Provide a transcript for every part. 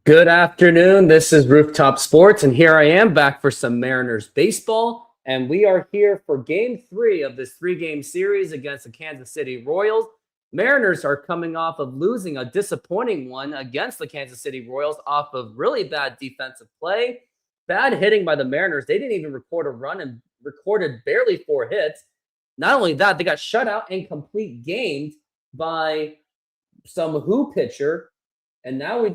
Good afternoon. This is Rooftop Sports, and here I am back for some Mariners baseball. And we are here for Game 3 of this 3-game series against the Kansas City Royals. Mariners are coming off of losing a disappointing one against the Kansas City Royals off of really bad defensive play, bad hitting by the Mariners. They didn't even record a run and recorded barely 4 hits. Not only that, they got shut out and complete gamed by some who pitcher. And now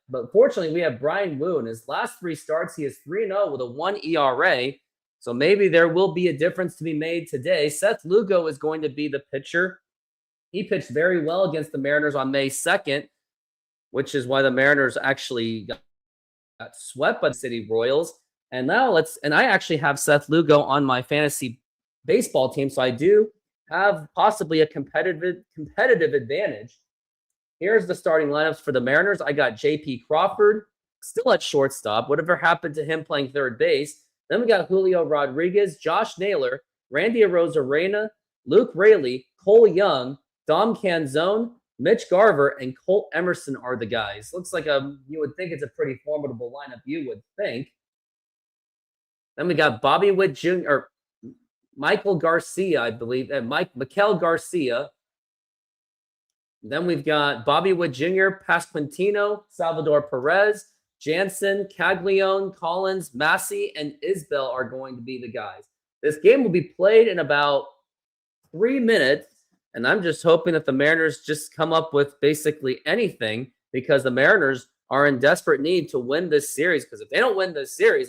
but fortunately, we have Brian Wu. In his last 3 starts, he is 3-0 with a 1 ERA. So maybe there will be a difference to be made today. Seth Lugo is going to be the pitcher. He pitched very well against the Mariners on May 2nd, which is why the Mariners actually got swept by the City Royals. And now I actually have Seth Lugo on my fantasy baseball team, so I do have possibly a competitive advantage. Here's the starting lineups for the Mariners. I got J.P. Crawford, still at shortstop. Whatever happened to him playing third base? Then we got Julio Rodriguez, Josh Naylor, Randy Arozarena, Luke Raley, Cole Young, Dom Canzone, Mitch Garver, and Colt Emerson are the guys. Looks like you would think it's a pretty formidable lineup, you would think. Then we got Bobby Witt Jr., or Michael Garcia, I believe, and Mikel Garcia. Then we've got Bobby Witt Jr., Pasquantino, Salvador Perez, Jansen, Caglione, Collins, Massey, and Isbell are going to be the guys. This game will be played in about 3 minutes, and I'm just hoping that the Mariners just come up with basically anything, because the Mariners are in desperate need to win this series. Because if they don't win this series,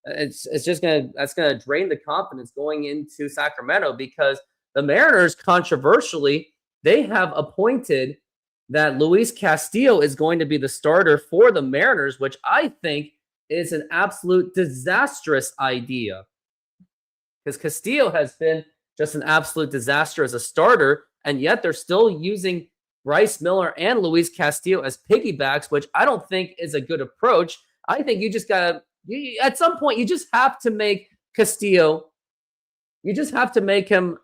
that's gonna drain the confidence going into Sacramento, because the Mariners, controversially, they have appointed that Luis Castillo is going to be the starter for the Mariners, which I think is an absolute disastrous idea, because Castillo has been just an absolute disaster as a starter, and yet they're still using Bryce Miller and Luis Castillo as piggybacks, which I don't think is a good approach. I think you just at some point, you just have to make Castillo, you just have to make him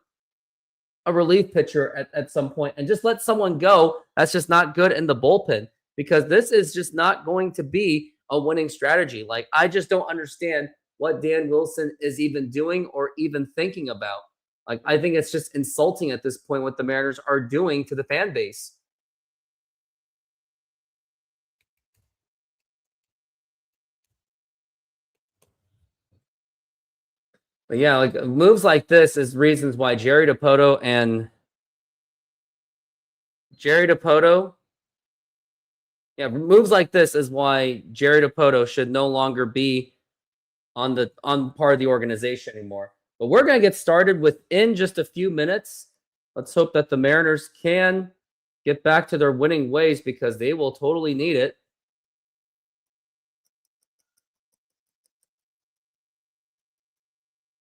a relief pitcher at some point, and just let someone go that's just not good in the bullpen, because this is just not going to be a winning strategy. Like, I just don't understand what Dan Wilson is even doing or even thinking about. Like, I think it's just insulting at this point what the Mariners are doing to the fan base. But yeah, like moves like this is reasons why Jerry Dipoto, moves like this is why Jerry Dipoto should no longer be on part of the organization anymore. But we're going to get started within just a few minutes. Let's hope that the Mariners can get back to their winning ways, because they will totally need it.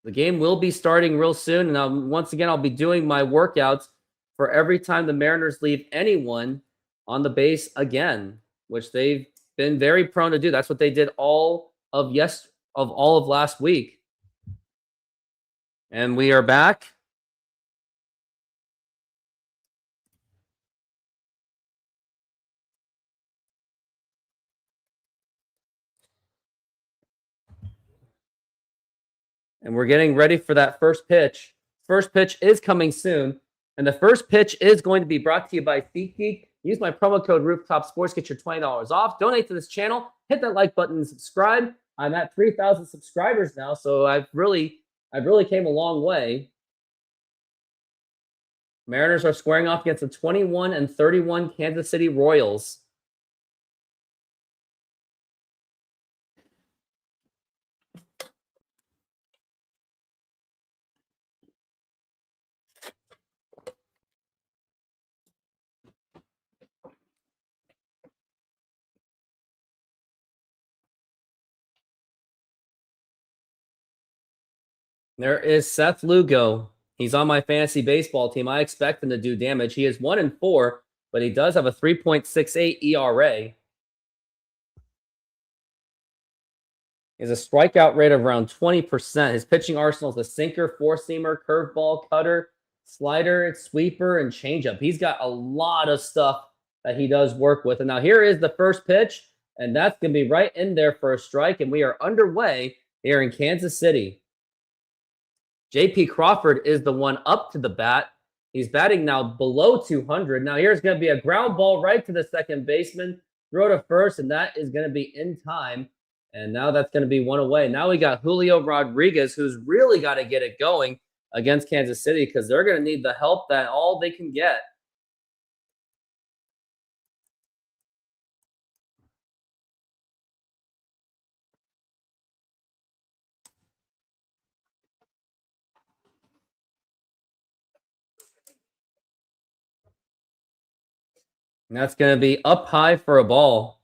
The game will be starting real soon, and once again, I'll be doing my workouts for every time the Mariners leave anyone on the base again, which they've been very prone to do. That's what they did all of last week. And we are back. And we're getting ready for that first pitch. First pitch is coming soon. And the first pitch is going to be brought to you by SeatGeek. Use my promo code RoofTopSports, get your $20 off. Donate to this channel. Hit that like button and subscribe. I'm at 3,000 subscribers now, so I've really came a long way. Mariners are squaring off against the 21-31 Kansas City Royals. There is Seth Lugo. He's on my fantasy baseball team. I expect him to do damage. He is 1-4, but he does have a 3.68 ERA. He has a strikeout rate of around 20%. His pitching arsenal is a sinker, four-seamer, curveball, cutter, slider, sweeper, and changeup. He's got a lot of stuff that he does work with. And now here is the first pitch. And that's going to be right in there for a strike. And we are underway here in Kansas City. J.P. Crawford is the one up to the bat. He's batting now below 200. Now here's going to be a ground ball right to the second baseman. Throw to first, and that is going to be in time. And now that's going to be one away. Now we got Julio Rodriguez, who's really got to get it going against Kansas City because they're going to need the help that all they can get. And that's going to be up high for a ball.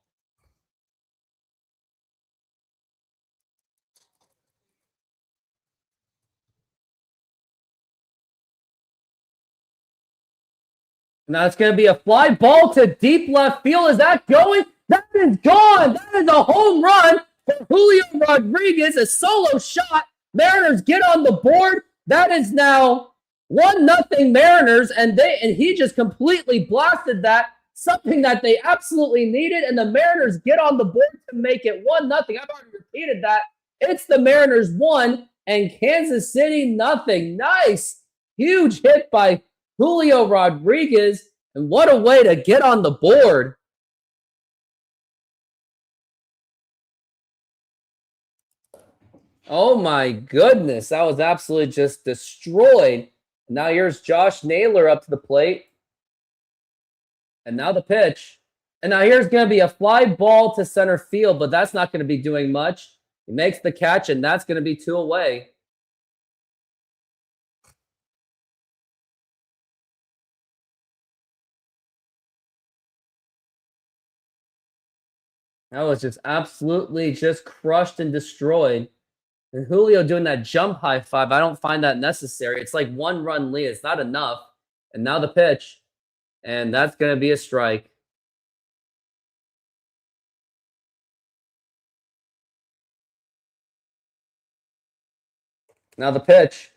Now it's going to be a fly ball to deep left field. Is that going? That is gone. That is a home run for Julio Rodriguez. A solo shot. Mariners get on the board. That is now 1-0 Mariners, and he just completely blasted that. Something that they absolutely needed, and the Mariners get on the board to make it 1-0. I've already repeated that. It's the Mariners 1 and Kansas City 0. Nice. Huge hit by Julio Rodriguez, and what a way to get on the board. Oh my goodness, that was absolutely just destroyed. Now here's Josh Naylor up to the plate. And now the pitch. And now here's going to be a fly ball to center field, but that's not going to be doing much. He makes the catch, and that's going to be 2 away. That was just absolutely just crushed and destroyed. And Julio doing that jump high five, I don't find that necessary. It's like 1-run lead. It's not enough. And now the pitch. And that's going to be a strike. Now the pitch.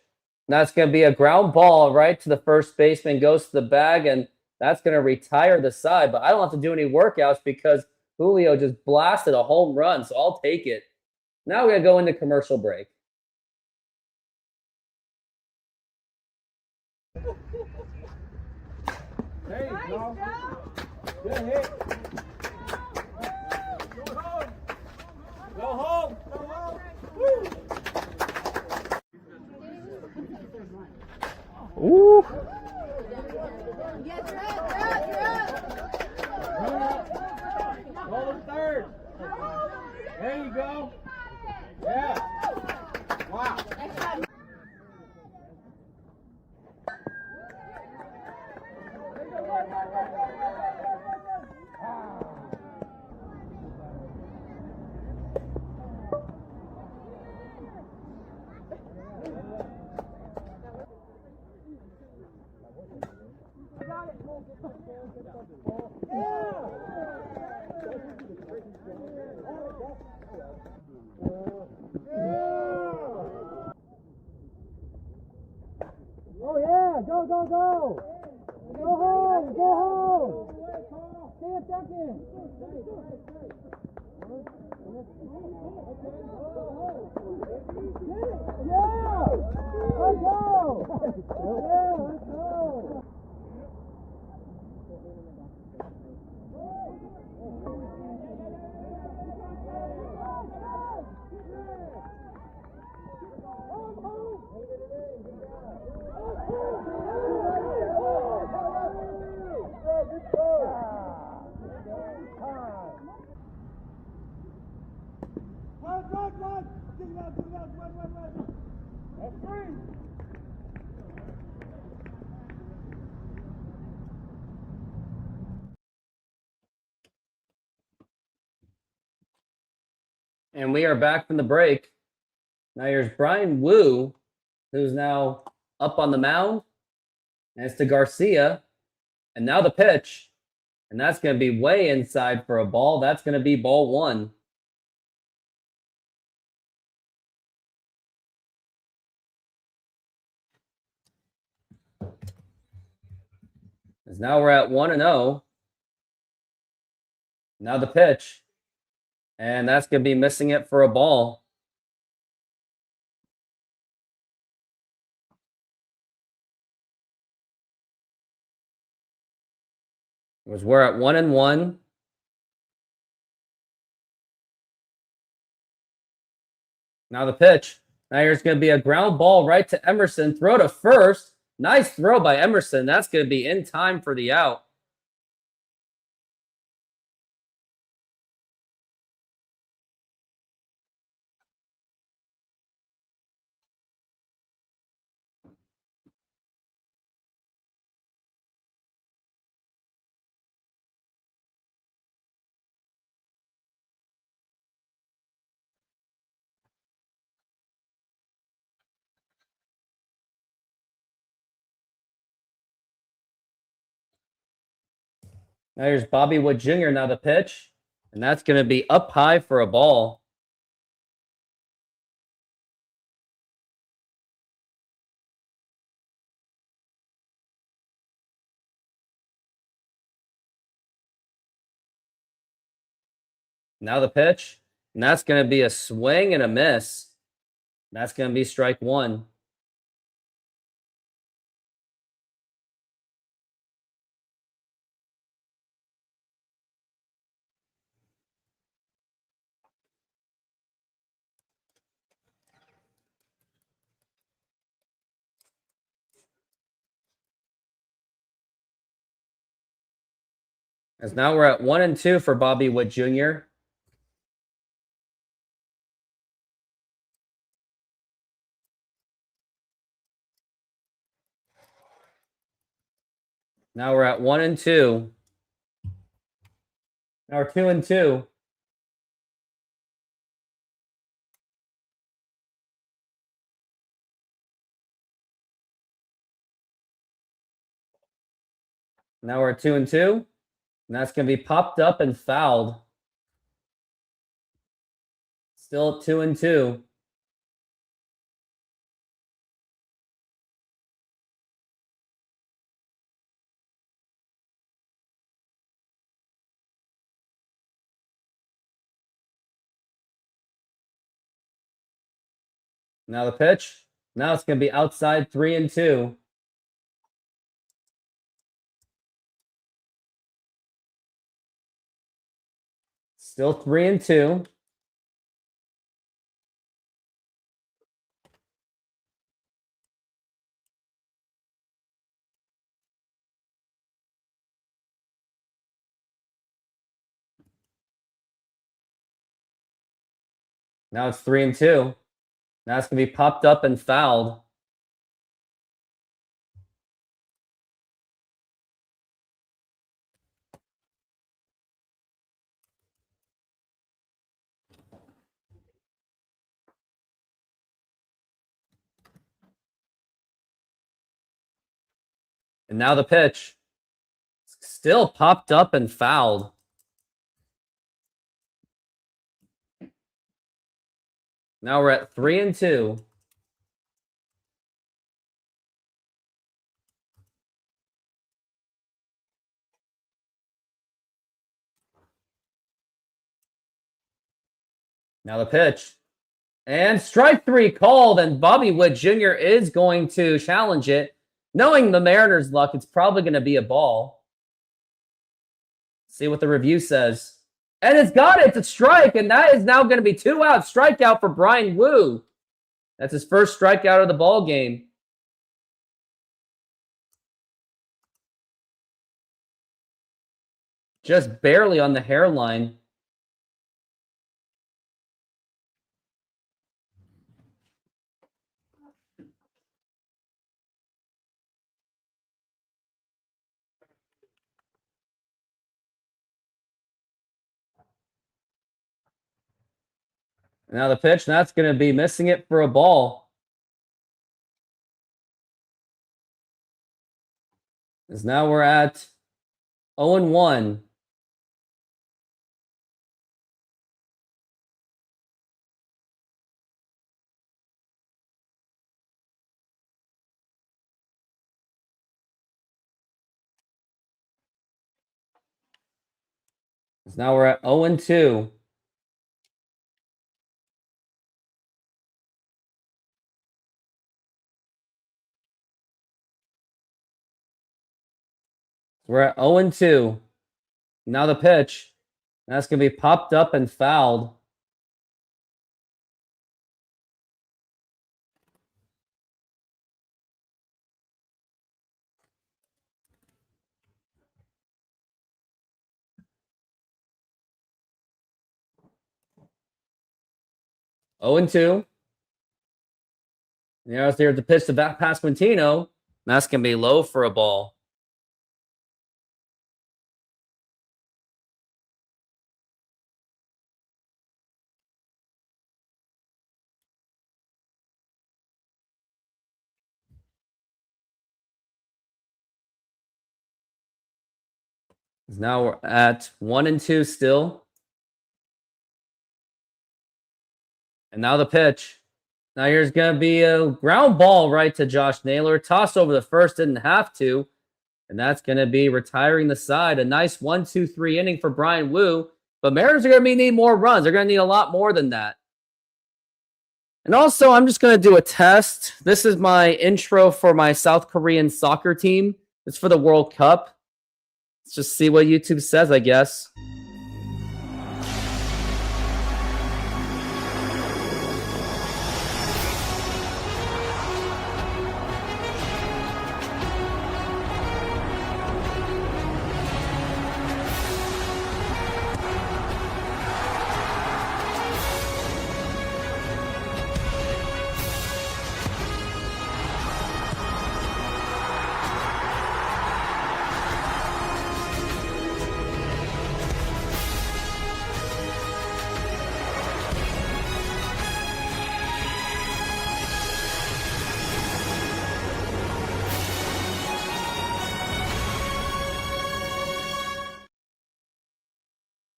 That's going to be a ground ball right to the first baseman. Goes to the bag, and that's going to retire the side. But I don't have to do any workouts because Julio just blasted a home run, so I'll take it. Now we're going to go into commercial break. There you go. Good hit. Go home. Go home. Woo. Ooh. Yes, you're up. Roll to third. There you go. Yeah. Wow. Oh yeah, go, go, go! Go home, go home! Stay a second! Yeah! Let's go! Yeah, let's go! And we are back from the break. Now here's Brian Wu, who's now up on the mound. And it's to Garcia. And now the pitch. And that's going to be way inside for a ball. That's going to be ball 1. As now we're at 1-0. Now the pitch. And that's going to be missing it for a ball. We're at 1-1. Now the pitch. Now here's going to be a ground ball right to Emerson. Throw to first. Nice throw by Emerson. That's going to be in time for the out. Now here's Bobby Wood Jr. Now the pitch. And that's going to be up high for a ball. Now the pitch. And that's going to be a swing and a miss. That's going to be strike one. As now we're at 1-2 for Bobby Wood Jr. Now we're at 1-2. Now we're 2-2. Now we're at 2-2. And that's going to be popped up and fouled. Still at 2-2. Now the pitch. Now it's going to be outside 3-2. Still 3-2. Now it's 3-2. Now it's going to be popped up and fouled. And now the pitch. Still popped up and fouled. Now we're at 3-2. Now the pitch. And strike three called, and Bobby Wood Jr. is going to challenge it. Knowing the Mariners' luck, it's probably going to be a ball. See what the review says. And it's got it. It's a strike, and that is now going to be 2 outs. Strikeout for Brian Wu. That's his first strikeout of the ball game. Just barely on the hairline. Now the pitch, that's going to be missing it for a ball. As now we're at 0-1. As now we're at 0-2. We're at 0-2. Now the pitch. That's going to be popped up and fouled. Oh and 2. There's the pitch to back past Quintino. That's going to be low for a ball. Now we're at 1-2 still. And now the pitch. Now here's going to be a ground ball right to Josh Naylor. Toss over the first, didn't have to. And that's going to be retiring the side. A nice 1-2-3 inning for Brian Wu. But Mariners are going to need more runs. They're going to need a lot more than that. And also, I'm just going to do a test. This is my intro for my South Korean soccer team. It's for the World Cup. Let's just see what YouTube says, I guess.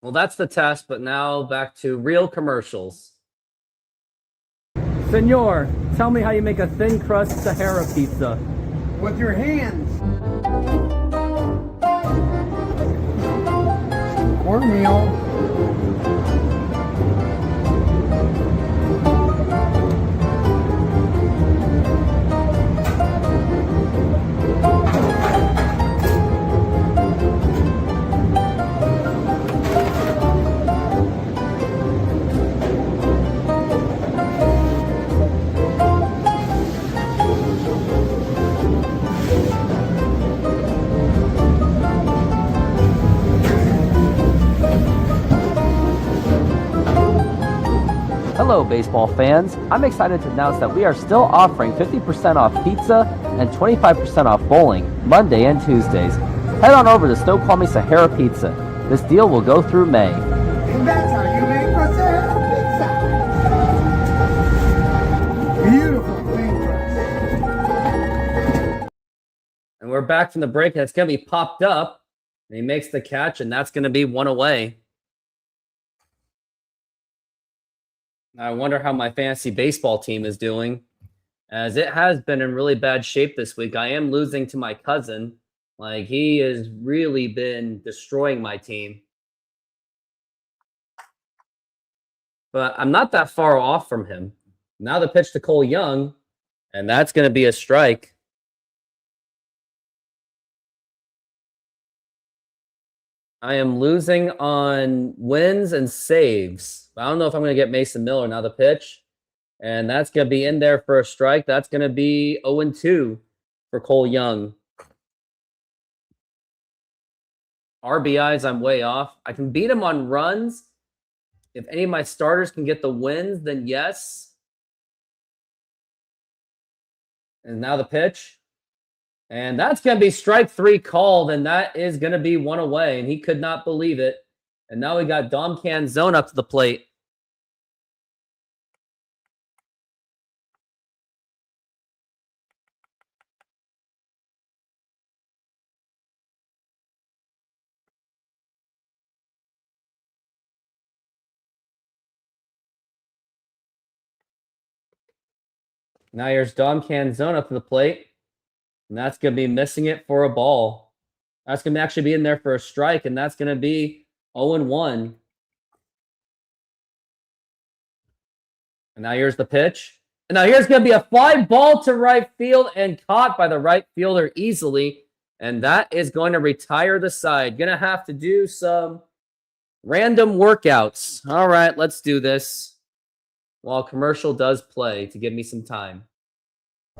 Well, that's the test, but now back to real commercials. Senor, tell me how you make a thin crust Sahara pizza. With your hands. Cornmeal. Hello, baseball fans. I'm excited to announce that we are still offering 50% off pizza and 25% off bowling Monday and Tuesdays. Head on over to Snoqualmie Sahara Pizza. This deal will go through May. And that's how you make a Sahara pizza. Beautiful thing. And we're back from the break, and it's going to be popped up. And he makes the catch, and that's going to be one away. I wonder how my fantasy baseball team is doing, as it has been in really bad shape this week. I am losing to my cousin. Like, he has really been destroying my team. But I'm not that far off from him. Now the pitch to Cole Young, and that's going to be a strike. I am losing on wins and saves. I don't know if I'm going to get Mason Miller. Now the pitch. And that's going to be in there for a strike. That's going to be 0-2 for Cole Young. RBIs, I'm way off. I can beat him on runs. If any of my starters can get the wins, then yes. And now the pitch. And that's going to be strike 3 called, and that is going to be one away, and he could not believe it. And now we got Dom Canzone up to the plate. Now here's Dom Canzone up to the plate. And that's going to be missing it for a ball. That's going to actually be in there for a strike, and that's going to be 0-1. And now here's the pitch. And now here's going to be a fly ball to right field and caught by the right fielder easily. And that is going to retire the side. Going to have to do some random workouts. All right, let's do this while commercial does play to give me some time.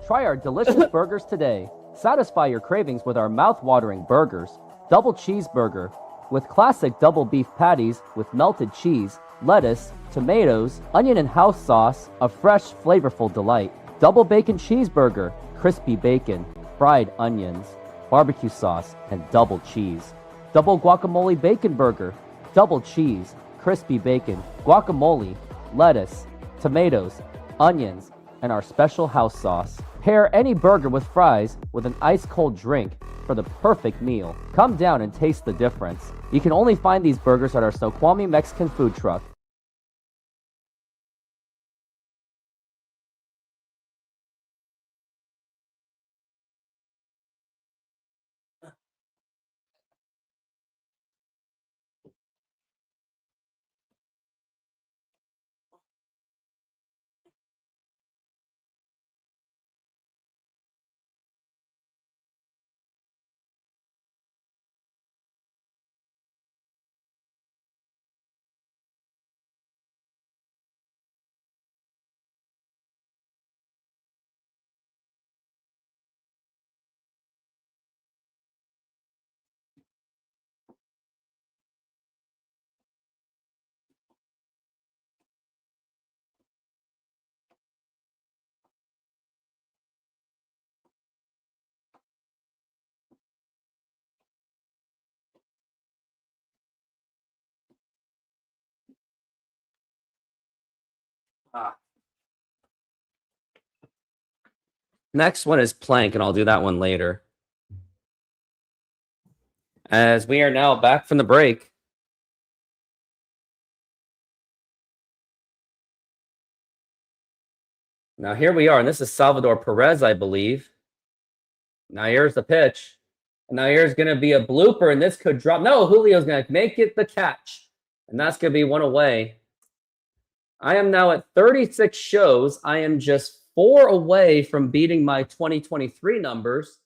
Try our delicious burgers today. Satisfy your cravings with our mouth-watering burgers. Double cheeseburger with classic double beef patties with melted cheese, lettuce, tomatoes, onion and house sauce, a fresh, flavorful delight. Double bacon cheeseburger, crispy bacon, fried onions, barbecue sauce, and double cheese. Double guacamole bacon burger, double cheese, crispy bacon, guacamole, lettuce, tomatoes, onions, and our special house sauce. Pair any burger with fries with an ice-cold drink for the perfect meal. Come down and taste the difference. You can only find these burgers at our Snoqualmie Mexican food truck. Next one is plank, and I'll do that one later. As we are now back from the break. Now here we are, and this is Salvador Perez, I believe. Now here's the pitch. Now here's going to be a blooper, and this could drop. No, Julio's going to make it the catch, and that's going to be one away. I am now at 36 shows. I am just 4 away from beating my 2023 numbers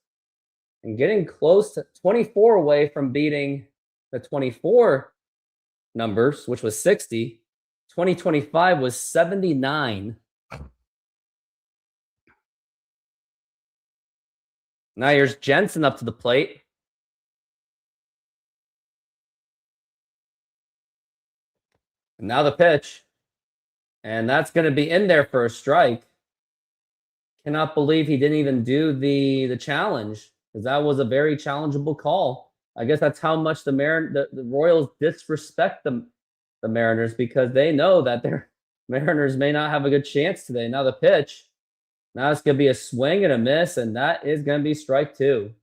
and getting close to 24 away from beating the 24 numbers, which was 60. 2025 was 79. Now here's Jensen up to the plate. And now the pitch. And that's going to be in there for a strike. Cannot believe he didn't even do the challenge, because that was a very challengeable call. I guess that's how much the Royals disrespect the Mariners, because they know that their Mariners may not have a good chance today. Now the pitch. Now it's going to be a swing and a miss, and that is going to be strike 2.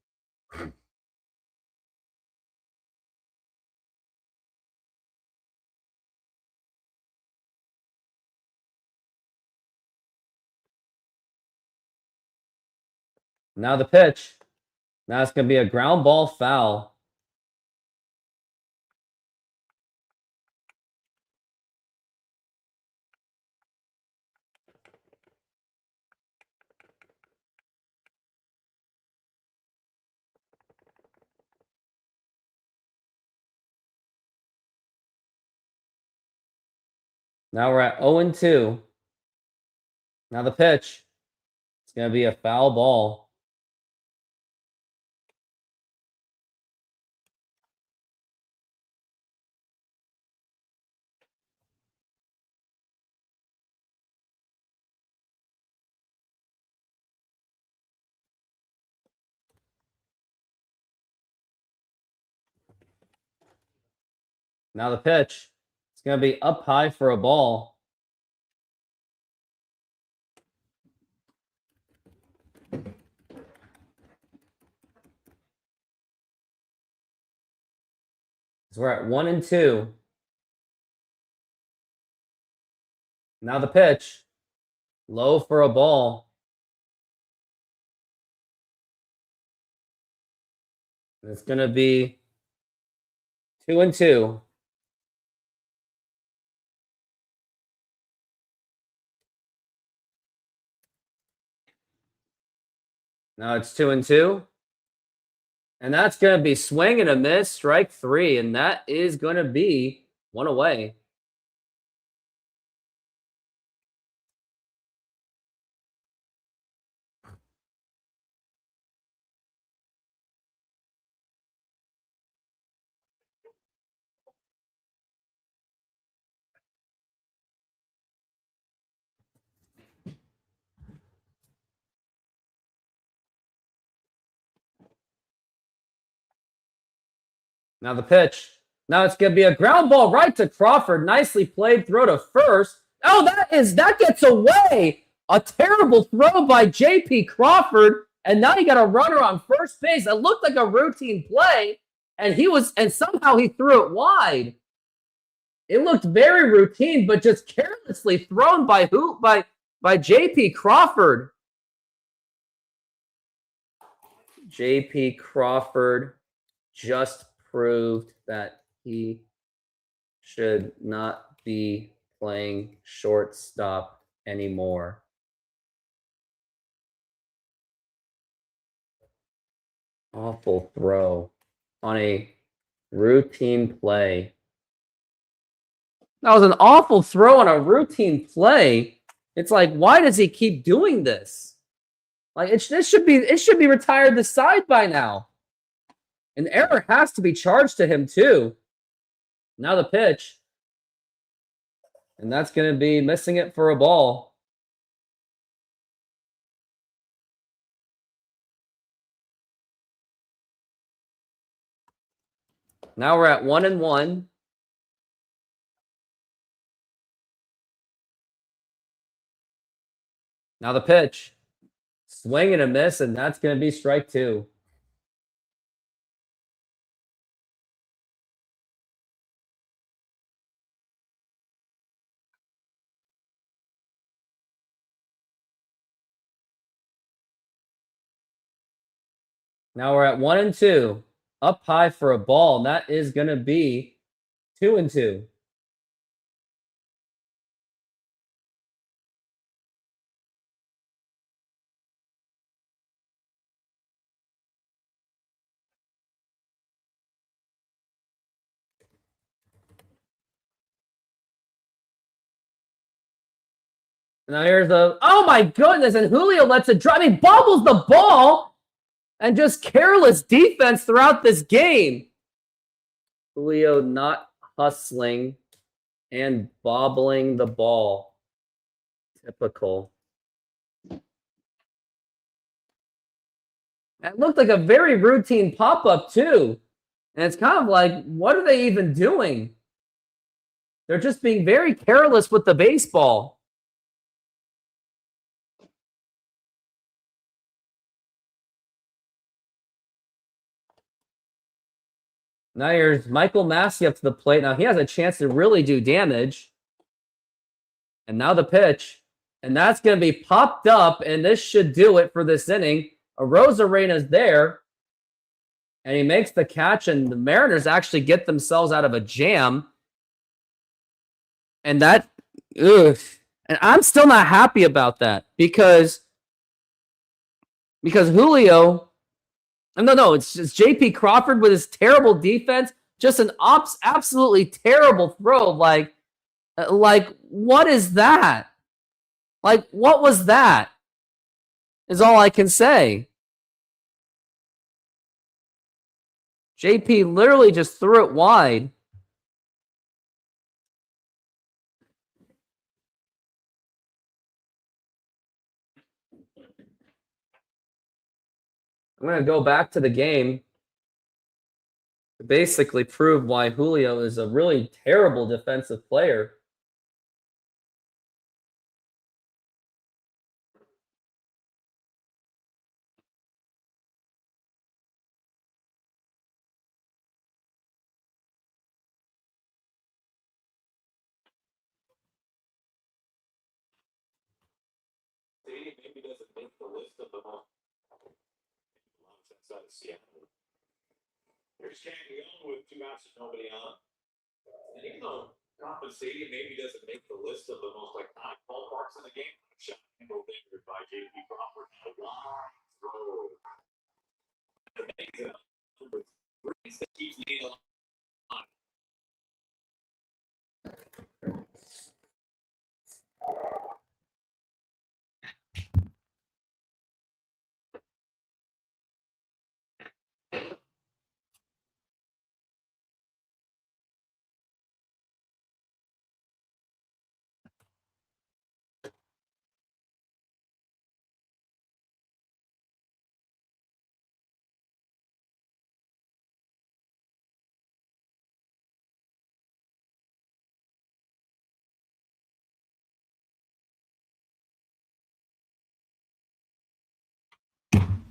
Now the pitch. Now it's going to be a ground ball foul. Now we're at 0-2. Now the pitch. It's going to be a foul ball. Now the pitch. It's going to be up high for a ball. So we're at 1-2. Now the pitch. Low for a ball. It's going to be 2-2. Now it's 2-2. And that's going to be swing and a miss, strike 3. And that is going to be 1 away. Now the pitch. Now it's going to be a ground ball right to Crawford. Nicely played. Throw to first. Oh, that gets away. A terrible throw by J.P. Crawford. And now you got a runner on first base. It looked like a routine play. And somehow he threw it wide. It looked very routine, but just carelessly thrown by J.P. Crawford. J.P. Crawford just proved that he should not be playing shortstop anymore. Awful throw on a routine play. That was an awful throw on a routine play. It's like, why does he keep doing this? Like, it should be retired the side by now. An error has to be charged to him too. Now the pitch. And that's going to be missing it for a ball. Now we're at 1-1. Now the pitch. Swing and a miss, and that's going to be strike 2. Now we're at 1-2. Up high for a ball, and that is going to be 2-2. Now here's oh my goodness, and Julio lets it drop. I mean, bobbles the ball and just careless defense throughout this game. Julio not hustling and bobbling the ball. Typical. It looked like a very routine pop-up too. And it's kind of like, what are they even doing? They're just being very careless with the baseball. Now here's Michael Massey up to the plate. Now he has a chance to really do damage. And now the pitch. And that's going to be popped up, and this should do it for this inning. Arozarena's there. And he makes the catch, and the Mariners actually get themselves out of a jam. And that, ugh. And I'm still not happy about that because Julio, no, it's just J.P. Crawford with his terrible defense, just an absolutely terrible throw. Like, what is that? Like, what was that? Is all I can say. JP literally just threw it wide. I'm going to go back to the game to basically prove why Julio is a really terrible defensive player. Maybe doesn't make the list of the most outside of Seattle. Here's Canyon with 2 outs and nobody on. And even though Kauffman Stadium maybe doesn't make the list of the most iconic ballparks in the game, shot handled there by J.P. Crawford. A long throw.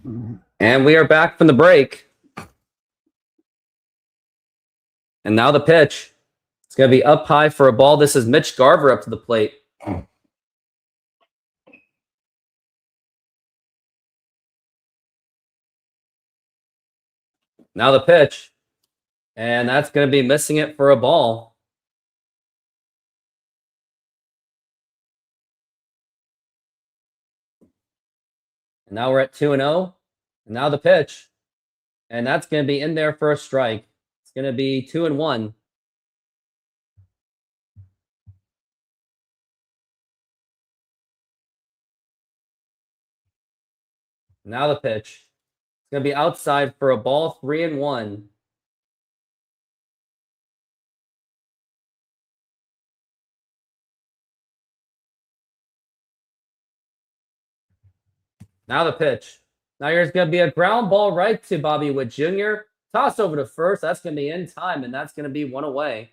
And we are back from the break. And now the pitch. It's going to be up high for a ball. This is Mitch Garver up to the plate. Now the pitch. And that's going to be missing it for a ball. And now we're at 2-0. And now the pitch. And that's going to be in there for a strike. It's going to be 2-1. Now the pitch. It's going to be outside for a ball, 3-1. Now the pitch. Now here's going to be a ground ball right to Bobby Witt Jr. Toss over to first. That's going to be in time, and that's going to be one away.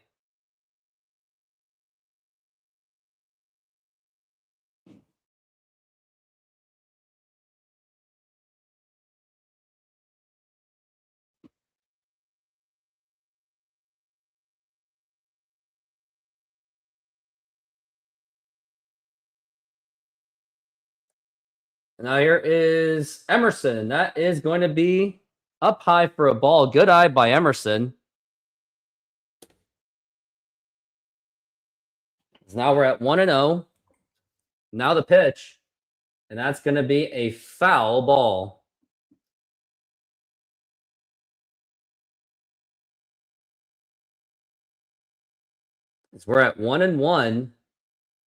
Now here is Emerson. That is going to be up high for a ball. Good eye by Emerson. Now we're at 1-0. Now the pitch. And that's going to be a foul ball. As we're at 1-1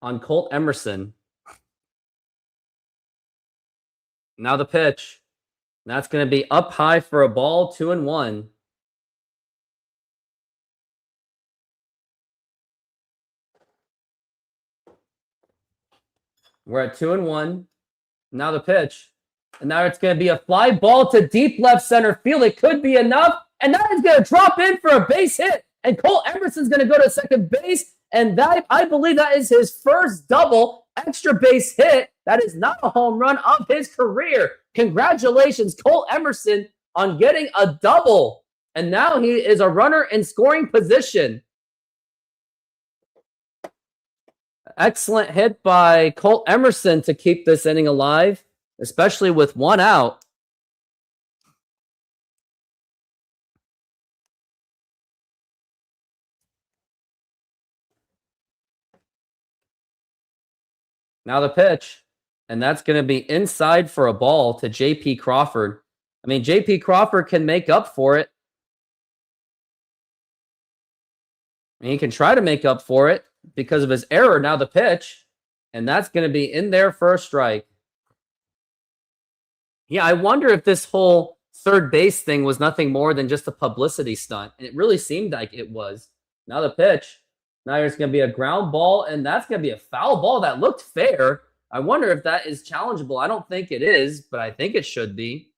on Colt Emerson. Now the pitch. And that's going to be up high for a ball, 2-1. We're at 2-1. Now the pitch. And now it's going to be a fly ball to deep left center field. It could be enough. And that is going to drop in for a base hit. And Colt Emerson's going to go to second base. And that, I believe that is his first double extra base hit. That is not a home run of his career. Congratulations, Colt Emerson, on getting a double. And now he is a runner in scoring position. Excellent hit by Colt Emerson to keep this inning alive, especially with one out. Now the pitch, and that's going to be inside for a ball to J.P. Crawford. I mean, J.P. Crawford can make up for it. And he can try to make up for it because of his error. Now the pitch, and that's going to be in there for a strike. Yeah, I wonder if this whole third base thing was nothing more than just a publicity stunt. And it really seemed like it was. Now the pitch. Now there's going to be a ground ball, and that's going to be a foul ball that looked fair. I wonder if that is challengeable. I don't think it is, but I think it should be.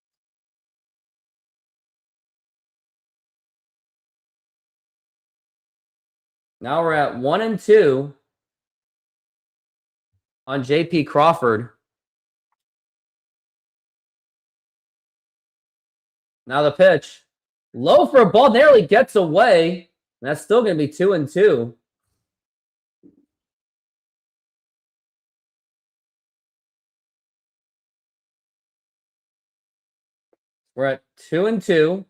Now we're at 1-2 on J.P. Crawford. Now the pitch. Low for a ball, nearly gets away. And that's still going to be 2-2. We're at 2-2.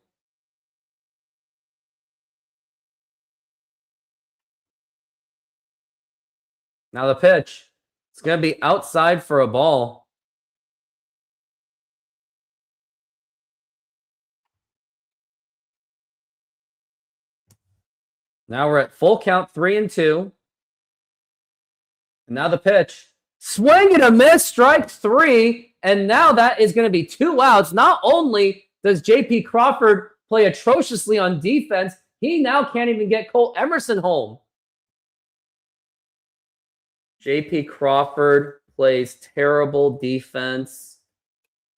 Now the pitch. It's going to be outside for a ball. Now we're at full count, 3-2. And now the pitch. Swing and a miss, strike three. And now that is going to be 2 outs. Not only does J.P. Crawford play atrociously on defense, he now can't even get Colt Emerson home. J.P. Crawford plays terrible defense,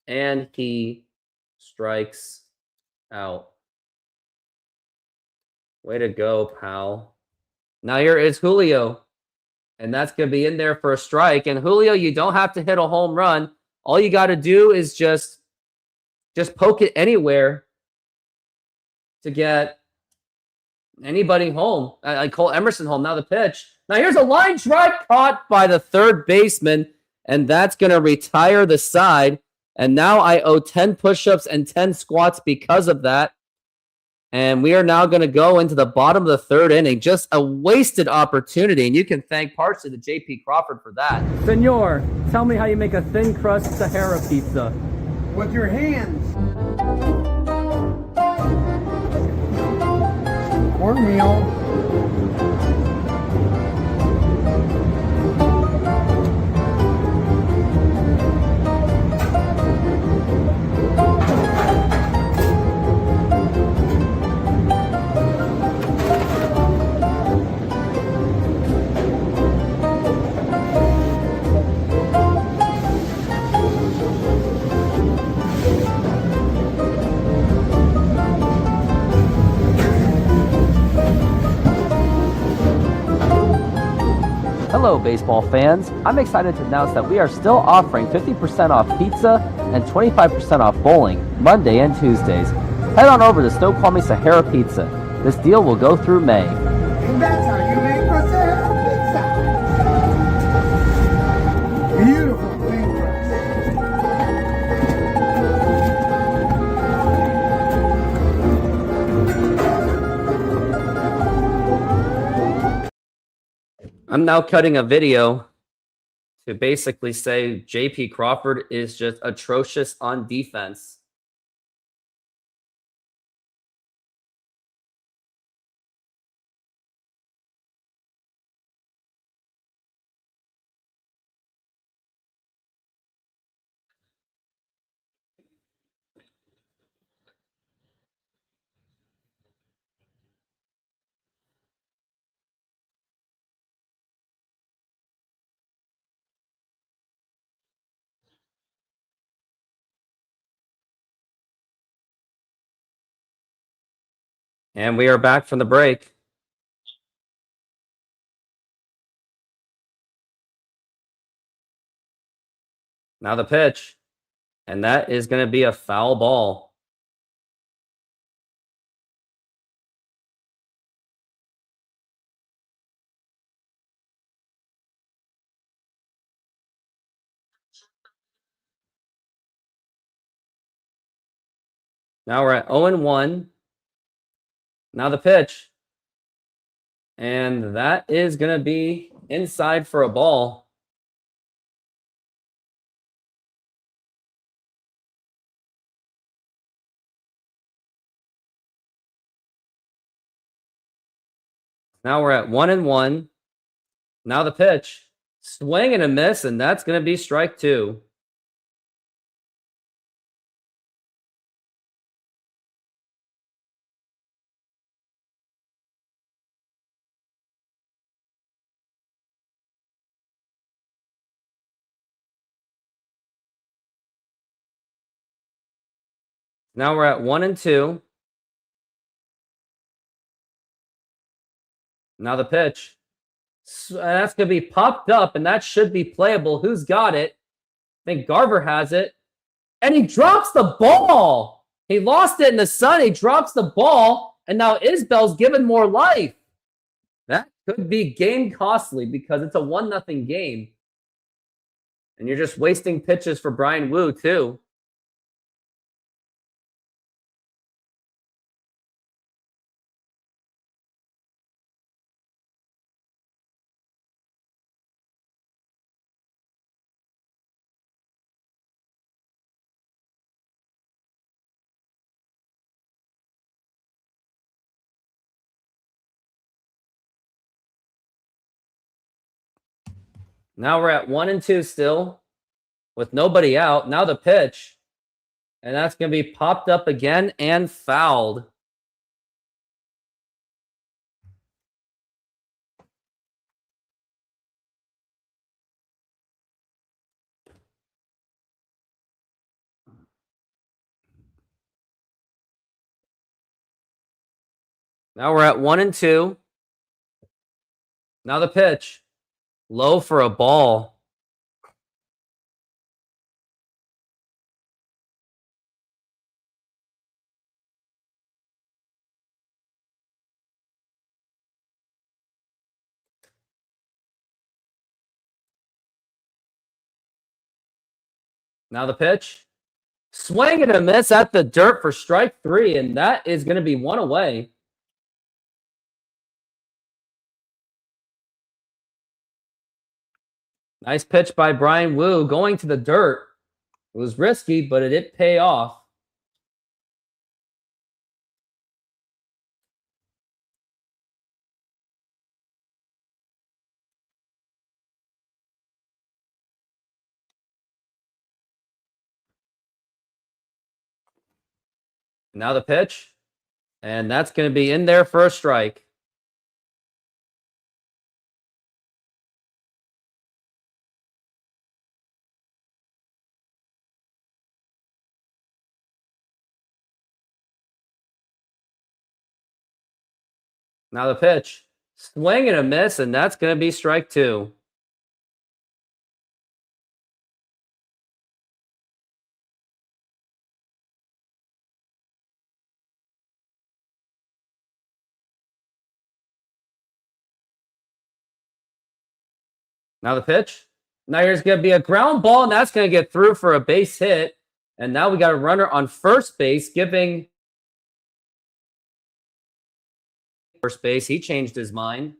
and he strikes out. Way to go, pal. Now here is Julio, and that's going to be in there for a strike. And Julio, you don't have to hit a home run. All you got to do is just just poke it anywhere to get anybody home. Like Cole Emerson home. Now the pitch. Now here's a line drive caught by the third baseman, and that's going to retire the side. And now I owe 10 push-ups and 10 squats because of that. And we are now going to go into the bottom of the third inning. Just a wasted opportunity. And you can thank partially to J.P. Crawford for that. Senor, tell me how you make a thin crust Sahara pizza. With your hands. Cornmeal. Hello, baseball fans. I'm excited to announce that we are still offering 50% off pizza and 25% off bowling Monday and Tuesdays. Head on over to Snoqualmie Sahara Pizza. This deal will go through May. And that's how you make a Sahara pizza. Beautiful thin crust. I'm now cutting a video to basically say J.P. Crawford is just atrocious on defense. And we are back from the break. Now the pitch. And that is going to be a foul ball. Now we're at 0-1. Now the pitch. And that is going to be inside for a ball. Now we're at 1-1. Now the pitch. Swing and a miss, and that's going to be strike two. Now we're at 1-2. Now the pitch. That's going to be popped up, and that should be playable. Who's got it? I think Garver has it. And he drops the ball. He lost it in the sun. He drops the ball, and now Isbell's given more life. That could be game costly because it's a 1-0 game. And you're just wasting pitches for Brian Wu, too. Now we're at 1-2 still with nobody out. Now the pitch. And that's going to be popped up again and fouled. Now we're at 1-2. Now the pitch. Low for a ball. Now the pitch. Swing and a miss at the dirt for strike 3, and that is going to be 1 away. Nice pitch by Brian Wu going to the dirt. It was risky, but it did pay off. Now the pitch. And that's going to be in there for a strike. Now the pitch. Swing and a miss, and that's going to be strike 2. Now the pitch. Now here's going to be a ground ball, and that's going to get through for a base hit. And now we got a runner on first base, giving first base. He changed his mind.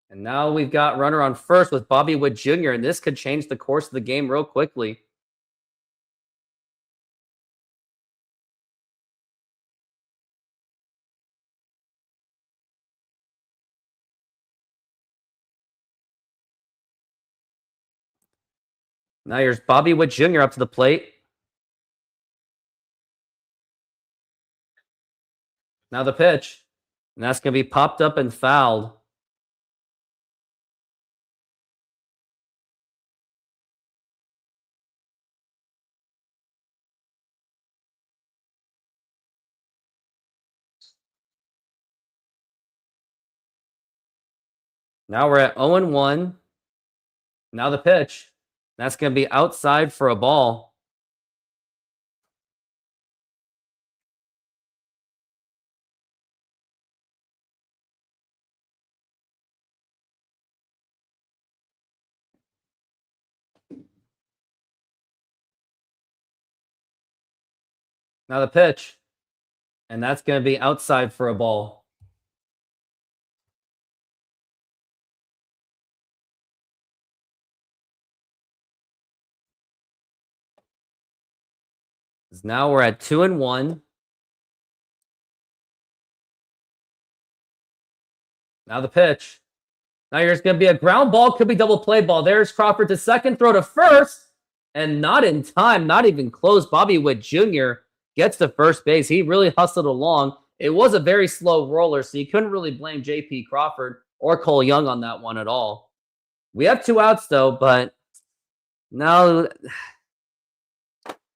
And now we've got runner on first with Bobby Witt Jr., and this could change the course of the game real quickly. Now here's Bobby Witt Jr. up to the plate. Now the pitch. And that's going to be popped up and fouled. Now we're at 0-1. Now the pitch. That's going to be outside for a ball. Now the pitch. And that's going to be outside for a ball. Now we're at 2-1. Now the pitch. Now here's going to be a ground ball. Could be double play ball. There's Crawford to second. Throw to first. And not in time. Not even close. Bobby Witt Jr. gets to first base. He really hustled along. It was a very slow roller, so you couldn't really blame J.P. Crawford or Cole Young on that one at all. We have 2 outs, though, but now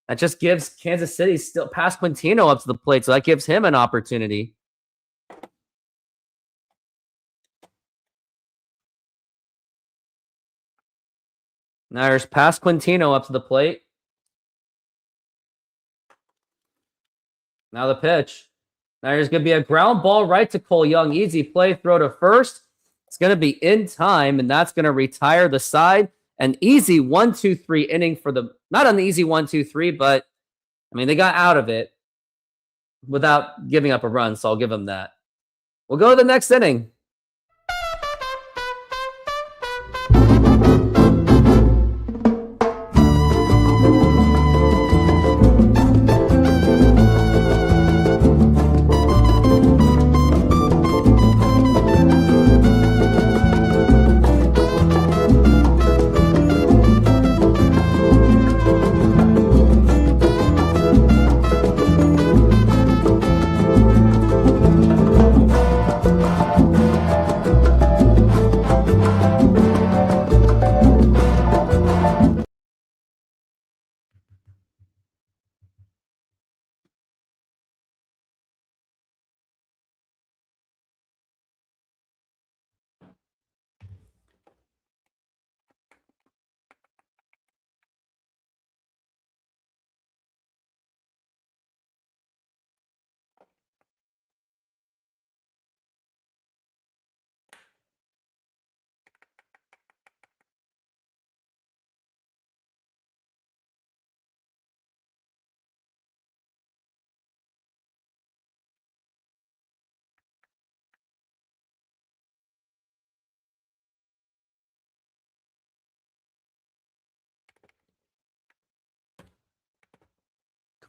that just gives Kansas City still Pasquantino up to the plate, so that gives him an opportunity. Now there's Pasquantino up to the plate. Now the pitch. Now there's going to be a ground ball right to Cole Young. Easy play, throw to first. It's going to be in time, and that's going to retire the side. An easy 1-2-3 inning for the, not an easy 1-2-3, but I mean, they got out of it without giving up a run, so I'll give them that. We'll go to the next inning.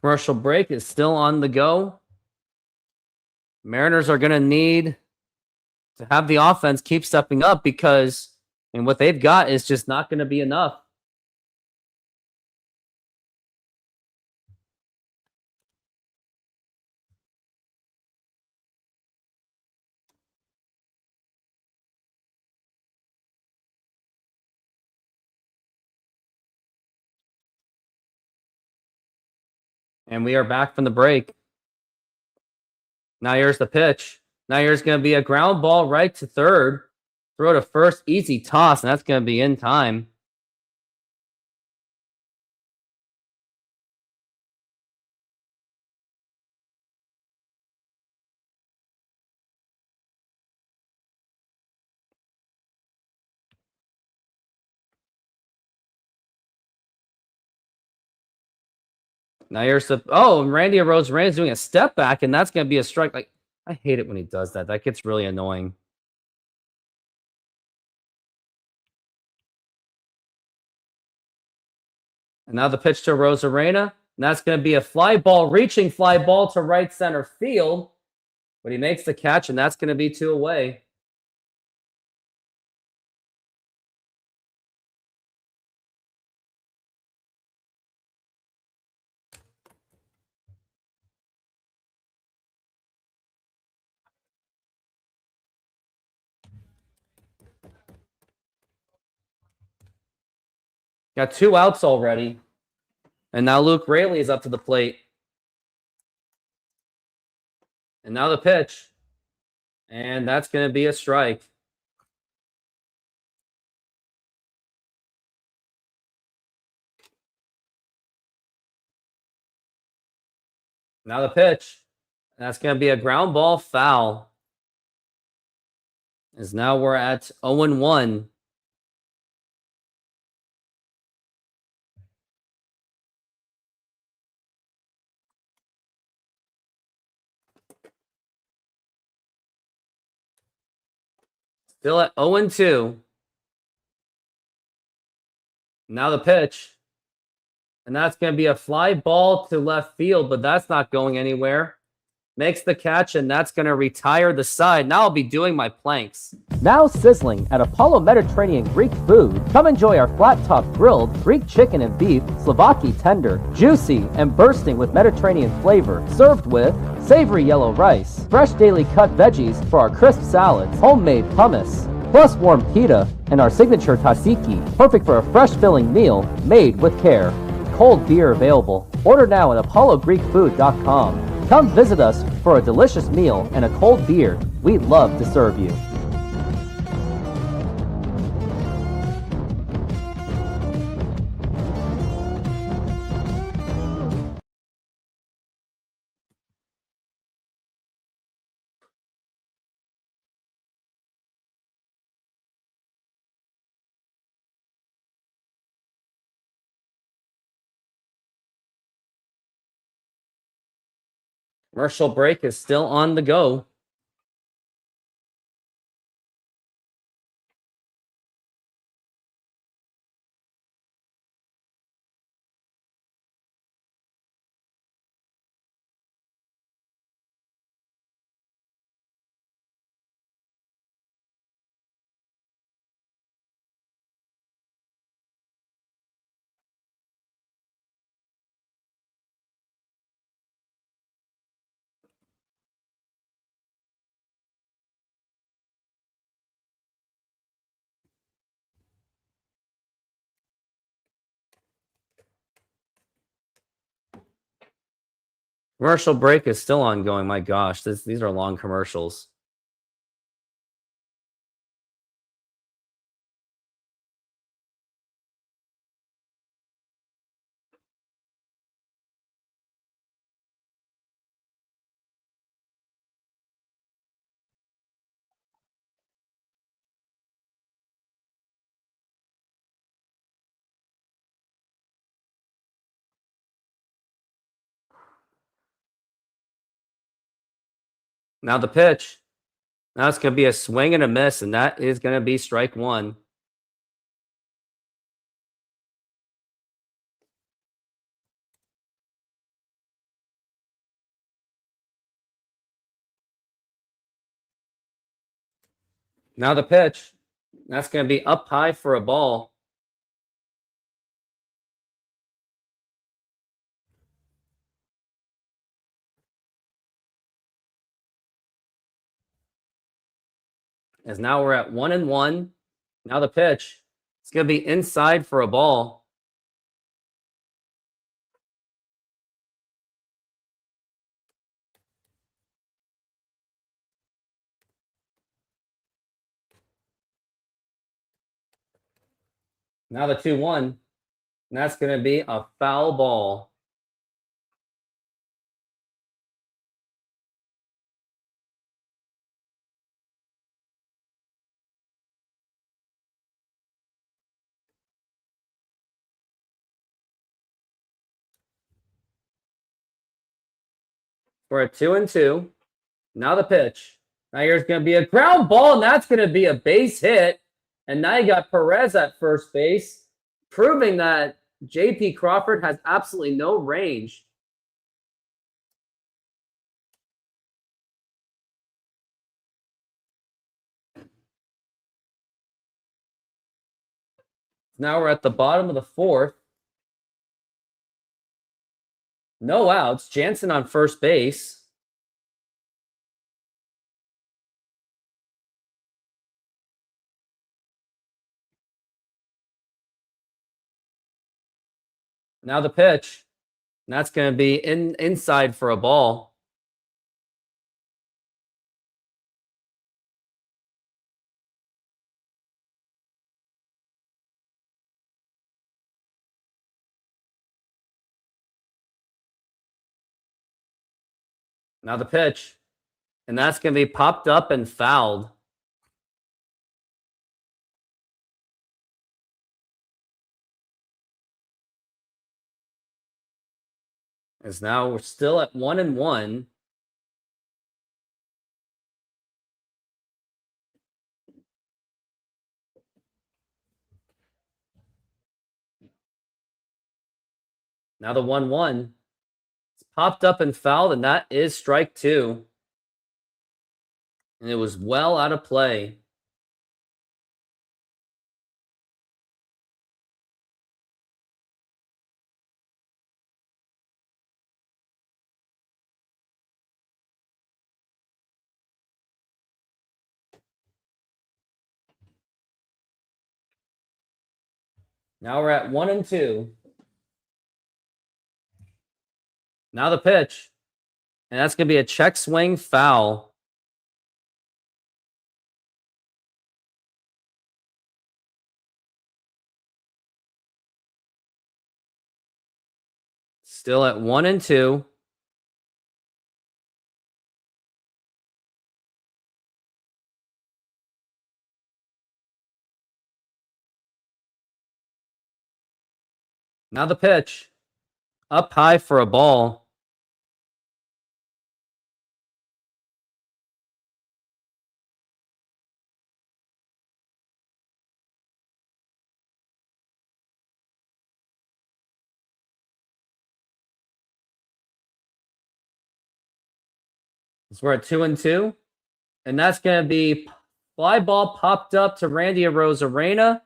Commercial break is still on the go. Mariners are going to need to have the offense keep stepping up because what they've got is just not going to be enough. And we are back from the break. Now here's the pitch. Now here's going to be a ground ball right to third. Throw to first, easy toss, and that's going to be in time. Now here's the and Randy Arozarena doing a step back, and that's going to be a strike. Like, I hate it when he does that. That gets really annoying. And now the pitch to Arozarena, and that's going to be a fly ball, reaching fly ball to right center field. But he makes the catch, and that's going to be 2 away. Got 2 outs already. And now Luke Raley is up to the plate. And now the pitch. And that's going to be a strike. Now the pitch. That's going to be a ground ball foul. As now we're at 0-1. Still at 0-2. Now the pitch. And that's going to be a fly ball to left field, but that's not going anywhere. Makes the catch, and that's going to retire the side. Now I'll be doing my planks. Now sizzling at Apollo Mediterranean Greek Food, come enjoy our flat-top grilled Greek chicken and beef, Slovaki tender, juicy and bursting with Mediterranean flavor, served with savory yellow rice, fresh daily cut veggies for our crisp salads, homemade hummus, plus warm pita, and our signature tzatziki, perfect for a fresh filling meal made with care. Cold beer available. Order now at apollogreekfood.com. Come visit us for a delicious meal and a cold beer. We'd love to serve you. Commercial break is still on the go. Commercial break is still ongoing. My gosh, these are long commercials. Now the pitch. Now it's going to be a swing and a miss, and that is going to be strike 1. Now the pitch. That's going to be up high for a ball. As now we're at 1-1. Now the pitch. It's going to be inside for a ball. Now the 2-1. And that's going to be a foul ball. We're at 2-2. Now the pitch. Now here's going to be a ground ball, and that's going to be a base hit. And now you got Perez at first base, proving that J.P. Crawford has absolutely no range. Now we're at the bottom of the fourth. No outs. Jansen on first base. Now the pitch. And that's going to be inside for a ball. Now the pitch. And that's going to be popped up and fouled. As now we're still at 1-1. Now the 1-1. It's popped up and fouled, and that is strike two. And it was well out of play. Now we're at 1-2. Now the pitch. And that's going to be a check swing foul. Still at 1-2. Now the pitch. Up high for a ball. So we're at 2-2. And that's going to be fly ball popped up to Randy Arozarena.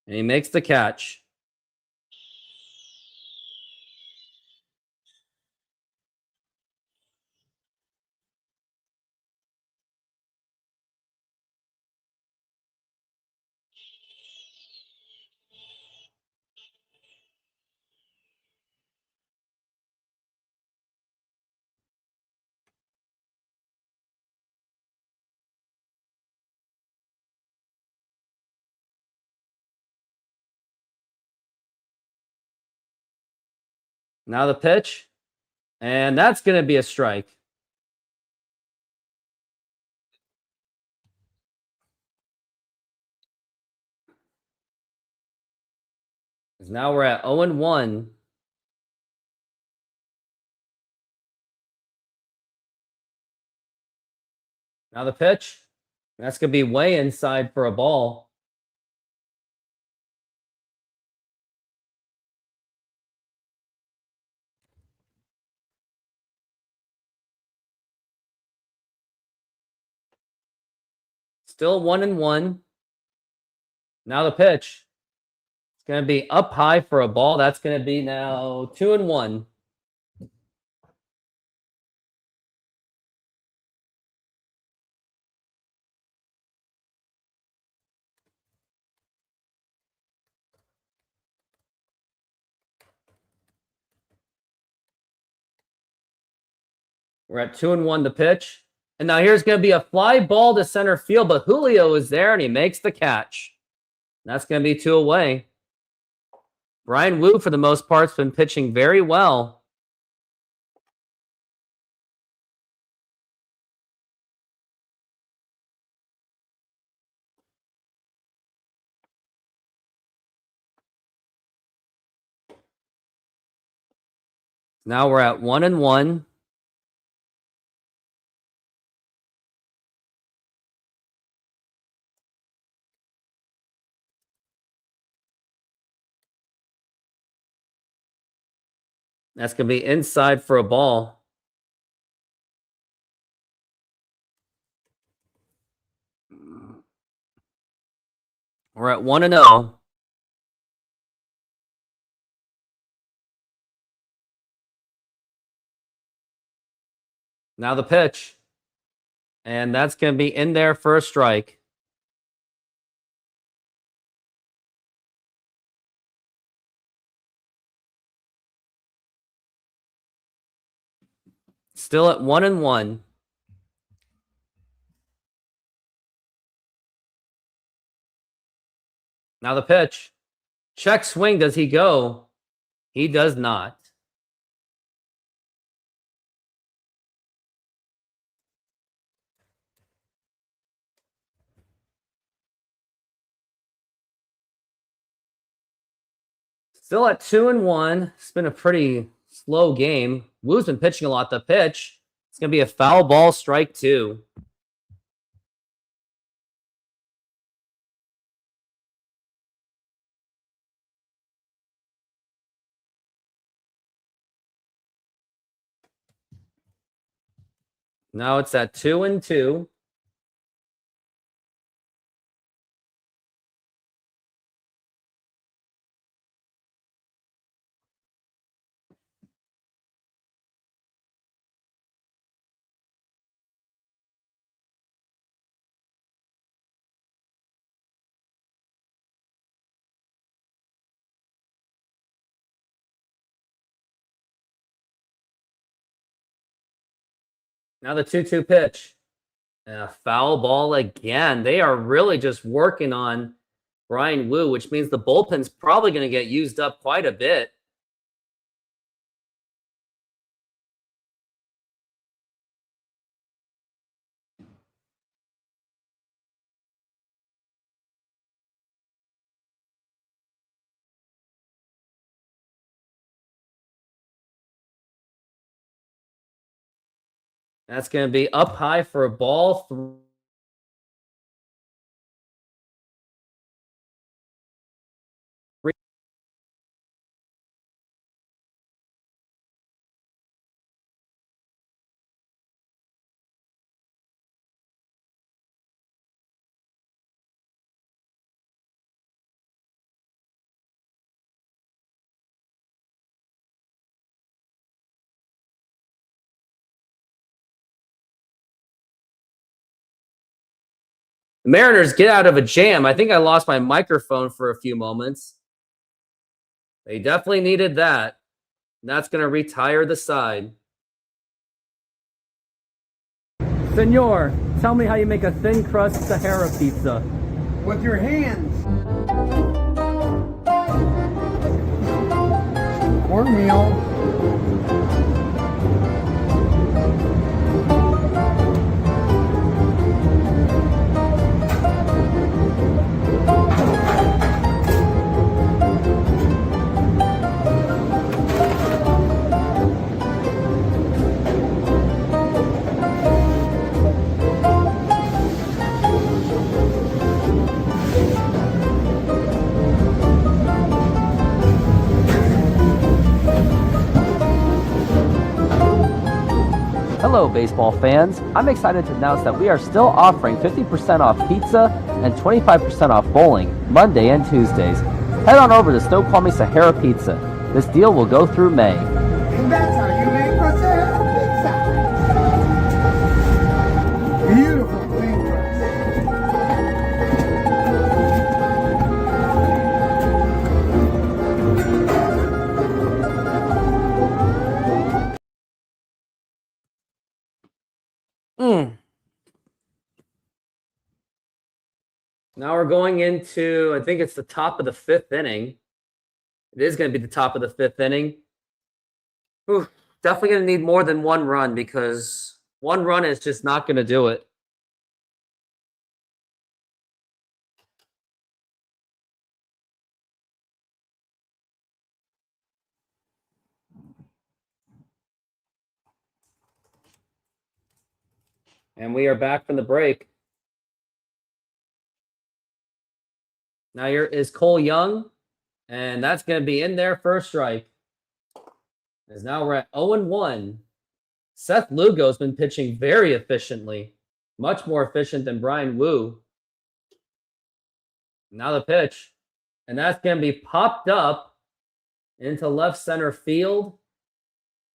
And he makes the catch. Now the pitch. And that's going to be a strike. Now we're at 0-1. Now the pitch. That's going to be way inside for a ball. Still 1-1. Now the pitch. It's going to be up high for a ball. That's going to be now 2-1. We're at 2-1 to pitch. And now here's going to be a fly ball to center field, but Julio is there and he makes the catch. That's going to be 2 away. Brian Wu, for the most part, has been pitching very well. Now we're at 1-1. That's going to be inside for a ball. We're at 1-0. Now the pitch. And that's going to be in there for a strike. Still at 1-1. Now the pitch. Check swing. Does he go? He does not. Still at 2-1. It's been a pretty slow game. Wu's been pitching a lot. The pitch. It's going to be a foul ball, strike 2. Now it's at 2-2. Now the 2-2 pitch. And a foul ball again. They are really just working on Brian Wu, which means the bullpen's probably going to get used up quite a bit. That's going to be up high for a ball. The Mariners get out of a jam. I think I lost my microphone for a few moments. They definitely needed that. And that's going to retire the side. Senor, tell me how you make a thin crust Sahara pizza. With your hands. Cornmeal. Hello, baseball fans. I'm excited to announce that we are still offering 50% off pizza and 25% off bowling Monday and Tuesdays. Head on over to Snoqualmie Sahara Pizza. This deal will go through May. And that's how you make Sahara pizza. Beautiful thin crust. Now we're going into, I think it's the top of the 5th inning. It is going to be the top of the 5th inning. Ooh, definitely going to need more than one run because one run is just not going to do it. And we are back from the break. Now here is Cole Young, and that's going to be in there for a strike. As now we're at 0-1. Seth Lugo's been pitching very efficiently, much more efficient than Brian Wu. Now the pitch, and that's going to be popped up into left center field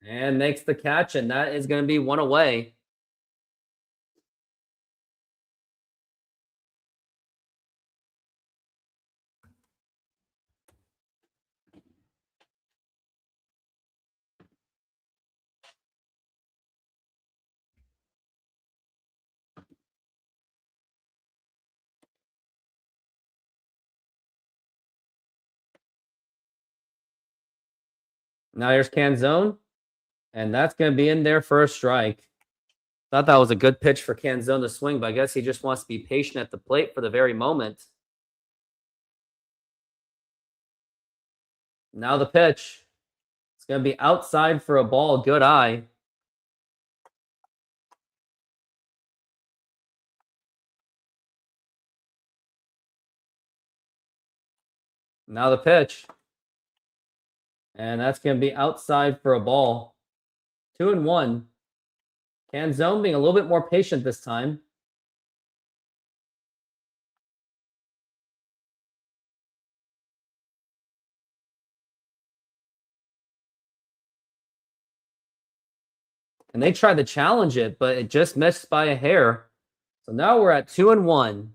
and makes the catch, and that is going to be one away. Now here's Canzone, and that's going to be in there for a strike. Thought that was a good pitch for Canzone to swing, but I guess he just wants to be patient at the plate for the very moment. Now the pitch. It's going to be outside for a ball. Good eye. Now the pitch. And that's going to be outside for a ball. 2-1. Canzone being a little bit more patient this time. And they tried to challenge it, but it just missed by a hair. So now we're at 2-1.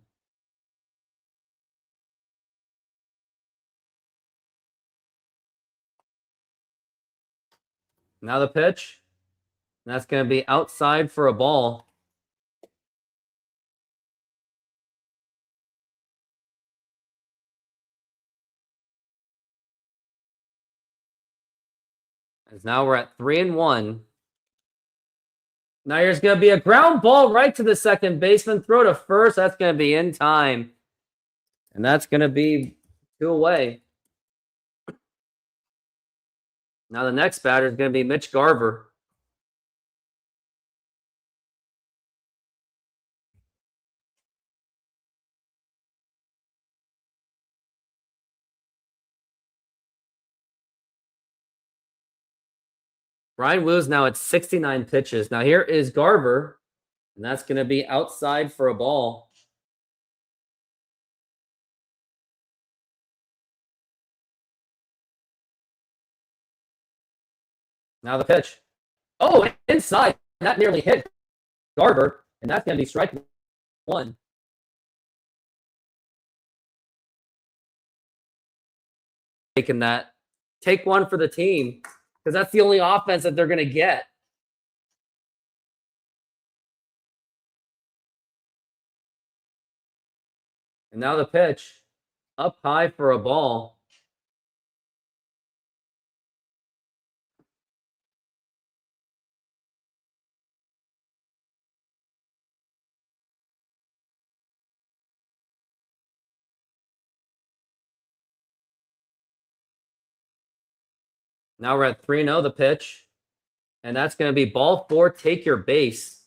Now the pitch. And that's going to be outside for a ball. As now we're at 3-1. Now here's going to be a ground ball right to the second baseman. Throw to first. That's going to be in time. And that's going to be 2 away. Now the next batter is going to be Mitch Garver. Brian Wu's now at 69 pitches. Now here is Garver, and that's going to be outside for a ball. Now the pitch. Oh, inside. That nearly hit Garver, and that's going to be strike one. Taking that. Take one for the team, because that's the only offense that they're going to get. And now the pitch. Up high for a ball. Now we're at 3-0, the pitch. And that's going to be ball 4, take your base.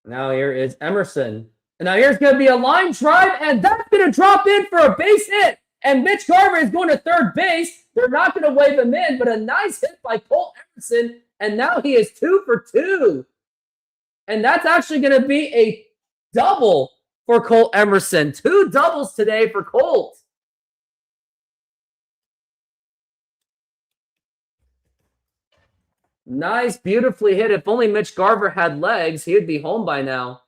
Now here is Emerson. And now here's going to be a line drive, and that's going to drop in for a base hit. And Mitch Garver is going to third base. They're not going to wave him in, but a nice hit by Colt Emerson. And now he is 2 for 2. And that's actually going to be a double for Colt Emerson. 2 doubles today for Colt. Nice, beautifully hit. If only Mitch Garver had legs, he would be home by now.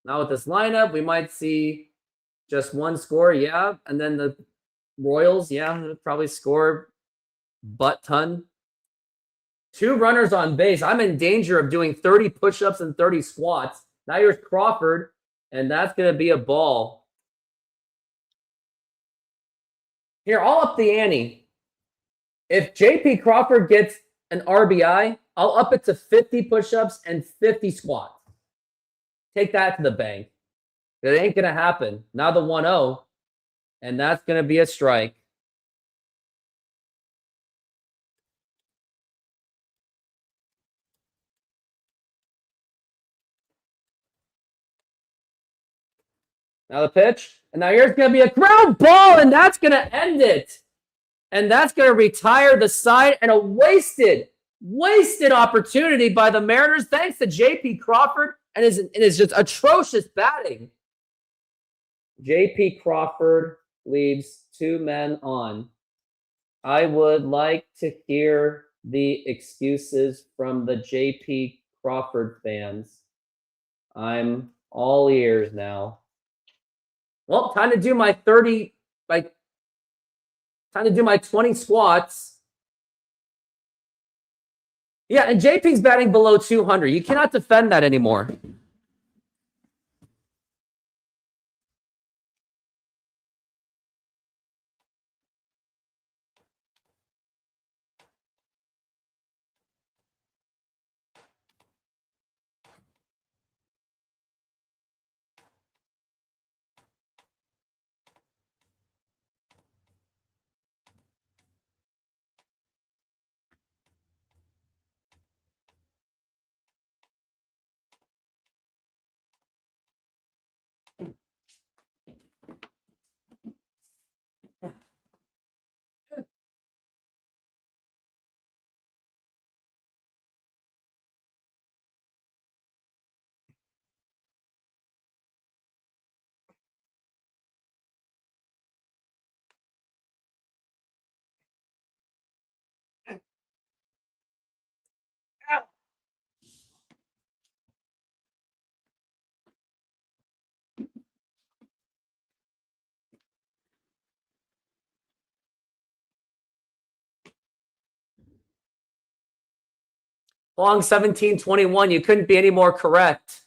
Now with this lineup, we might see just one score, yeah. And then the Royals, yeah, probably score butt ton. 2 runners on base. I'm in danger of doing 30 push-ups and 30 squats. Now here's Crawford, and that's going to be a ball. Here, I'll up the ante. If J.P. Crawford gets an RBI, I'll up it to 50 push-ups and 50 squats. Take that to the bank. It ain't going to happen. Now the 1-0, and that's going to be a strike. Now the pitch, and now here's going to be a ground ball, and that's going to end it. And that's going to retire the side, and a wasted opportunity by the Mariners thanks to J.P. Crawford and his just atrocious batting. J.P. Crawford leaves 2 men on. I would like to hear the excuses from the J.P. Crawford fans. I'm all ears now. Well, time to do my 20 squats. Yeah, and JP's batting below 200. You cannot defend that anymore. Long 17-21. You couldn't be any more correct.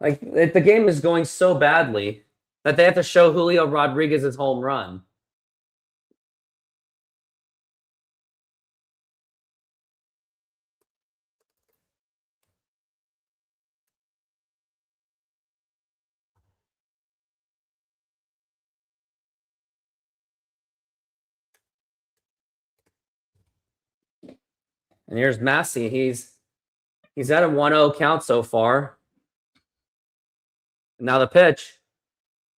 Like, the game is going so badly that they have to show Julio Rodriguez's home run. And here's Massey. He's at a 1-0 count so far. And now the pitch.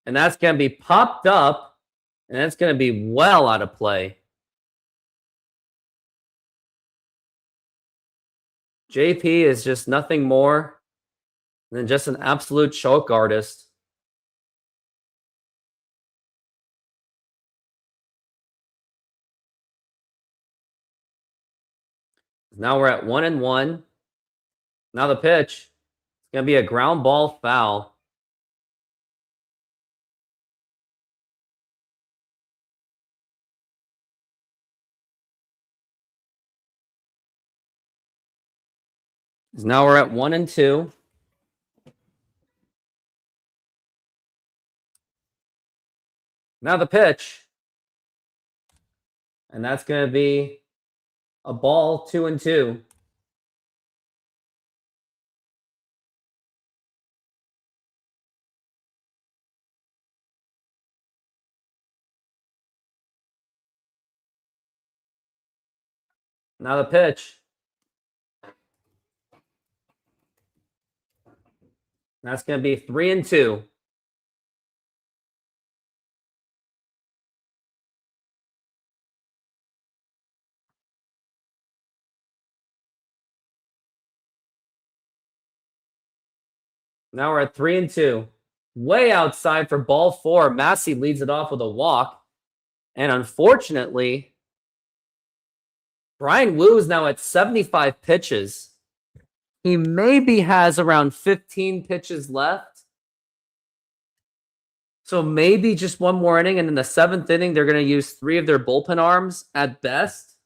And that's going to be popped up. And that's going to be well out of play. JP is just nothing more than just an absolute choke artist. Now we're at 1-1. Now the pitch. It's going to be a ground ball foul. Now we're at 1-2. Now the pitch. And that's going to be a ball, 2-2. Now the pitch. That's going to be 3-2. Now we're at 3-2. Way outside for ball 4. Massey leads it off with a walk. And unfortunately, Brian Wu is now at 75 pitches. He maybe has around 15 pitches left. So maybe just one more inning. And in the 7th inning, they're going to use 3 of their bullpen arms at best.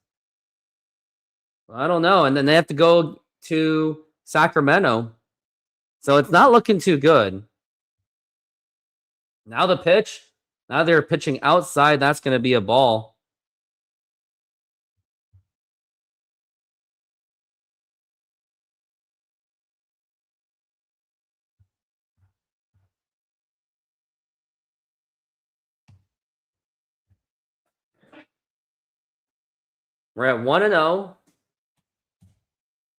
I don't know. And then they have to go to Sacramento. So it's not looking too good. Now the pitch. Now they're pitching outside. That's going to be a ball. We're at 1-0.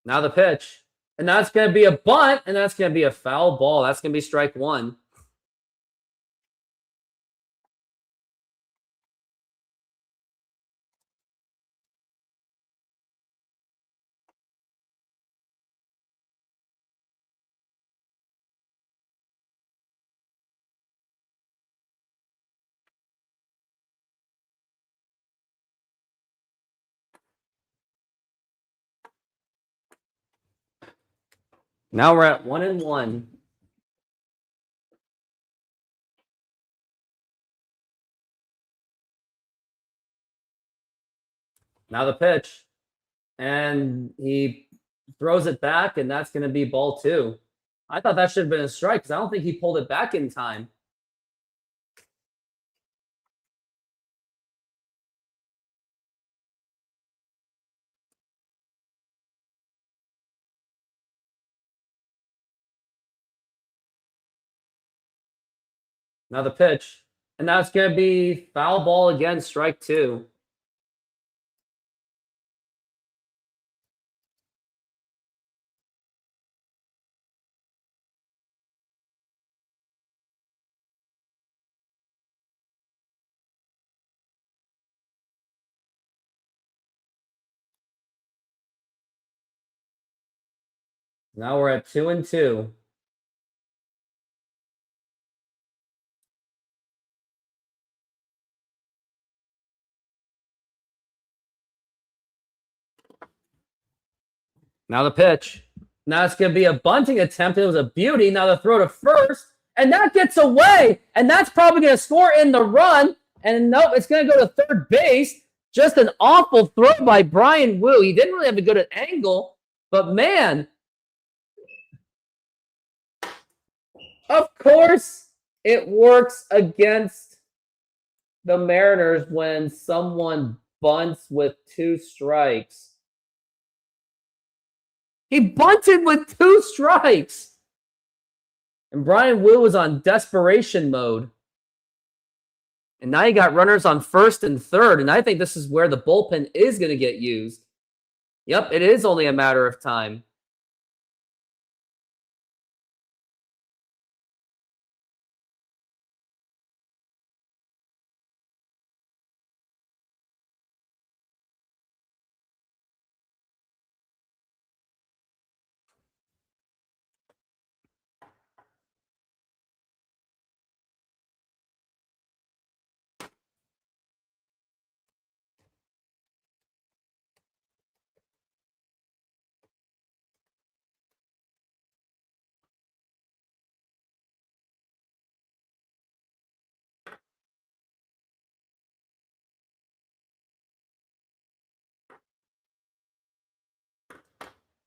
Now the pitch. And that's going to be a bunt, and that's going to be a foul ball. That's going to be strike 1. Now we're at 1-1. Now the pitch. And he throws it back, and that's going to be ball 2. I thought that should have been a strike because I don't think he pulled it back in time. Now the pitch. And that's going to be foul ball again, strike 2. Now we're at 2-2. Now the pitch. Now it's going to be a bunting attempt. It was a beauty. Now the throw to first. And that gets away. And that's probably going to score in the run. And nope, it's going to go to third base. Just an awful throw by Brian Wu. He didn't really have a good angle. But man, of course, it works against the Mariners when someone bunts with 2 strikes. He bunted with 2 strikes. And Brian Wu was on desperation mode. And now you got runners on first and third. And I think this is where the bullpen is going to get used. Yep, it is only a matter of time.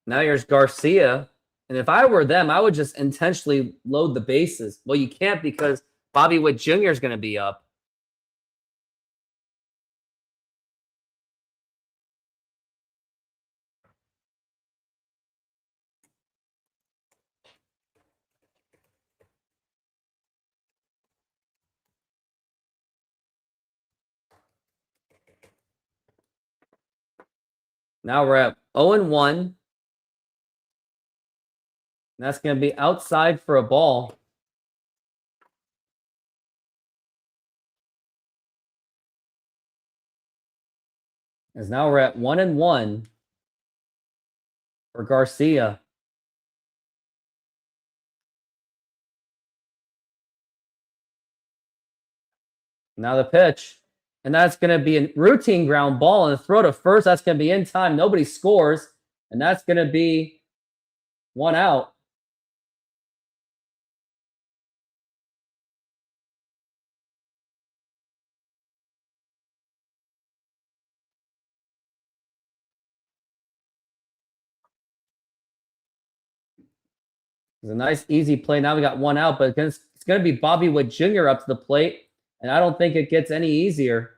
Now here's Garcia. And if I were them, I would just intentionally load the bases. Well, you can't because Bobby Witt Jr. is going to be up. Now we're at 0-1. That's going to be outside for a ball. As now we're at 1-1 for Garcia. Now the pitch. And that's going to be a routine ground ball. And the throw to first, that's going to be in time. Nobody scores. And that's going to be 1 out. It's a nice, easy play. Now we got 1 out, but it's going to be Bobby Wood Jr. up to the plate. And I don't think it gets any easier.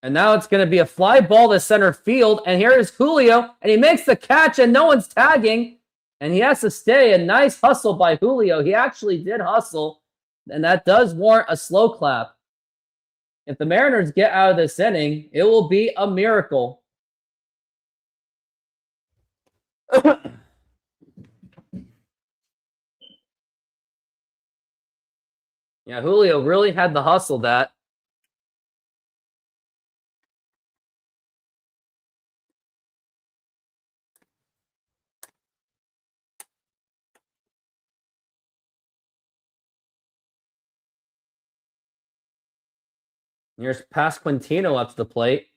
And now it's going to be a fly ball to center field. And here is Julio. And he makes the catch and no one's tagging. And he has to stay. A nice hustle by Julio. He actually did hustle. And that does warrant a slow clap. If the Mariners get out of this inning, it will be a miracle. Yeah, Julio really had to hustle that. Here's Pasquantino up to the plate.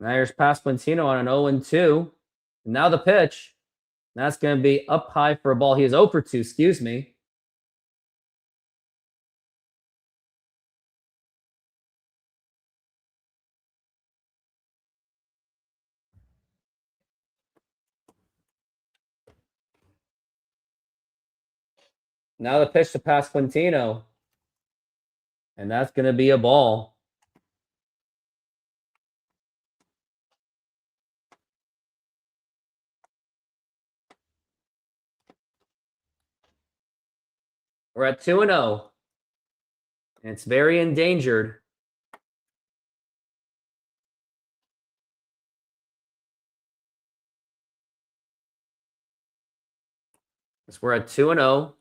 Now here's Pasquantino on an 0-2. And now the pitch. That's going to be up high for a ball. He is 0 for 2, excuse me. Now the pitch to Pasquantino. And that's going to be a ball. We're at 2-0. And it's very endangered. So we're at 2-0.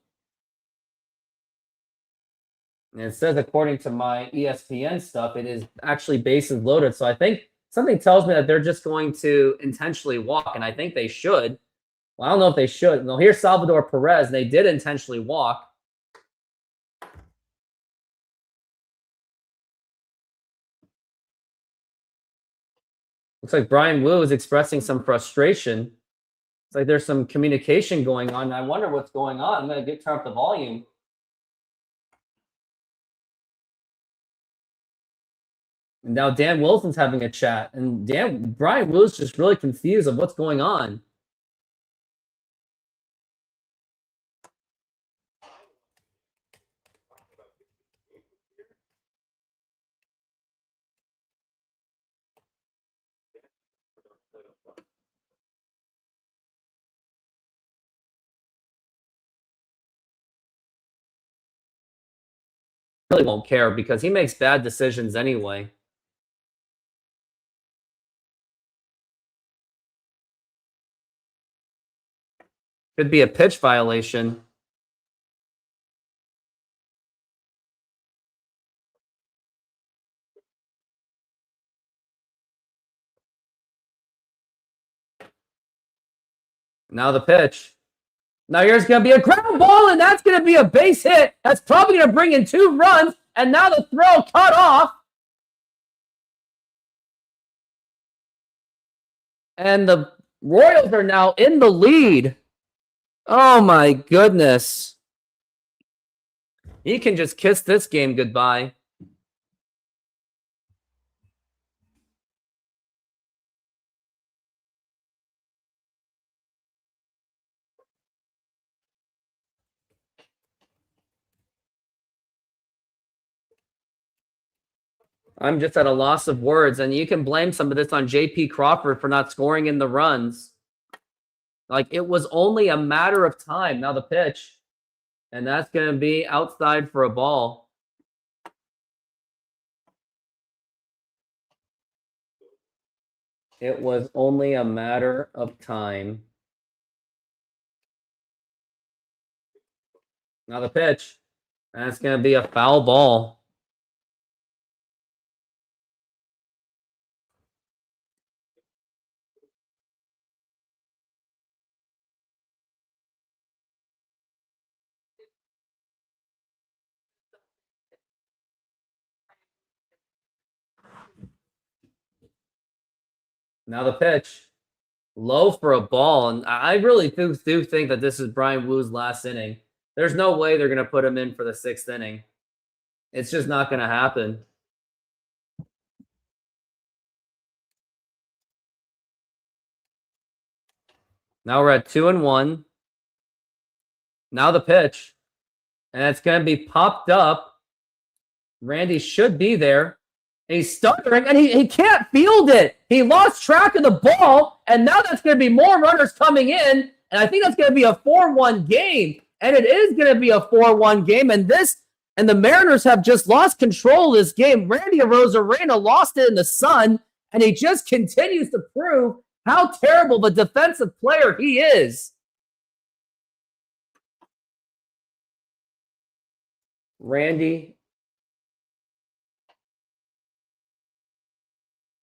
And it says, according to my ESPN stuff, it is actually bases loaded. So I think something tells me that they're just going to intentionally walk, and I think they should. Well, I don't know if they should. Well, here's Salvador Perez, and they did intentionally walk. Looks like Brian Wu is expressing some frustration. It's like there's some communication going on. I wonder what's going on. I'm going to turn up the volume. And now Dan Wilson's having a chat. And Brian Wu's just really confused of what's going on. Really won't care because he makes bad decisions anyway. Could be a pitch violation. Now the pitch. Now here's going to be a ground ball, and that's going to be a base hit. That's probably going to bring in 2 runs, and now the throw cut off. And the Royals are now in the lead. Oh, my goodness. He can just kiss this game goodbye. I'm just at a loss of words, and you can blame some of this on J.P. Crawford for not scoring in the runs. Like, it was only a matter of time. Now the pitch, and that's going to be outside for a ball. It was only a matter of time. Now the pitch, and it's going to be a foul ball. Now the pitch, low for a ball, and I really do think that this is Brian Woo's last inning. There's no way they're going to put him in for the 6th inning. It's just not going to happen. Now we're at 2-1. Now the pitch, and it's going to be popped up. Randy should be there. He's stuttering, and he can't field it. He lost track of the ball, and now that's going to be more runners coming in, and I think that's going to be a 4-1 game, and it is going to be a 4-1 game, and the Mariners have just lost control of this game. Randy Arozarena lost it in the sun, and he just continues to prove how terrible of a defensive player he is.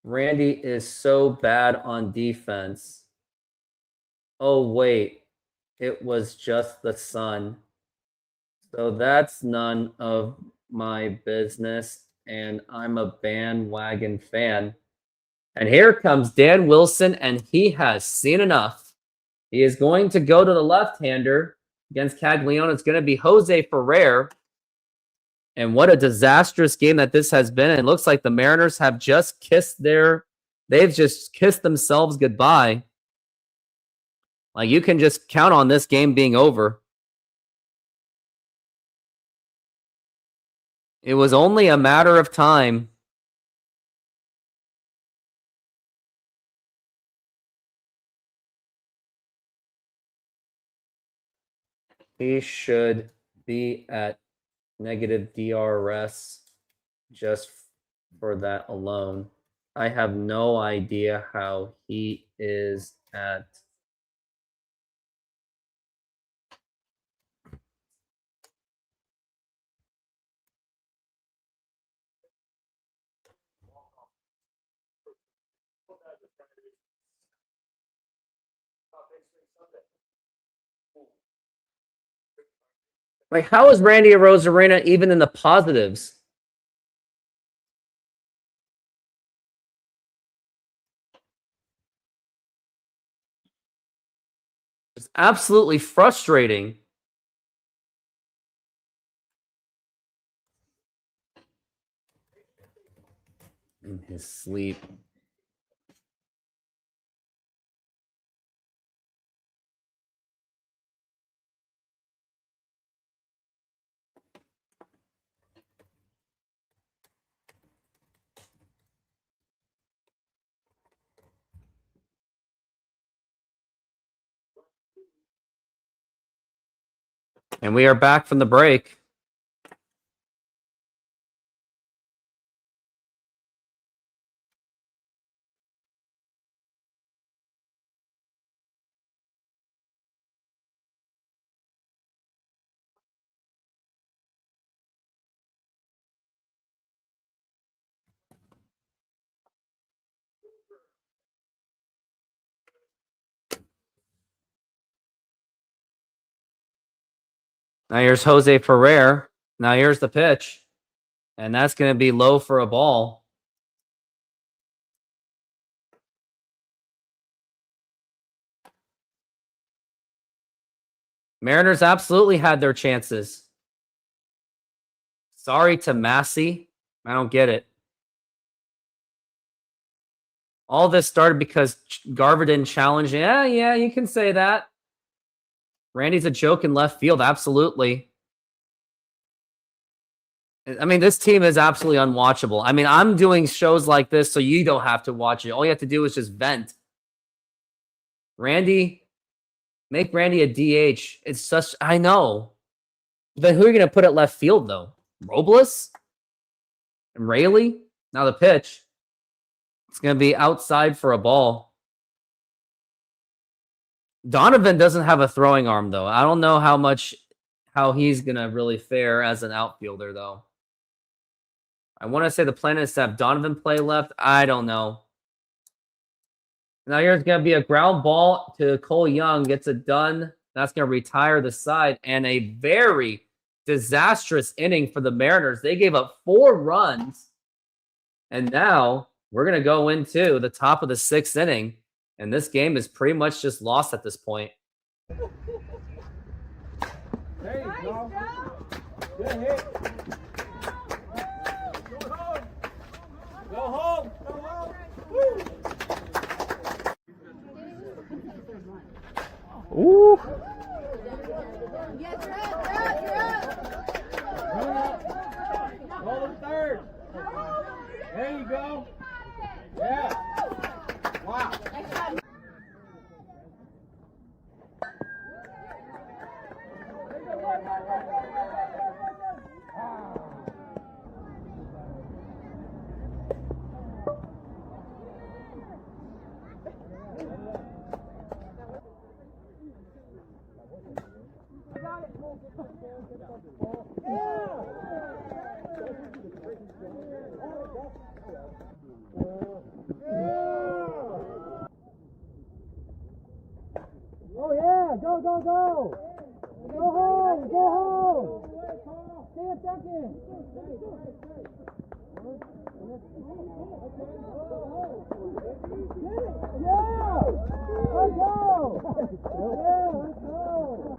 Randy is so bad on defense. Oh, wait. It was just the sun. So that's none of my business, and I'm a bandwagon fan. And here comes Dan Wilson, and he has seen enough. He is going to go to the left-hander against Caglione. It's going to be Jose Ferrer. And what a disastrous game that this has been. It looks like the Mariners have just they've just kissed themselves goodbye. Like, you can just count on this game being over. It was only a matter of time. He should be at negative DRS just for that alone. I have no idea how he is at like, how is Randy Arozarena even in the positives? It's absolutely frustrating. In his sleep. And we are back from the break. Now here's Jose Ferrer. Now here's the pitch. And that's going to be low for a ball. Mariners absolutely had their chances. Sorry to Massey. I don't get it. All this started because Garver didn't challenge. Yeah, you can say that. Randy's a joke in left field, absolutely. I mean, this team is absolutely unwatchable. I mean, I'm doing shows like this so you don't have to watch it. All you have to do is just vent. Randy, make Randy a DH. It's such, I know. Then who are you going to put at left field, though? Robles? And Rayleigh? Now the pitch. It's going to be outside for a ball. Donovan doesn't have a throwing arm, though. I don't know how he's going to really fare as an outfielder, though. I want to say the plan is to have Donovan play left. I don't know. Now here's going to be a ground ball to Cole Young. Gets it done. That's going to retire the side. And a very disastrous inning for the Mariners. They gave up 4 runs. And now we're going to go into the top of the 6th inning. And this game is pretty much just lost at this point. There you go. Good hit. Go home. Go home. Woo. Ooh. Yes, you're up. Go to third. There you go. Yeah. Wow. Oh yeah, go, go, go! Go home, go home! Stay a second! Yeah! Let's go! Yeah, let's go!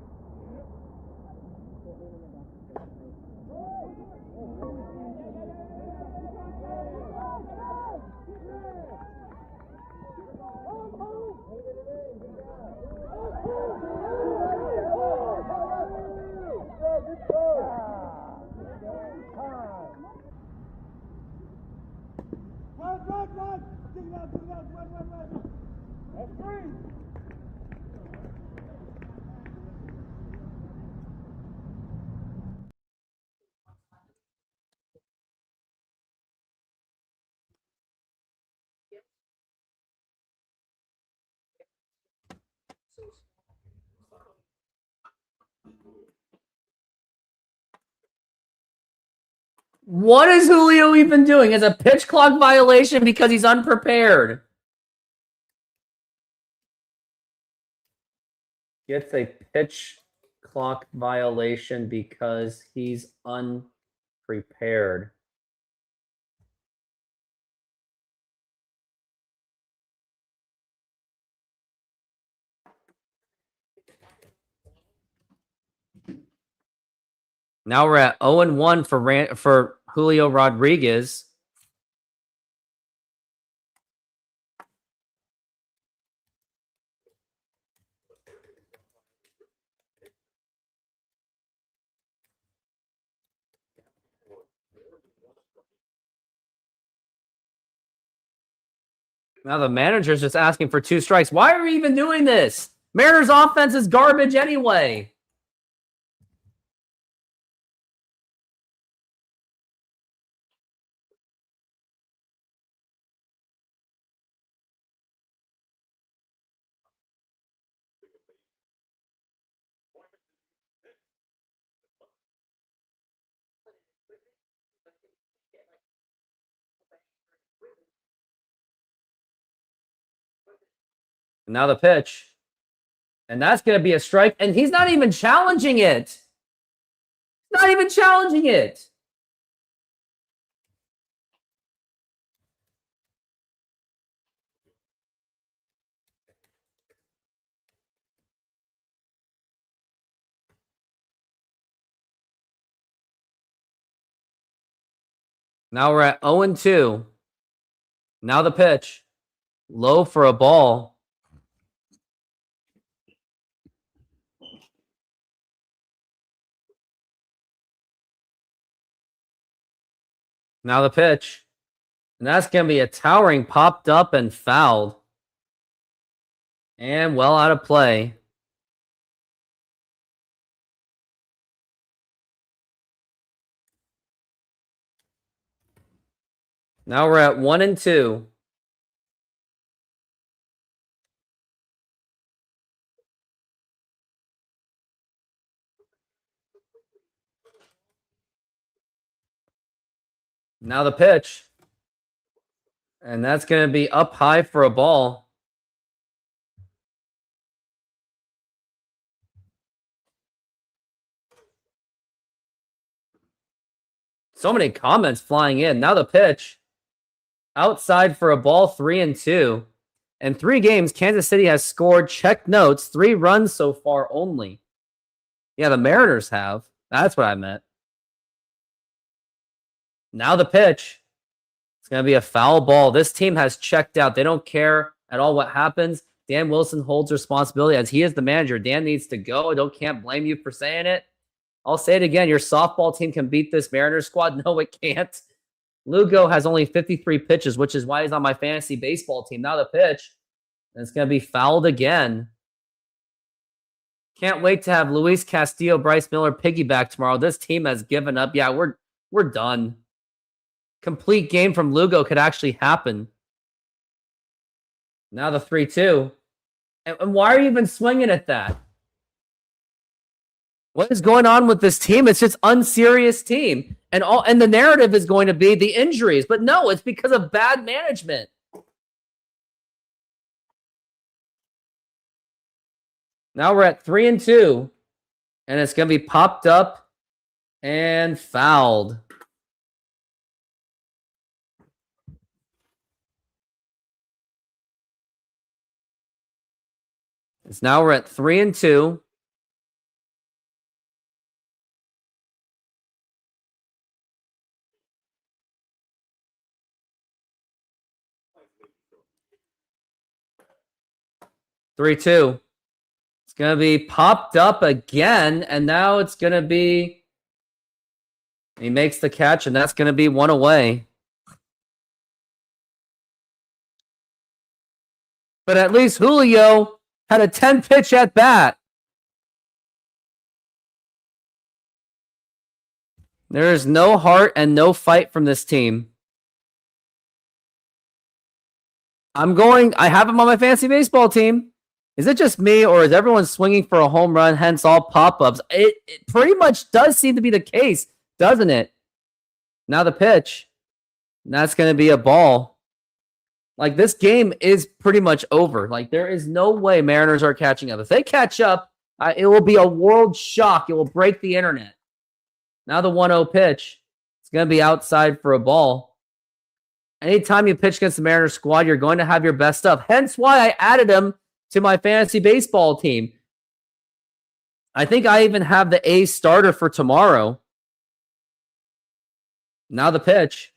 Run! Dig it out, run! That's 3! What is Julio even doing? It's a pitch clock violation because he's unprepared. Gets a pitch clock violation because he's unprepared. Now we're at 0-1 for Julio Rodriguez. Now the manager's just asking for 2 strikes. Why are we even doing this? Mariners offense is garbage anyway. Now the pitch. And that's going to be a strike. And he's not even challenging it. Not even challenging it. Now we're at 0-2. Now the pitch. Low for a ball. Now the pitch. And that's going to be a towering popped up and fouled. And well out of play. Now we're at 1-2. Now the pitch. And that's going to be up high for a ball. So many comments flying in. Now the pitch. Outside for a ball, 3-2. In 3 games, Kansas City has scored, check notes, 3 runs so far only. Yeah, the Mariners have. That's what I meant. Now the pitch. It's going to be a foul ball. This team has checked out. They don't care at all what happens. Dan Wilson holds responsibility as he is the manager. Dan needs to go. Can't blame you for saying it. I'll say it again. Your softball team can beat this Mariners squad. No, it can't. Lugo has only 53 pitches, which is why he's on my fantasy baseball team. Now the pitch. And it's going to be fouled again. Can't wait to have Luis Castillo, Bryce Miller piggyback tomorrow. This team has given up. Yeah, we're done. Complete game from Lugo could actually happen. Now the 3-2. And why are you even swinging at that? What is going on with this team? It's just unserious team. And the narrative is going to be the injuries. But no, it's because of bad management. Now we're at 3-2. And it's going to be popped up and fouled. It's now we're at 3-2. It's going to be popped up again, and now it's going to be... He makes the catch, and that's going to be 1 away. But at least Julio had a 10-pitch at bat. There is no heart and no fight from this team. I have him on my fantasy baseball team. Is it just me, or is everyone swinging for a home run, hence all pop-ups? It pretty much does seem to be the case, doesn't it? Now the pitch. And that's going to be a ball. Like, this game is pretty much over. Like, there is no way Mariners are catching up. If they catch up, it will be a world shock. It will break the internet. Now the 1-0 pitch. It's going to be outside for a ball. Anytime you pitch against the Mariners squad, you're going to have your best stuff. Hence why I added him to my fantasy baseball team. I think I even have the A starter for tomorrow. Now the pitch.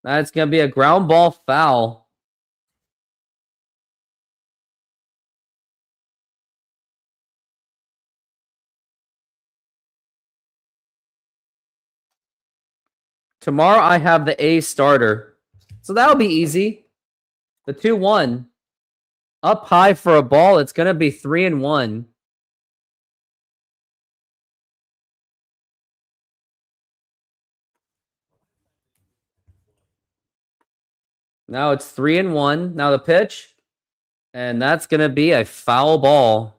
That's going to be a ground ball foul. Tomorrow I have the A starter. So that'll be easy. The 2-1. Up high for a ball. It's going to be 3-1. Now it's 3-1. Now the pitch. And that's going to be a foul ball.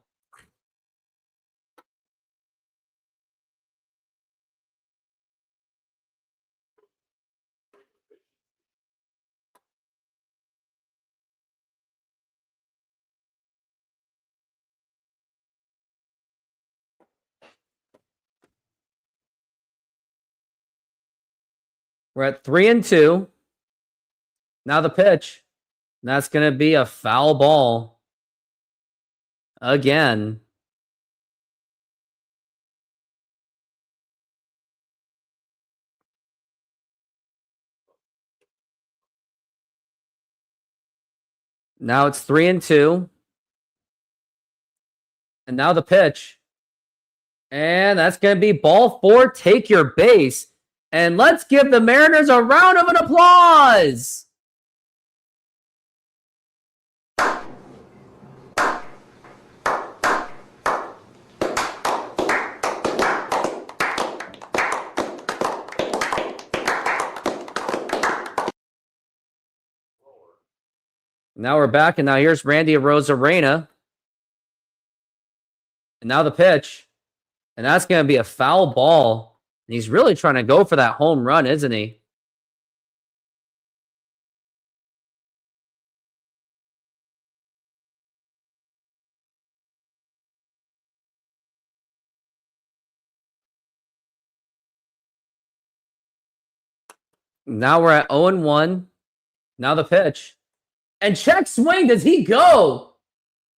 We're at 3-2. Now the pitch. And that's going to be a foul ball. Again. Now it's 3-2. And now the pitch. And that's going to be ball 4. Take your base. And let's give the Mariners a round of an applause. Now we're back, and now here's Randy Arozarena. And now the pitch. And that's going to be a foul ball. And he's really trying to go for that home run, isn't he? Now we're at 0-1. Now the pitch. And check swing. Does he go?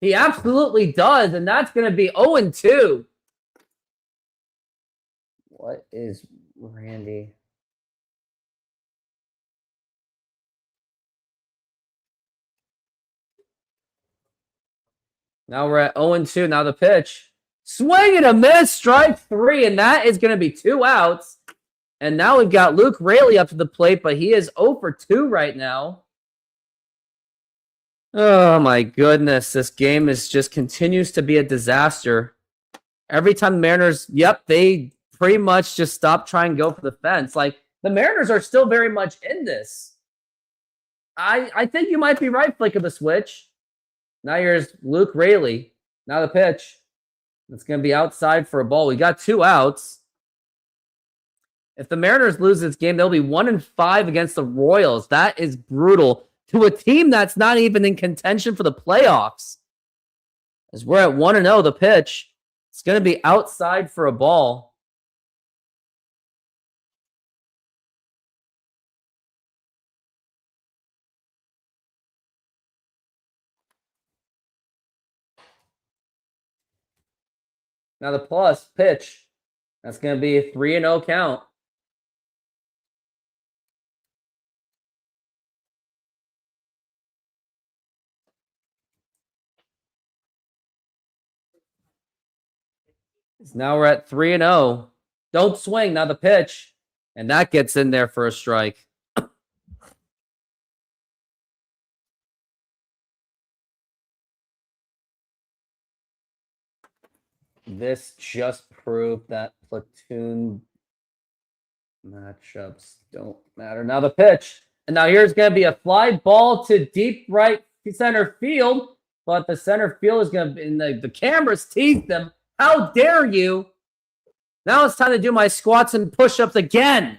He absolutely does. And that's going to be 0-2. What is Randy? Now we're at 0-2. Now the pitch. Swing and a miss. Strike 3. And that is going to be 2 outs. And now we've got Luke Raley up to the plate, but he is 0 for 2 right now. Oh my goodness. This game just continues to be a disaster. Every time the Mariners, they pretty much just stop trying to go for the fence. Like, the Mariners are still very much in this. I think you might be right, flick of the switch. Now here's Luke Raley. Now the pitch. It's going to be outside for a ball. We got 2 outs. If the Mariners lose this game, they'll be 1-5 against the Royals. That is brutal to a team that's not even in contention for the playoffs. As we're at 1-0, the pitch. It's going to be outside for a ball. Now the plus pitch. That's going to be a 3-0 count. Now we're at 3-0. Don't swing. Now the pitch. And that gets in there for a strike. This just proved that platoon matchups don't matter. Now the pitch. And now here's going to be a fly ball to deep right center field. But the center field is going to be in the cameras tease them. How dare you? Now it's time to do my squats and push-ups again.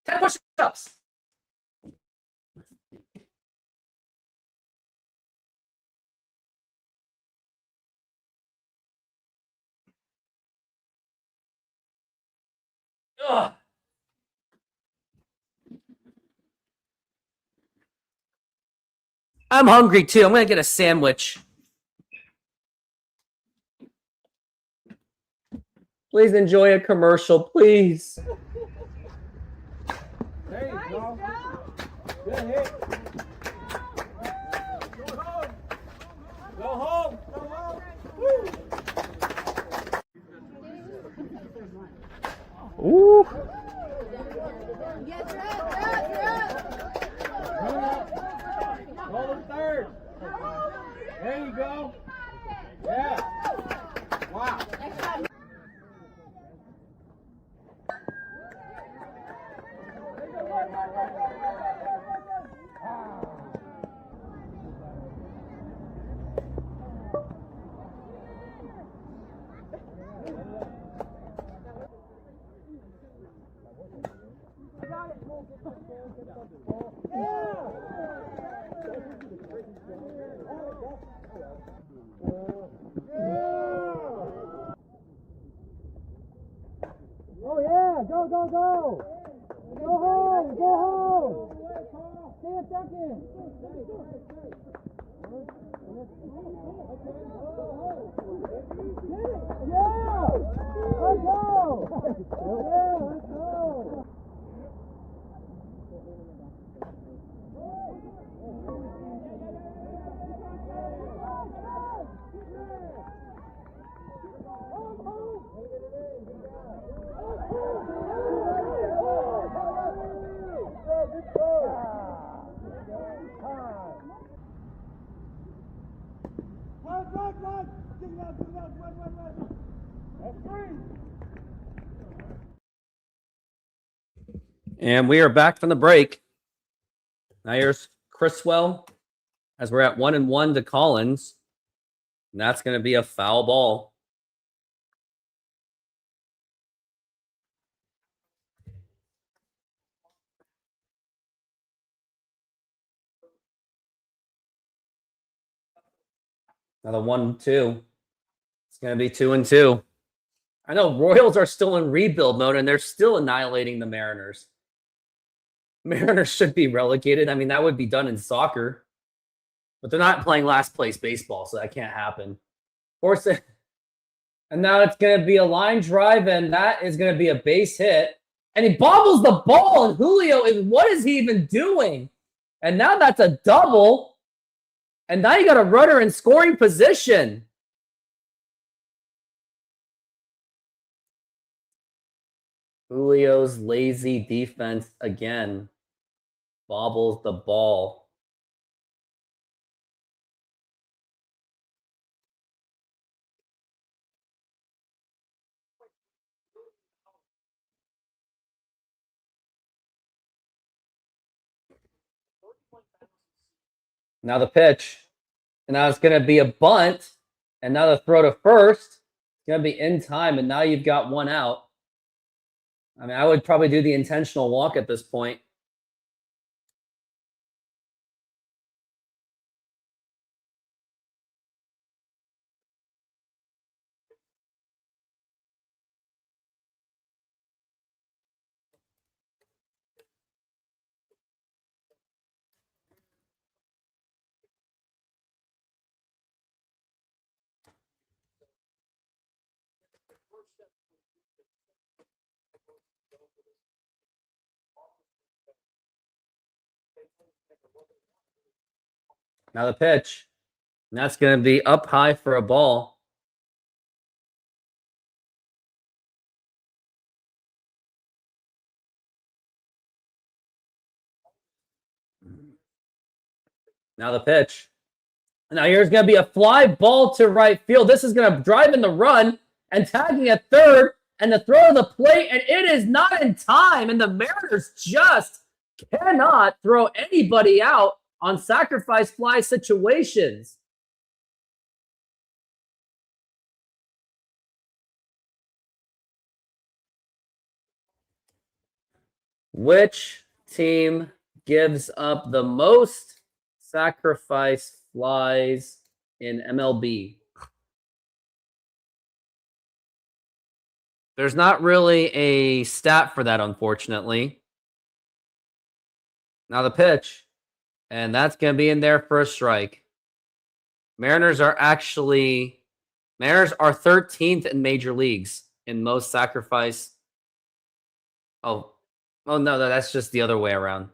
Push-ups. Ugh. I'm hungry too. I'm going to get a sandwich. Please enjoy a commercial, please. There you go. Good hit. Go home. Go home. Woo. Ooh. Yes, Hold him third. There you go. Yeah. Wow. Oh yeah, go, go, go! Go home, go home! Stay a second! And we are back from the break. Now here's Criswell as we're at 1-1 to Collins. And that's going to be a foul ball. Another 1-2. It's going to be 2-2. I know Royals are still in rebuild mode and they're still annihilating the Mariners. Mariners should be relegated. I mean, that would be done in soccer. But they're not playing last place baseball, so that can't happen. Force it. And now it's going to be a line drive, and that is going to be a base hit. And he bobbles the ball, and Julio is, what is he even doing? And now that's a double. And now you got a runner in scoring position. Julio's lazy defense again bobbles the ball. Now the pitch. And now it's going to be a bunt. And now the throw to first. It's going to be in time. And now you've got one out. I mean, I would probably do the intentional walk at this point. Now the pitch. And that's going to be up high for a ball. Now the pitch. Now here's going to be a fly ball to right field. This is going to drive in the run and tagging at third and the throw to the plate, and it is not in time. And the Mariners just cannot throw anybody out on sacrifice fly situations. Which team gives up the most sacrifice flies in MLB? There's not really a stat for that, unfortunately. Now the pitch. And that's going to be in there for a strike. Mariners are 13th in major leagues in most sacrifice. Oh no, that's just the other way around.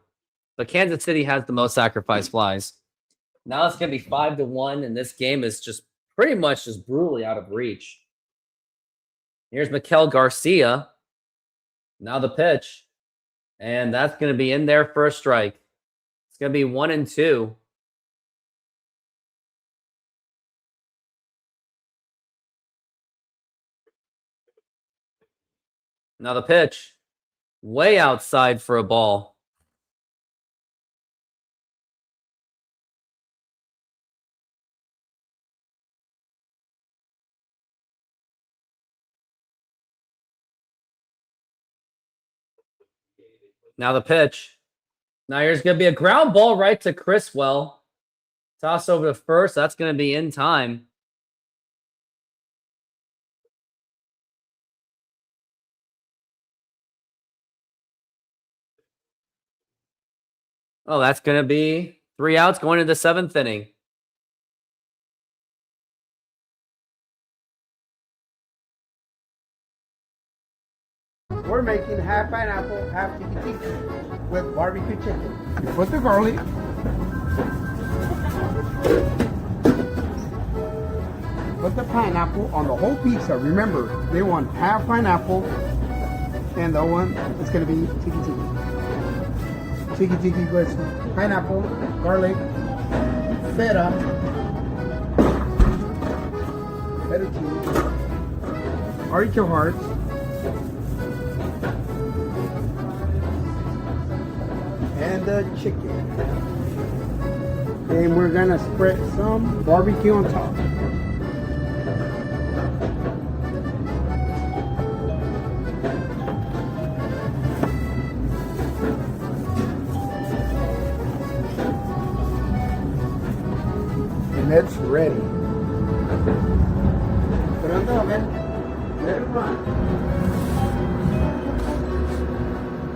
But Kansas City has the most sacrifice flies. Now it's going to be 5-1, and this game is just pretty much just brutally out of reach. Here's Mikel Garcia. Now the pitch. And that's going to be in there for a strike. It's going to be 1-2. Now the pitch. Way outside for a ball. Now the pitch. Now here's going to be a ground ball right to Criswell. Toss over to first. That's going to be in time. Oh, that's going to be 3 outs going into the 7th inning. making half pineapple, half tiki tiki with barbecue chicken. You put the garlic. Put the pineapple on the whole pizza. Remember, they want half pineapple, and the one is going to be tiki tiki. Tiki tiki with pineapple, garlic, feta cheese, artichoke hearts, and the chicken. And we're going to spread some barbecue on top. And it's ready. Put it on the oven. Let it run.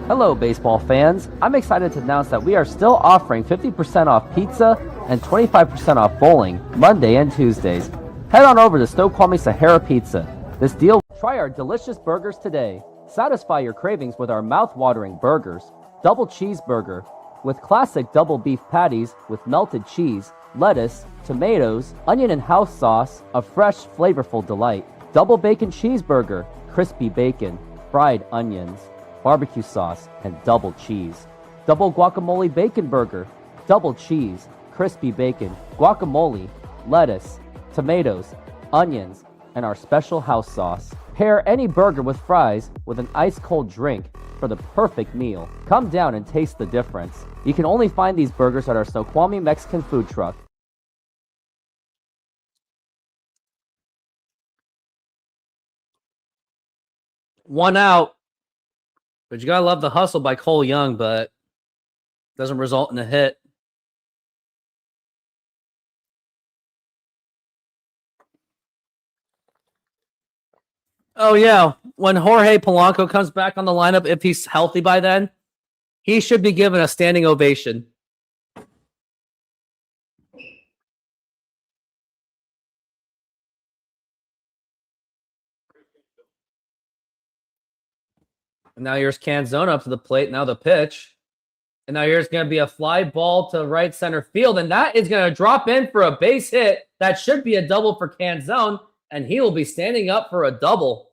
Hello, baseball fans. I'm excited to announce that we are still offering 50% off pizza and 25% off bowling Monday and Tuesdays. Head on over to Snoqualmie Sahara Pizza. This deal, try our delicious burgers today. Satisfy your cravings with our mouth-watering burgers. Double cheeseburger with classic double beef patties with melted cheese, lettuce, tomatoes, onion and house sauce, a fresh, flavorful delight. Double bacon cheeseburger, crispy bacon, fried onions, barbecue sauce, and double cheese. Double guacamole bacon burger, double cheese, crispy bacon, guacamole, lettuce, tomatoes, onions, and our special house sauce. Pair any burger with fries with an ice-cold drink for the perfect meal. Come down and taste the difference. You can only find these burgers at our Snoqualmie Mexican food truck. One out. But you gotta love the hustle by Cole Young, but doesn't result in a hit. Oh yeah, when Jorge Polanco comes back on the lineup, if he's healthy by then, he should be given a standing ovation. And now here's Canzone up to the plate. Now the pitch. And now here's going to be a fly ball to right center field. And that is going to drop in for a base hit. That should be a double for Canzone. And he will be standing up for a double.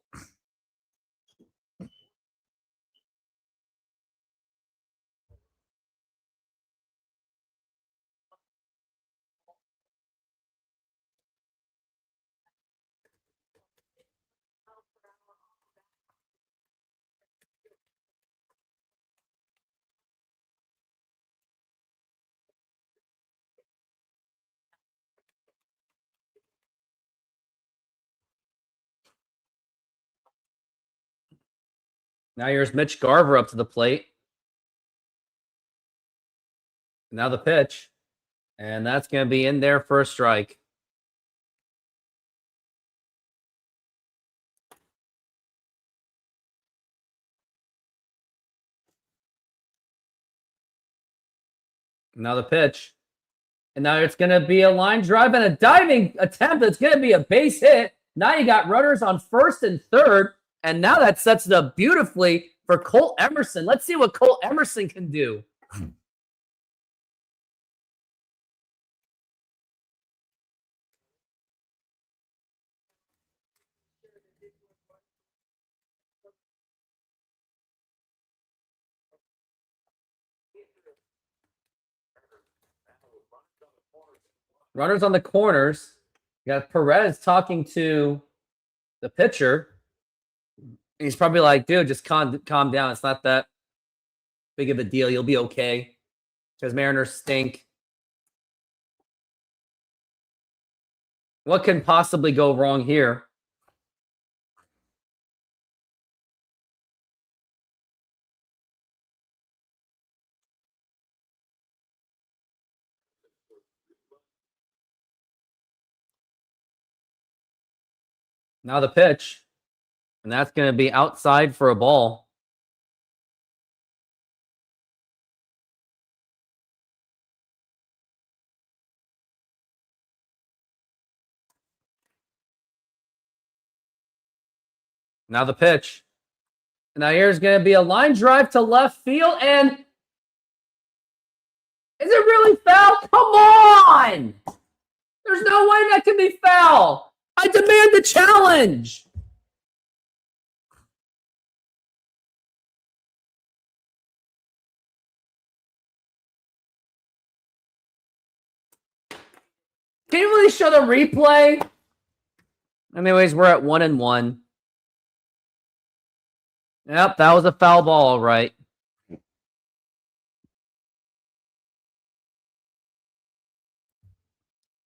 Now here's Mitch Garver up to the plate. Now the pitch. And that's going to be in there for a strike. Now the pitch. And now it's going to be a line drive and a diving attempt. It's going to be a base hit. Now you got runners on first and third. And now that sets it up beautifully for Colt Emerson. Let's see what Colt Emerson can do. Runners on the corners. You got Perez talking to the pitcher. He's probably like, dude, just calm down. It's not that big of a deal. You'll be okay. Because Mariners stink. What can possibly go wrong here? Now the pitch. And that's going to be outside for a ball. Now the pitch. Now here's going to be a line drive to left field, and is it really foul? Come on! There's no way that can be foul. I demand the challenge. Can you really show the replay? Anyways, we're at 1-1. Yep, that was a foul ball, all right.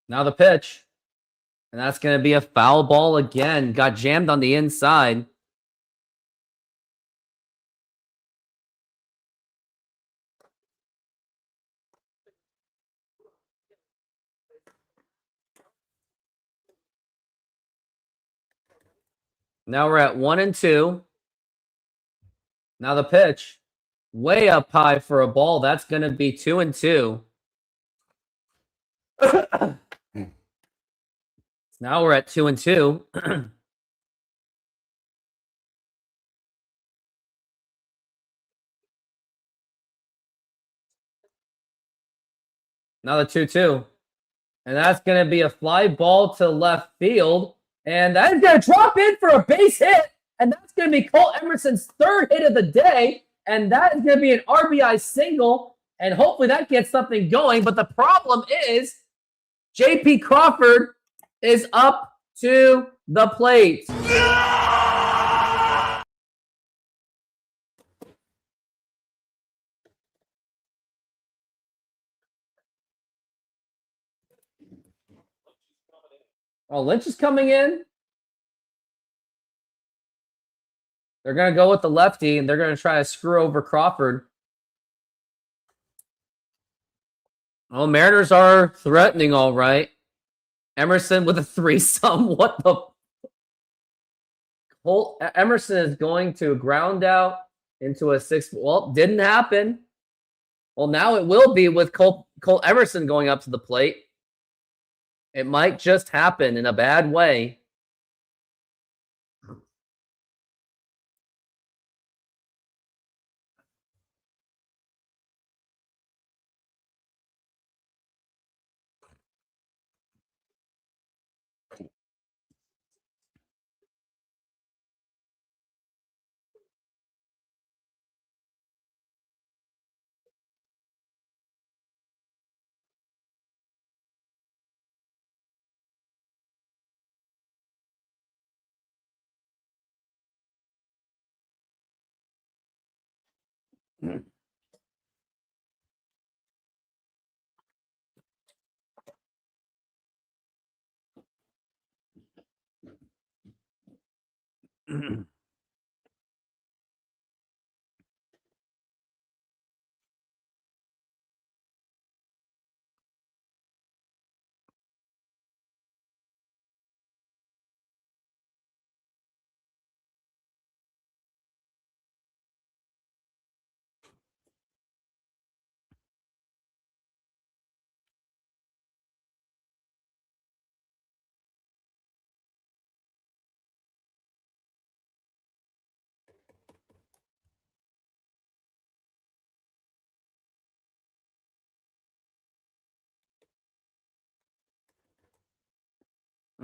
Now the pitch. And that's going to be a foul ball again. Got jammed on the inside. Now we're at 1-2. Now the pitch. Way up high for a ball. That's going to be 2-2. Now we're at 2-2. Now the 2-2. And that's going to be a fly ball to left field. And that is going to drop in for a base hit. And that's going to be Cole Emerson's third hit of the day. And that is going to be an RBI single. And hopefully that gets something going. But the problem is J.P. Crawford is up to the plate. Oh, Lynch is coming in. They're going to go with the lefty, and they're going to try to screw over Crawford. Oh, Mariners are threatening, all right. Emerson with a threesome. What the? Emerson is going to ground out into a six. Well, didn't happen. Well, now it will be with Cole Emerson going up to the plate. It might just happen in a bad way.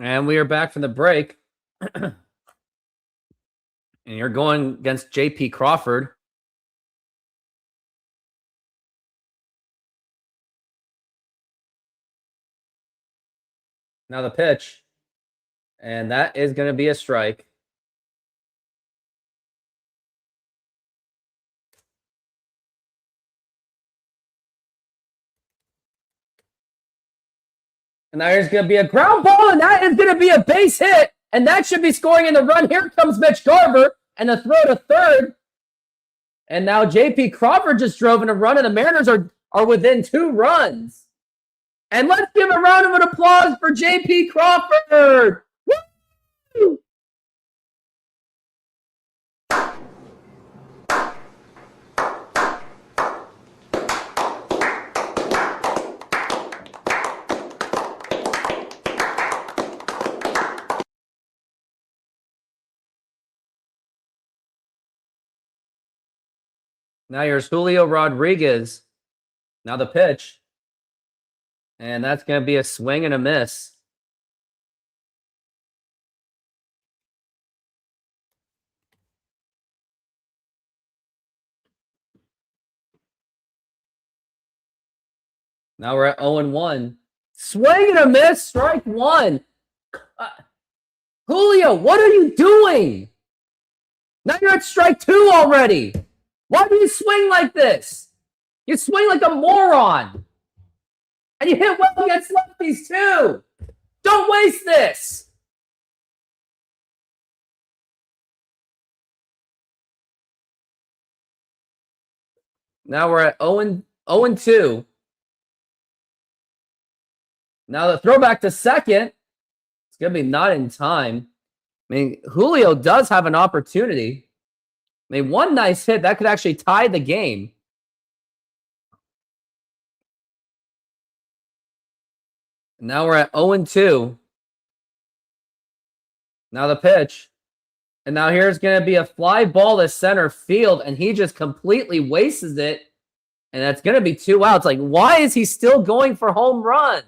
And we are back from the break. And you're going against J.P. Crawford. Now the pitch. And that is going to be a strike. And there's going to be a ground ball, and that is going to be a base hit. And that should be scoring in the run. Here comes Mitch Garver, and a throw to third. And now J.P. Crawford just drove in a run, and the Mariners are within 2 runs. And let's give a round of applause for J.P. Crawford. Woo! Now here's Julio Rodriguez. Now the pitch. And that's going to be a swing and a miss. Now we're at 0-1. Swing and a miss, strike one. Julio, what are you doing? Now you're at strike two already. Why do you swing like this? You swing like a moron. And you hit well against lefties too. Don't waste this. Now we're at 0-2. Now the throwback to second. It's going to be not in time. I mean, Julio does have an opportunity. I mean, one nice hit, that could actually tie the game. Now we're at 0-2. Now the pitch. And now here's going to be a fly ball to center field, and he just completely wastes it. And that's going to be 2 outs. Like, why is he still going for home runs?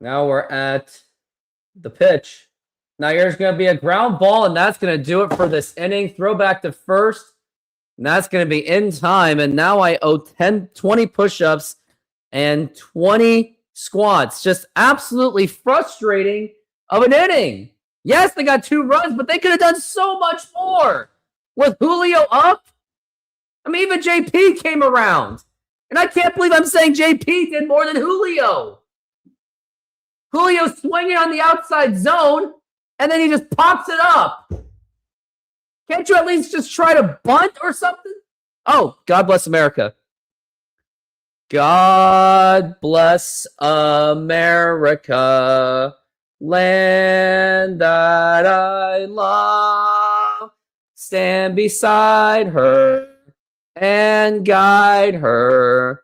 Now we're at the pitch. Now here's going to be a ground ball, and that's going to do it for this inning. Throwback to first, and that's going to be in time. And now I owe 20 push-ups and 20 squats. Just absolutely frustrating of an inning. Yes, they got 2 runs, but they could have done so much more. With Julio up, I mean, even JP came around. And I can't believe I'm saying JP did more than Julio. Julio swinging on the outside zone, and then he just pops it up. Can't you at least just try to bunt or something? Oh, God bless America. God bless America, land that I love. Stand beside her and guide her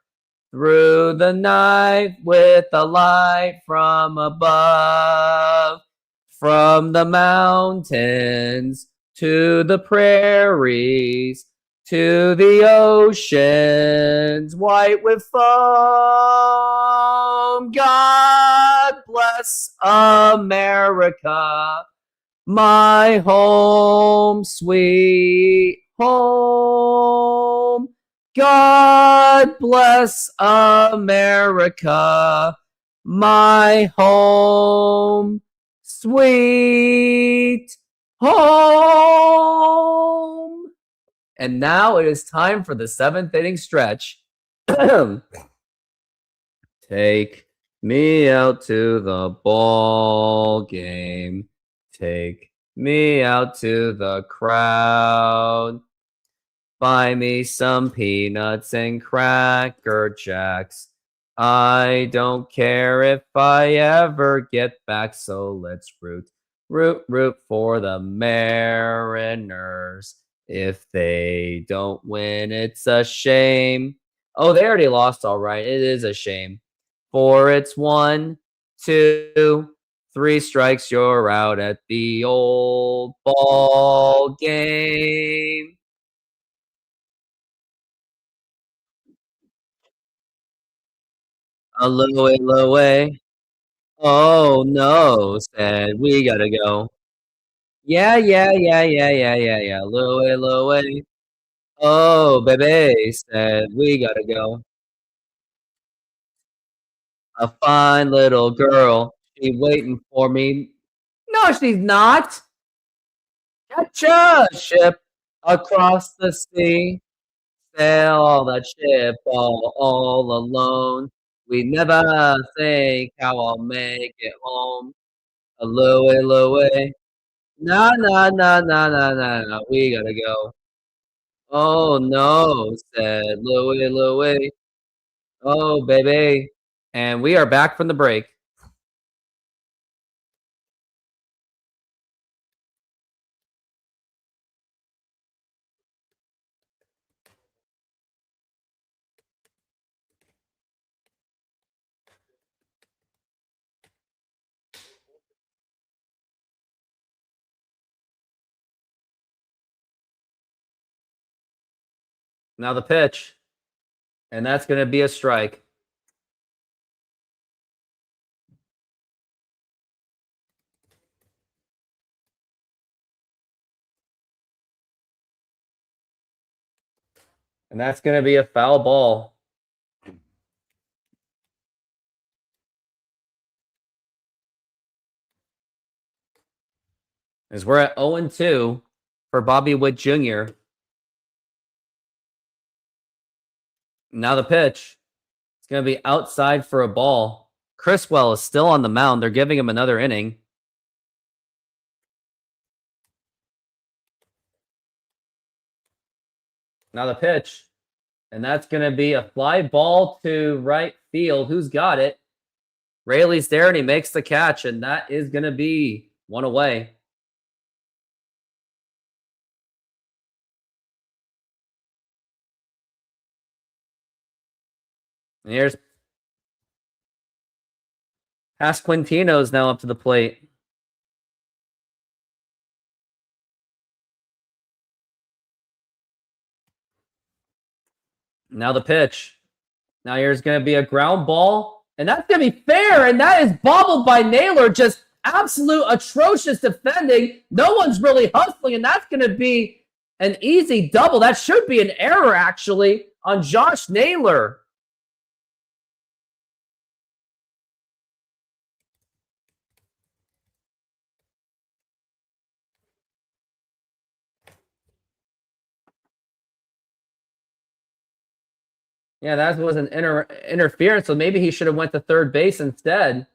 through the night with a light from above. From the mountains to the prairies, to the oceans white with foam. God bless America, my home, sweet home. God bless America, my home, sweet home. And now it is time for the 7th inning stretch. Take me out to the ball game. Take me out to the crowd. Buy me some peanuts and Cracker Jacks. I don't care if I ever get back, so let's root for the Mariners. If they don't win, it's a shame. Oh, they already lost, all right. It is a shame. For it's 1, 2, 3 strikes, you're out at the old ball game. Aloe. Oh no, said we gotta go. Yeah. Aloe. Oh, baby, said we gotta go. A fine little girl, she waiting for me. No, she's not. Catch a ship across the sea. Sail all that ship all alone. We never think how I'll make it home. Aloe. Nah, we gotta go. Oh no, said Louie. Oh, baby. And we are back from the break. Now the pitch. And that's going to be a strike. And that's going to be a foul ball. As we're at 0-2 for Bobby Witt Jr. Now the pitch. It's going to be outside for a ball. Criswell is still on the mound. They're giving him another inning. Now the pitch. And that's going to be a fly ball to right field. Who's got it? Rayleigh's there, and he makes the catch, and that is going to be one away. And here's Pasquantino's now up to the plate. Now the pitch. Now here's going to be a ground ball. And that's going to be fair. And that is bobbled by Naylor. Just absolute atrocious defending. No one's really hustling. And that's going to be an easy double. That should be an error, actually, on Josh Naylor. Yeah, that was an interference, so maybe he should have went to third base instead.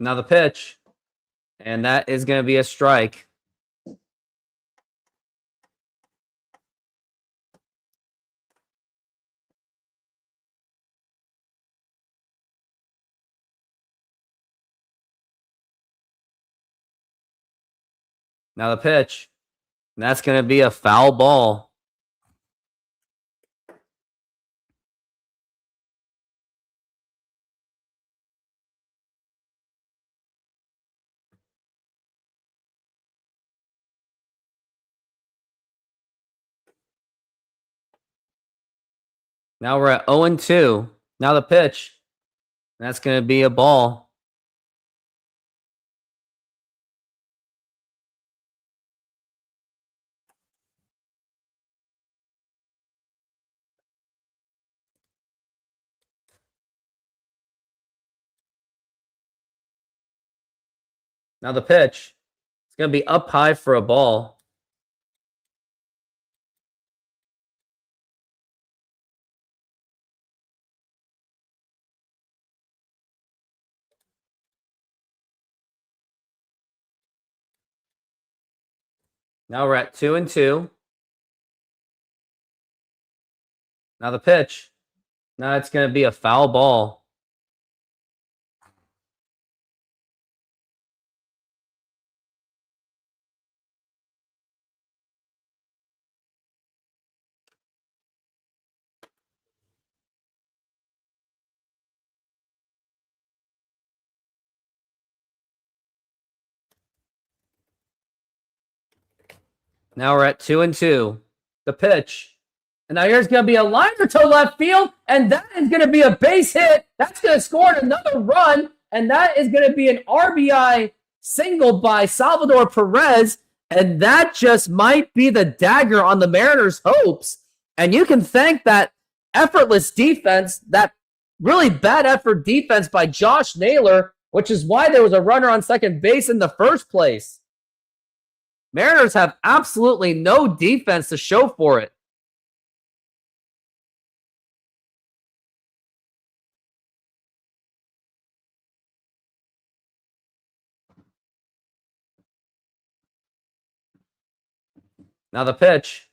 Now the pitch. And that is going to be a strike. Now the pitch. And that's going to be a foul ball. Now we're at 0-2. Now the pitch. That's going to be a ball. Now the pitch. It's going to be up high for a ball. Now we're at 2-2. Now the pitch. Now it's going to be a foul ball. Now we're at 2-2. The pitch. And now here's going to be a liner to left field. And that is going to be a base hit. That's going to score another run. And that is going to be an RBI single by Salvador Perez. And that just might be the dagger on the Mariners' hopes. And you can thank that effortless defense, that really bad effort defense by Josh Naylor, which is why there was a runner on second base in the first place. Mariners have absolutely no defense to show for it. Now the pitch.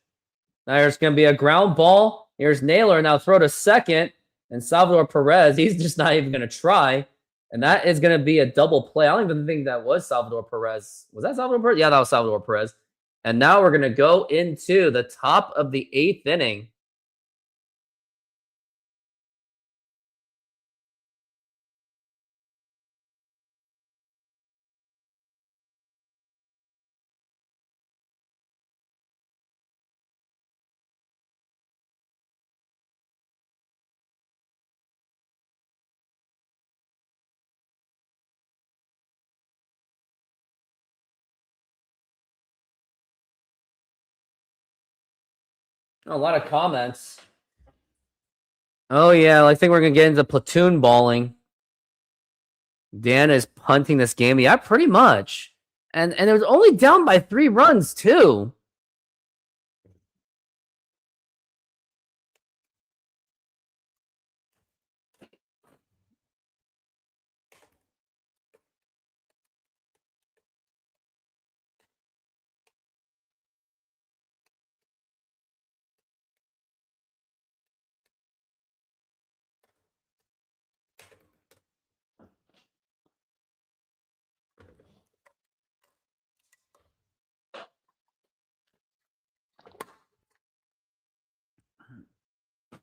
Now there's going to be a ground ball. Here's Naylor. Now throw to second. And Salvador Perez, he's just not even going to try. And that is going to be a double play. I don't even think that was Salvador Perez. Was that Salvador Perez? Yeah, that was Salvador Perez. And now we're going to go into the top of the 8th inning. A lot of comments. Oh, yeah, I think we're going to get into platoon balling. Dan is punting this game. Yeah, pretty much. And it was only down by 3 runs, too.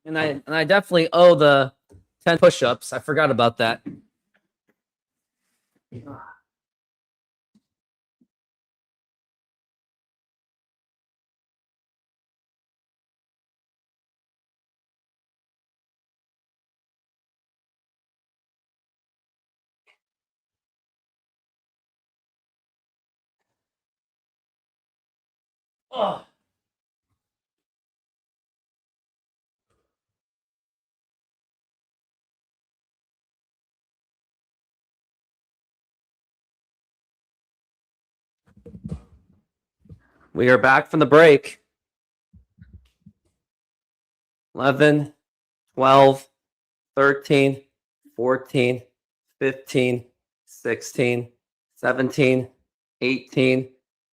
And I definitely owe the 10 push-ups. I forgot about that. Oh. We are back from the break. 11, 12, 13, 14, 15, 16, 17, 18,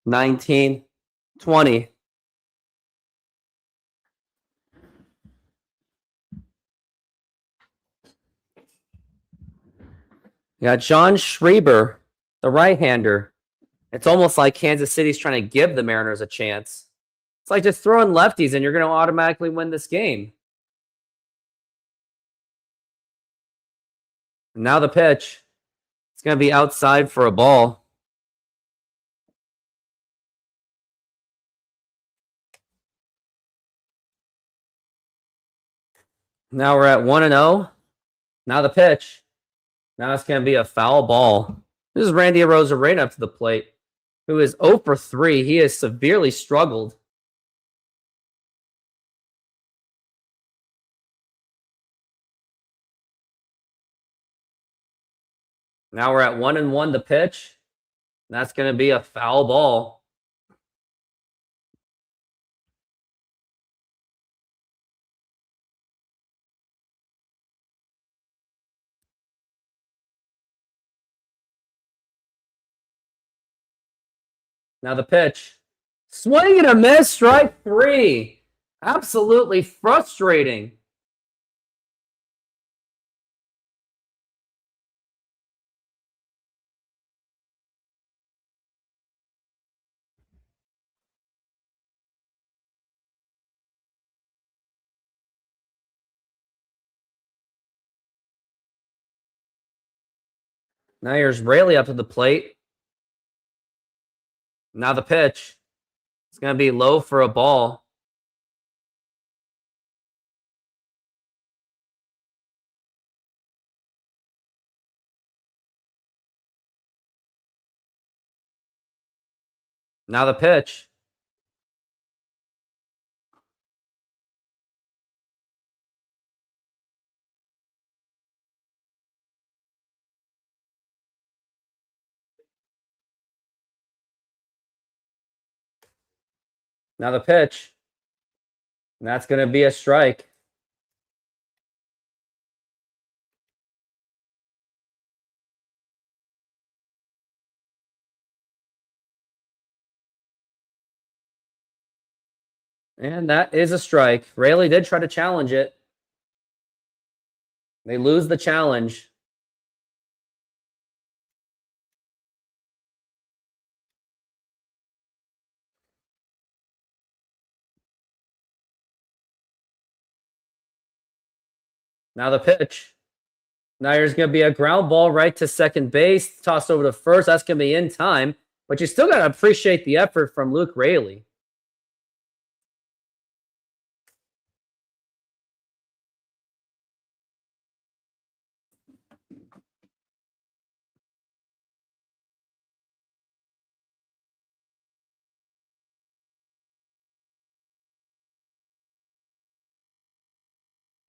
19, 20. You got John Schreiber, the right-hander. It's almost like Kansas City's trying to give the Mariners a chance. It's like just throwing lefties and you're going to automatically win this game. Now the pitch. It's going to be outside for a ball. Now we're at 1-0. Now the pitch. Now it's going to be a foul ball. This is Randy Arozarena up to the plate, who is 0 for 3. He has severely struggled. Now we're at 1-1 the pitch. That's going to be a foul ball. Now the pitch. Swing and a miss, strike 3. Absolutely frustrating. Now here's Rayleigh up to the plate. Now the pitch. It's going to be low for a ball. Now the pitch. Now the pitch. And that's going to be a strike. And that is a strike. Rayleigh did try to challenge it. They lose the challenge. Now the pitch. Now there's going to be a ground ball right to second base. Tossed over to first. That's going to be in time. But you still got to appreciate the effort from Luke Rayleigh.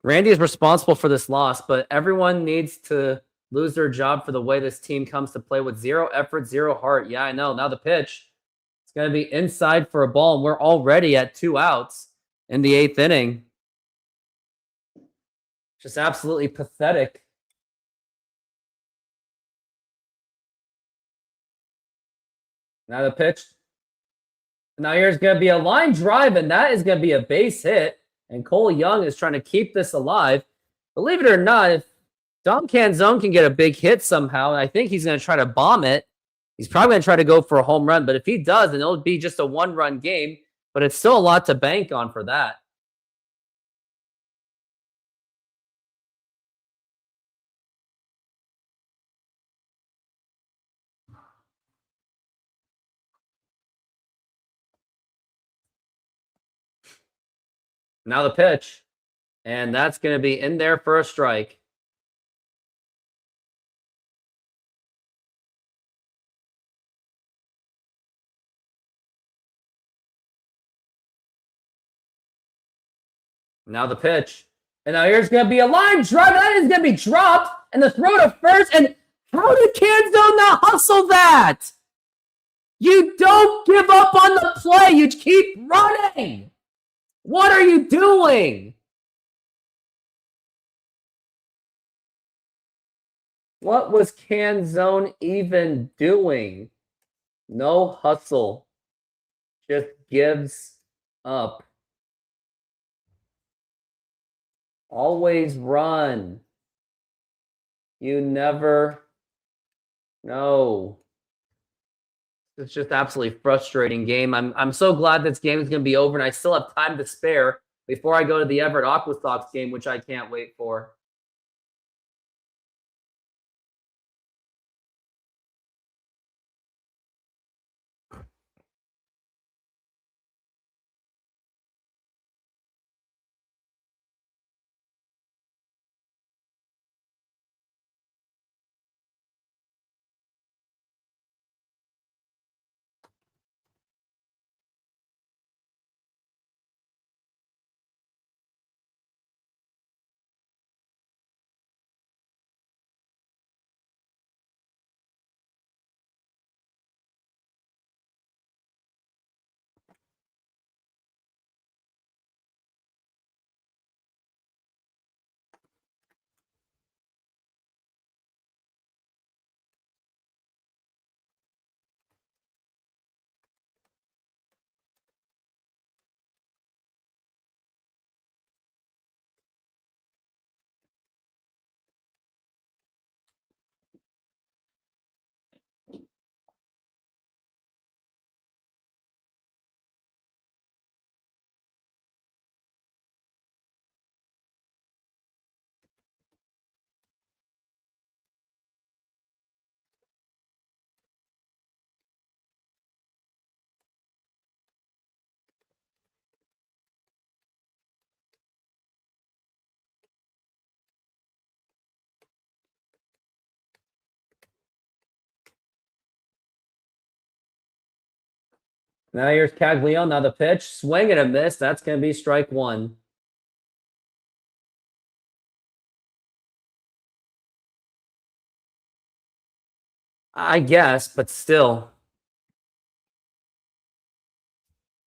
Randy is responsible for this loss, but everyone needs to lose their job for the way this team comes to play with zero effort, zero heart. Yeah, I know. Now the pitch. It's going to be inside for a ball, and we're already at 2 outs in the 8th inning. Just absolutely pathetic. Now the pitch. Now here's going to be a line drive, and that is going to be a base hit. And Cole Young is trying to keep this alive. Believe it or not, if Dom Canzone can get a big hit somehow, and I think he's going to try to bomb it, he's probably going to try to go for a home run. But if he does, then it'll be just a 1-run game. But it's still a lot to bank on for that. Now the pitch. And that's going to be in there for a strike. Now the pitch. And now here's going to be a line drive. That is going to be dropped. And the throw to first. And how did Canzone not hustle that? You don't give up on the play. You keep running. What are you doing? What was Canzone even doing? No hustle. Just gives up. Always run. You never know. It's just absolutely frustrating game. I'm so glad this game is going to be over, and I still have time to spare before I go to the Everett Aquasox game, which I can't wait for. Now here's Caglione. Now the pitch. Swing and a miss. That's going to be strike 1. I guess, but still.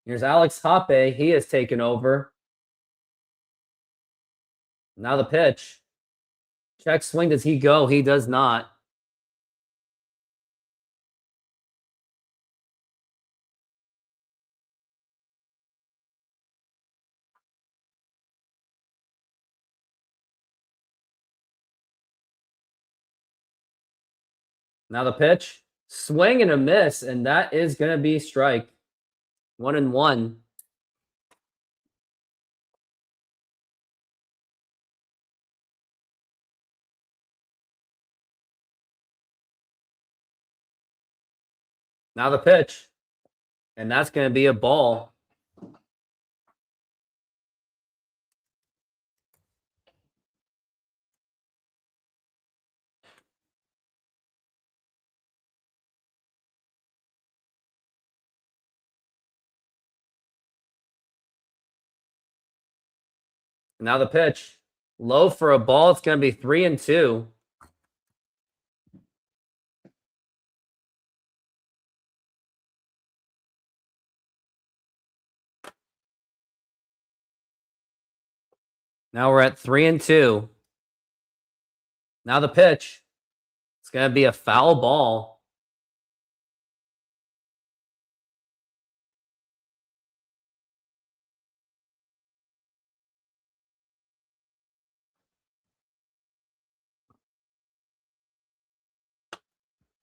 Here's Alex Hoppe. He has taken over. Now the pitch. Check swing. Does he go? He does not. Now the pitch. Swing and a miss, and that is going to be strike. 1-1. Now the pitch. And that's going to be a ball. Now the pitch. Low for a ball. It's going to be 3-2. Now we're at 3-2. Now the pitch. It's going to be a foul ball.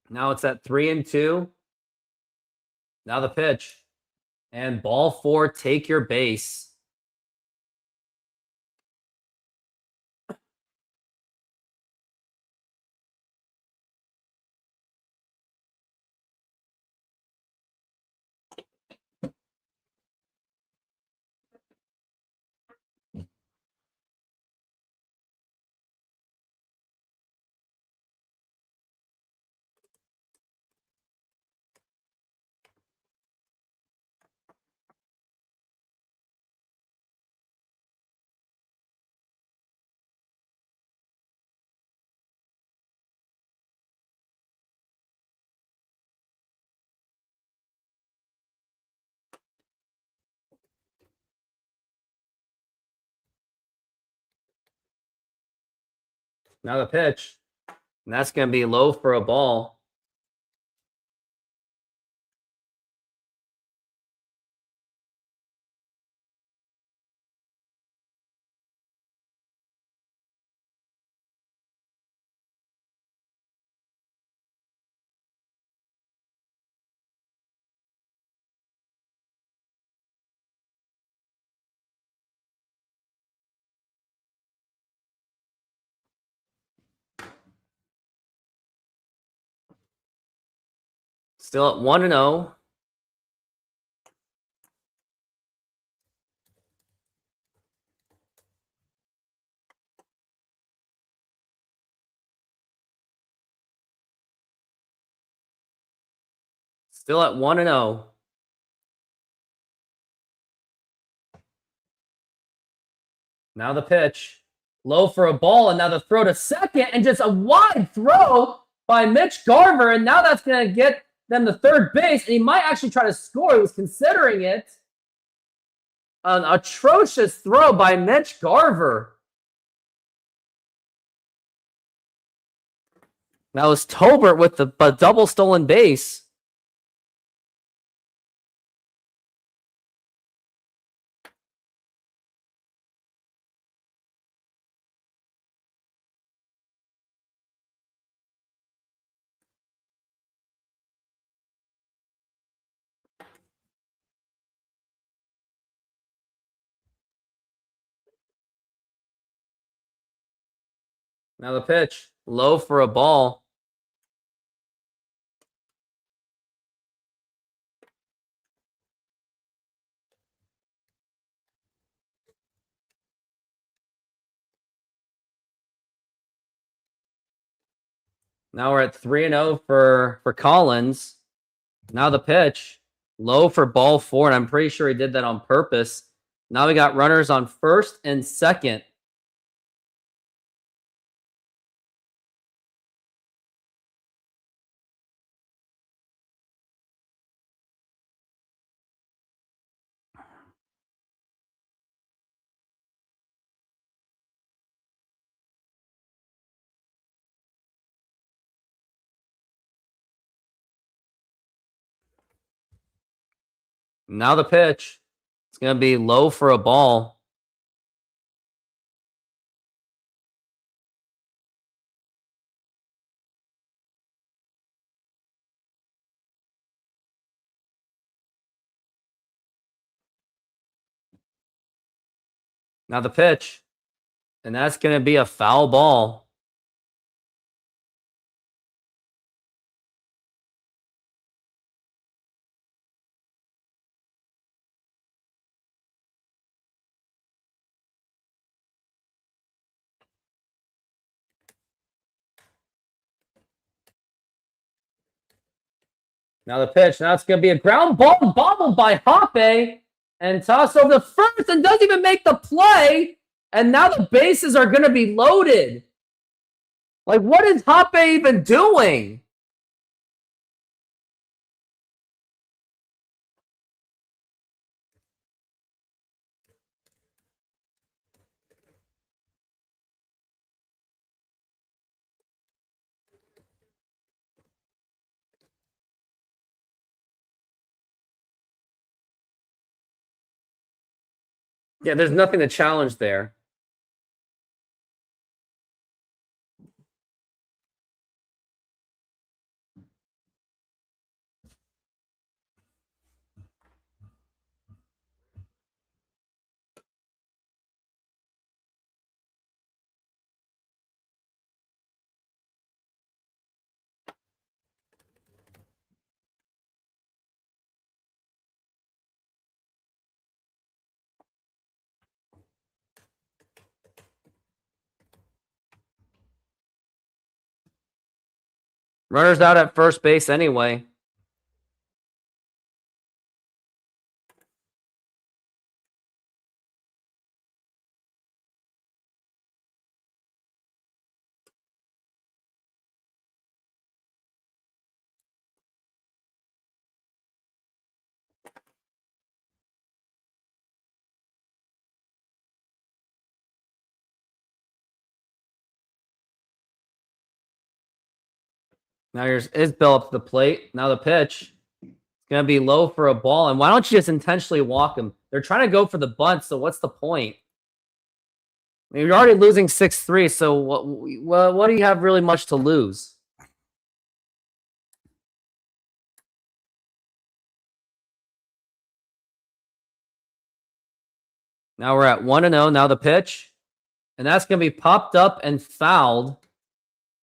Now it's at 3-2. Now the pitch. And ball 4, take your base. Now the pitch. And that's going to be low for a ball. Still at 1-0. Still at 1-0. Now the pitch. Low for a ball, and now the throw to second, and just a wide throw by Mitch Garver, and now that's going to get them to third base, and he might actually try to score. He was considering it. An atrocious throw by Mitch Garver. That was Tolbert with the double stolen base. Now the pitch. Low for a ball. Now we're at 3-0 for Collins. Now the pitch. Low for ball 4, and I'm pretty sure he did that on purpose. Now we got runners on first and second. Now the pitch. It's going to be low for a ball. Now the pitch. And that's going to be a foul ball. Now the pitch. Now it's going to be a ground ball bobbled by Hoppe and tossed over the first and doesn't even make the play. And now the bases are going to be loaded. Like, what is Hoppe even doing? Yeah, there's nothing to challenge there. Runner's out at first base anyway. Now here's Isbell up to the plate. Now the pitch. It's going to be low for a ball. And why don't you just intentionally walk him? They're trying to go for the bunt, so what's the point? I mean, you're already losing 6-3, so what do you have really much to lose? Now we're at 1-0. Now the pitch. And that's going to be popped up and fouled.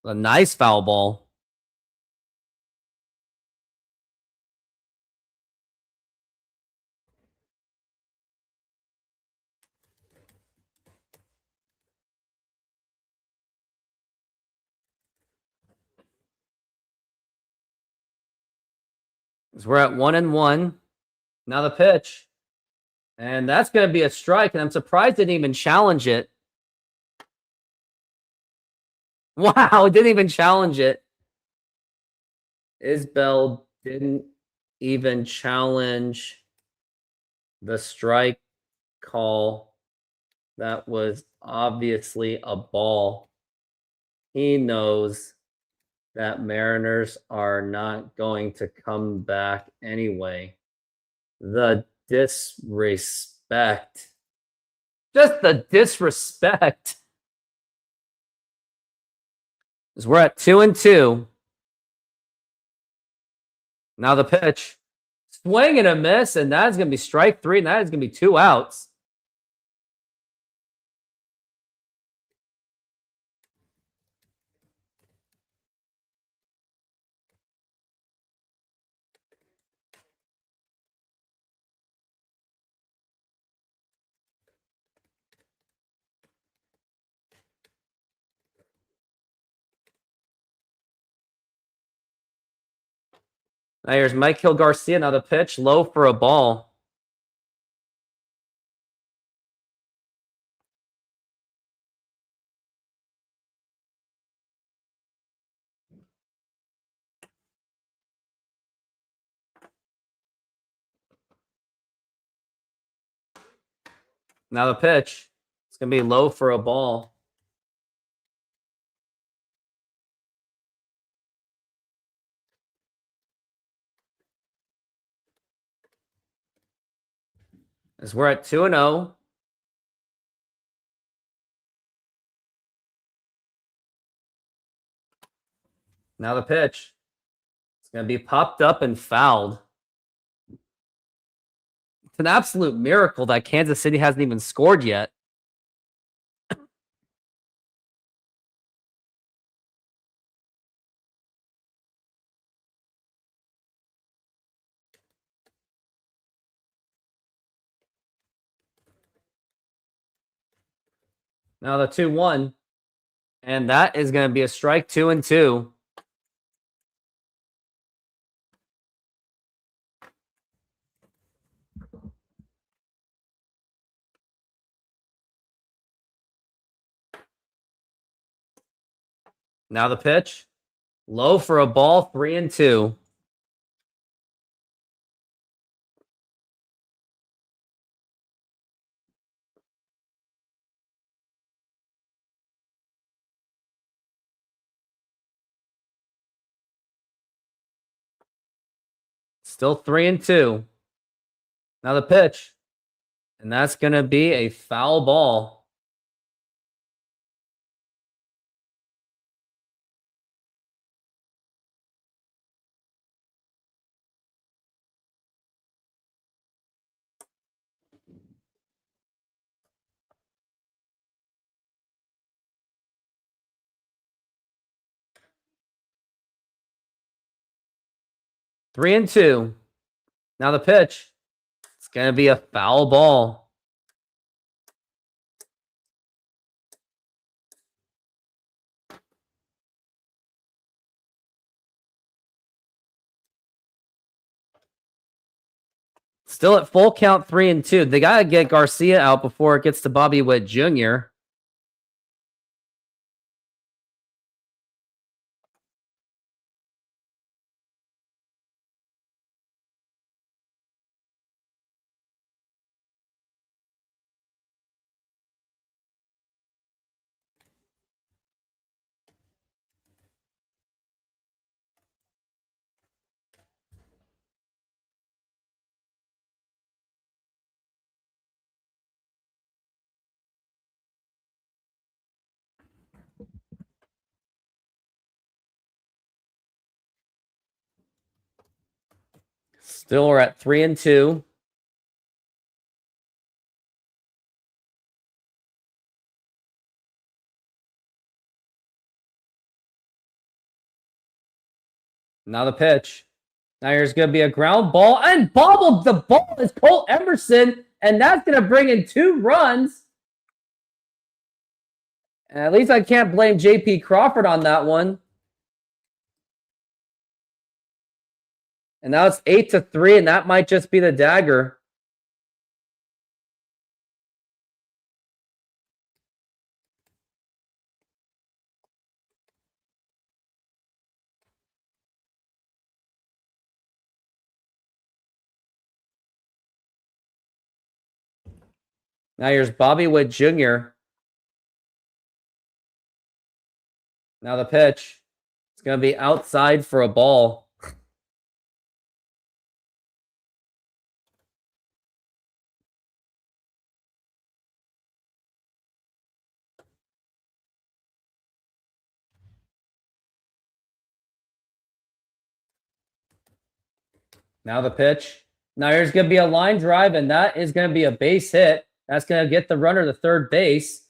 A nice foul ball. We're at 1-1. Now the pitch. And that's going to be a strike. And I'm surprised it didn't even challenge it. Wow, it didn't even challenge it. Isbell didn't even challenge the strike call. That was obviously a ball. He knows that Mariners are not going to come back anyway. The disrespect. Just the disrespect. As we're at 2-2. Now the pitch. Swing and a miss, and that's going to be strike 3, and that is going to be 2 outs. Now here's Michael Garcia. Now the pitch, low for a ball. Now the pitch. It's going to be low for a ball. As we're at 2-0. Now the pitch. It's going to be popped up and fouled. It's an absolute miracle that Kansas City hasn't even scored yet. Now the 2-1. And that is going to be a strike 2-2. Now the pitch. Low for a ball, 3-2. Still 3-2. Now the pitch. And that's going to be a foul ball. Three and two. Now the pitch. It's going to be a foul ball. Still at full count, 3-2. They got to get Garcia out before it gets to Bobby Witt Jr. Still we're at 3-2. Now the pitch. Now here's going to be a ground ball and bobbled. The ball is Cole Emerson, and that's going to bring in 2 runs. And at least I can't blame J.P. Crawford on that one. And now it's 8-3, and that might just be the dagger. Now here's Bobby Witt Jr. Now the pitch. It's going to be outside for a ball. Now the pitch. Now here's going to be a line drive, and that is going to be a base hit. That's going to get the runner to third base.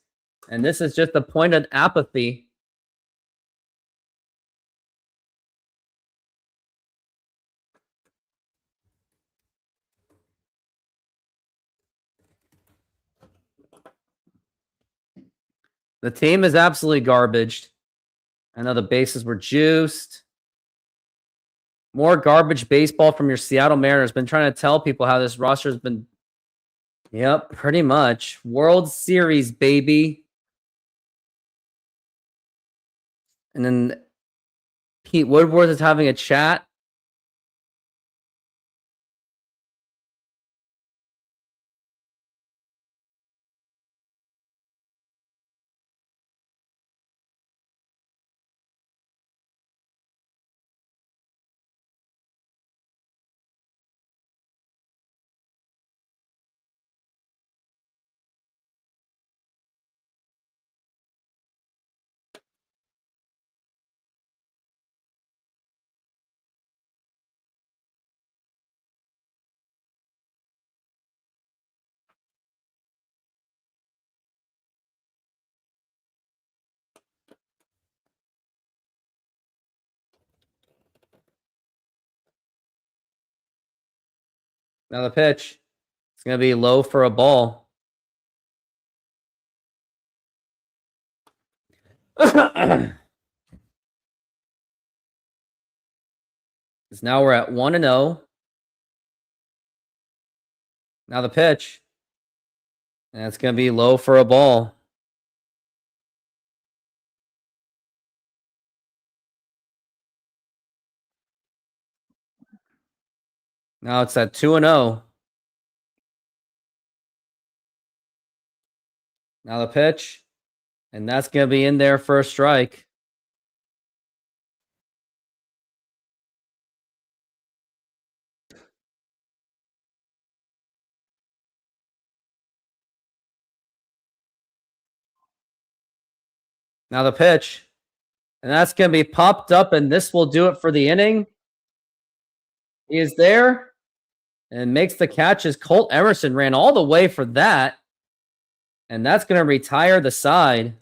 And this is just a point of apathy. The team is absolutely garbaged. I know the bases were juiced. More garbage baseball from your Seattle Mariners. Been trying to tell people how this roster has been. Yep, pretty much. World Series, baby. And then Pete Woodworth is having a chat. Now the pitch. It's going to be low for a ball. Because now we're at 1-0. Now the pitch. And it's going to be low for a ball. Now it's at 2-0. Now the pitch. And that's going to be in there for a strike. Now the pitch. And that's going to be popped up, and this will do it for the inning. He is there and makes the catch as Colt Emerson ran all the way for that. And that's going to retire the side.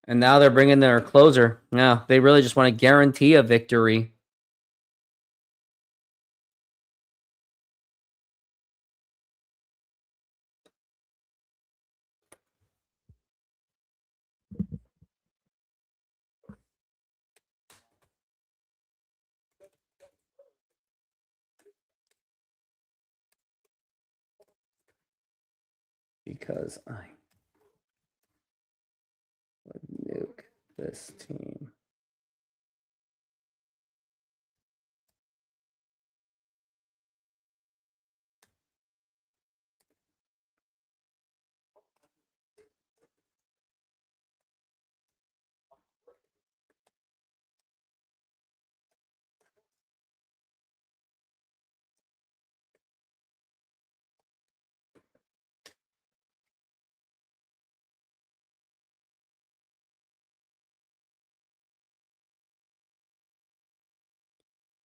And now they're bringing their closer. Yeah, they really just want to guarantee a victory. Because I would nuke this team.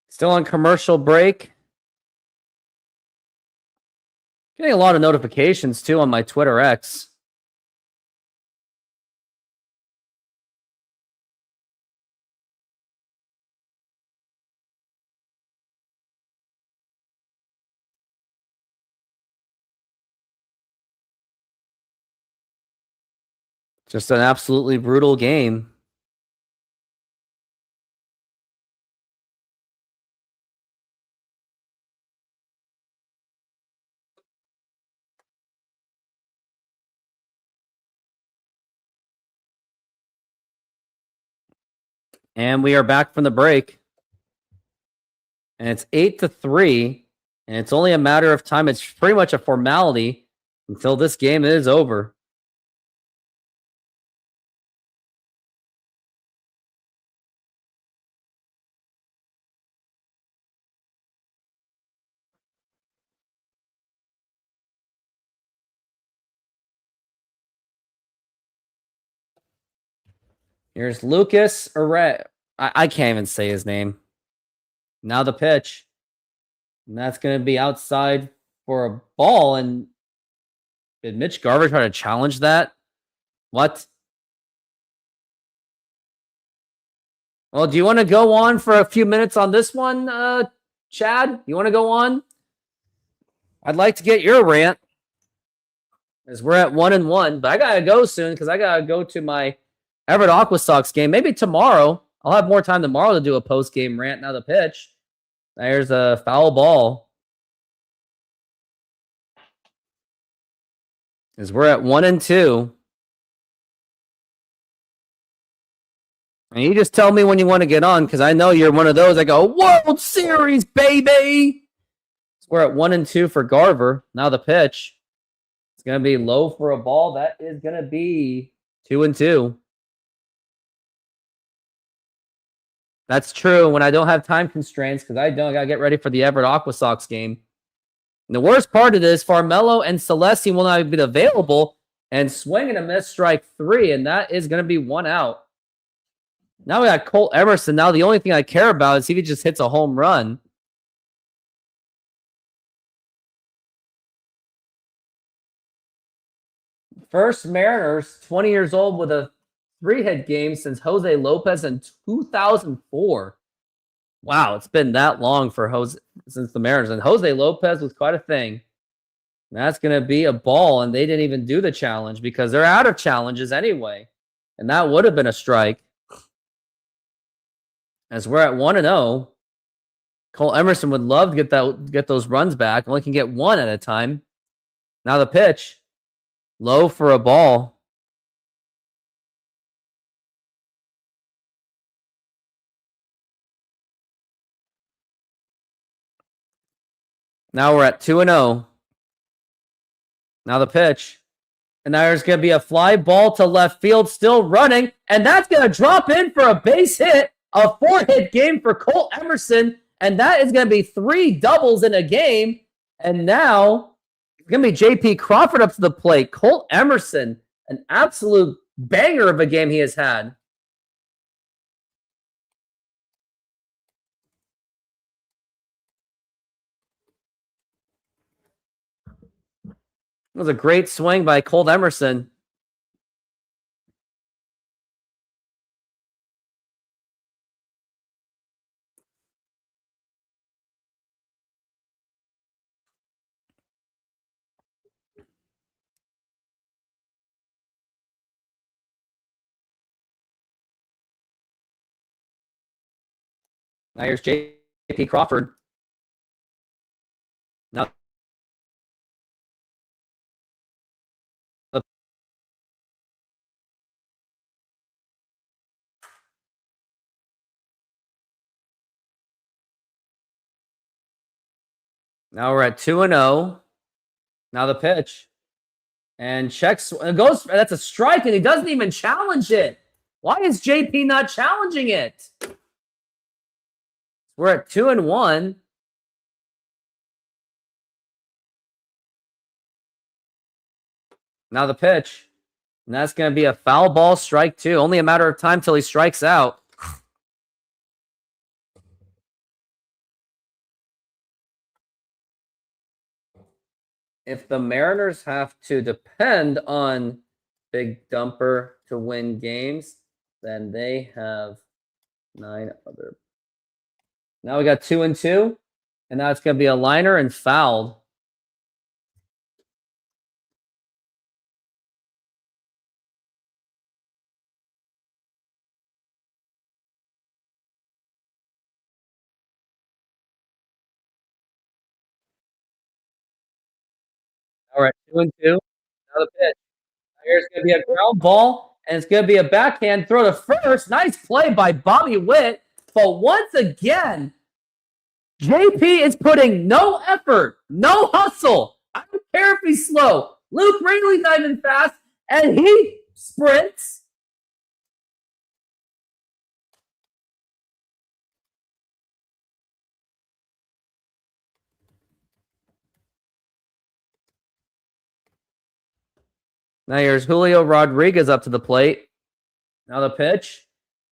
Still on commercial break. Getting a lot of notifications too on my Twitter X. Just an absolutely brutal game. And we are back from the break. And it's 8-3. And it's only a matter of time. It's pretty much a formality until this game is over. Here's Lucas Arret. I can't even say his name. Now the pitch. And that's going to be outside for a ball. And did Mitch Garver try to challenge that? What? Well, do you want to go on for a few minutes on this one, Chad? You want to go on? I'd like to get your rant. As we're at 1-1, but I gotta go soon because I gotta go to my Everett Aqua Sox game. Maybe tomorrow. I'll have more time tomorrow to do a post-game rant. Now the pitch. There's a foul ball. As we're at 1-2. And you just tell me when you want to get on because I know you're one of those that go, World Series, baby! So we're at 1-2 for Garver. Now the pitch. It's going to be low for a ball. That is going to be 2-2. That's true when I don't have time constraints because I got to get ready for the Everett Aqua Sox game. And the worst part of this, Farmello and Celesti will not be available and swing and a miss strike 3, and that is going to be 1 out. Now we got Colt Emerson. Now the only thing I care about is if he just hits a home run. First Mariners, 20 years old with a 3-hit game since Jose Lopez in 2004. Wow, it's been that long for since the Mariners. And Jose Lopez was quite a thing. And that's going to be a ball, and they didn't even do the challenge because they're out of challenges anyway. And that would have been a strike. As we're at 1-0. Cole Emerson would love to get those runs back. Only can get one at a time. Now the pitch. Low for a ball. Now we're at 2-0. Now the pitch. And now there's going to be a fly ball to left field, still running. And that's going to drop in for a base hit. A 4-hit game for Cole Emerson. And that is going to be 3 doubles in a game. And now it's going to be J.P. Crawford up to the plate. Cole Emerson, an absolute banger of a game he has had. It was a great swing by Cole Emerson. Now here's J.P. Crawford. Now we're at 2-0. Now the pitch. And checks. It goes. That's a strike, and he doesn't even challenge it. Why is JP not challenging it? We're at 2-1. Now the pitch. And that's going to be a foul ball, strike 2. Only a matter of time till he strikes out. If the Mariners have to depend on Big Dumper to win games, then they have 9 other. Now we got 2-2, and now it's going to be a liner and fouled. All right, 2-2. Now the pitch. Here's going to be a ground ball, and it's going to be a backhand throw to first. Nice play by Bobby Witt. But once again, JP is putting no effort, no hustle. I don't care if he's slow. Luke Ringley's not even fast, and he sprints. Now here's Julio Rodriguez up to the plate. Now the pitch.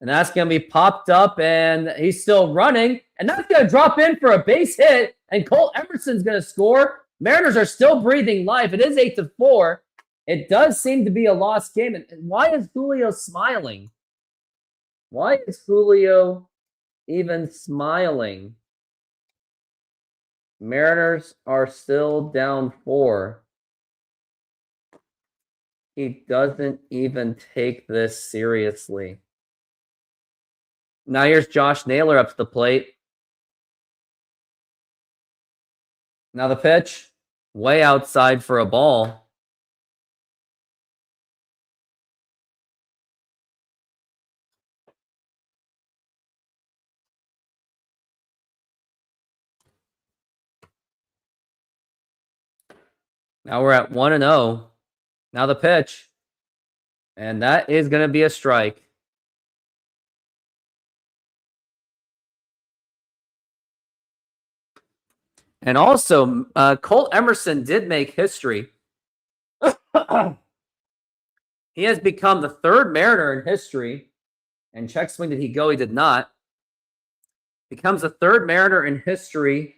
And that's going to be popped up, and he's still running. And that's going to drop in for a base hit, and Cole Emerson's going to score. Mariners are still breathing life. It is 8-4. It does seem to be a lost game. And why is Julio smiling? Why is Julio even smiling? Mariners are still down 4. He doesn't even take this seriously. Now here's Josh Naylor up to the plate. Now the pitch. Way outside for a ball. Now we're at 1-0. Now the pitch. And that is going to be a strike. And also, Cole Emerson did make history. He has become the 3rd Mariner in history. And check swing, did he go? He did not. Becomes the 3rd Mariner in history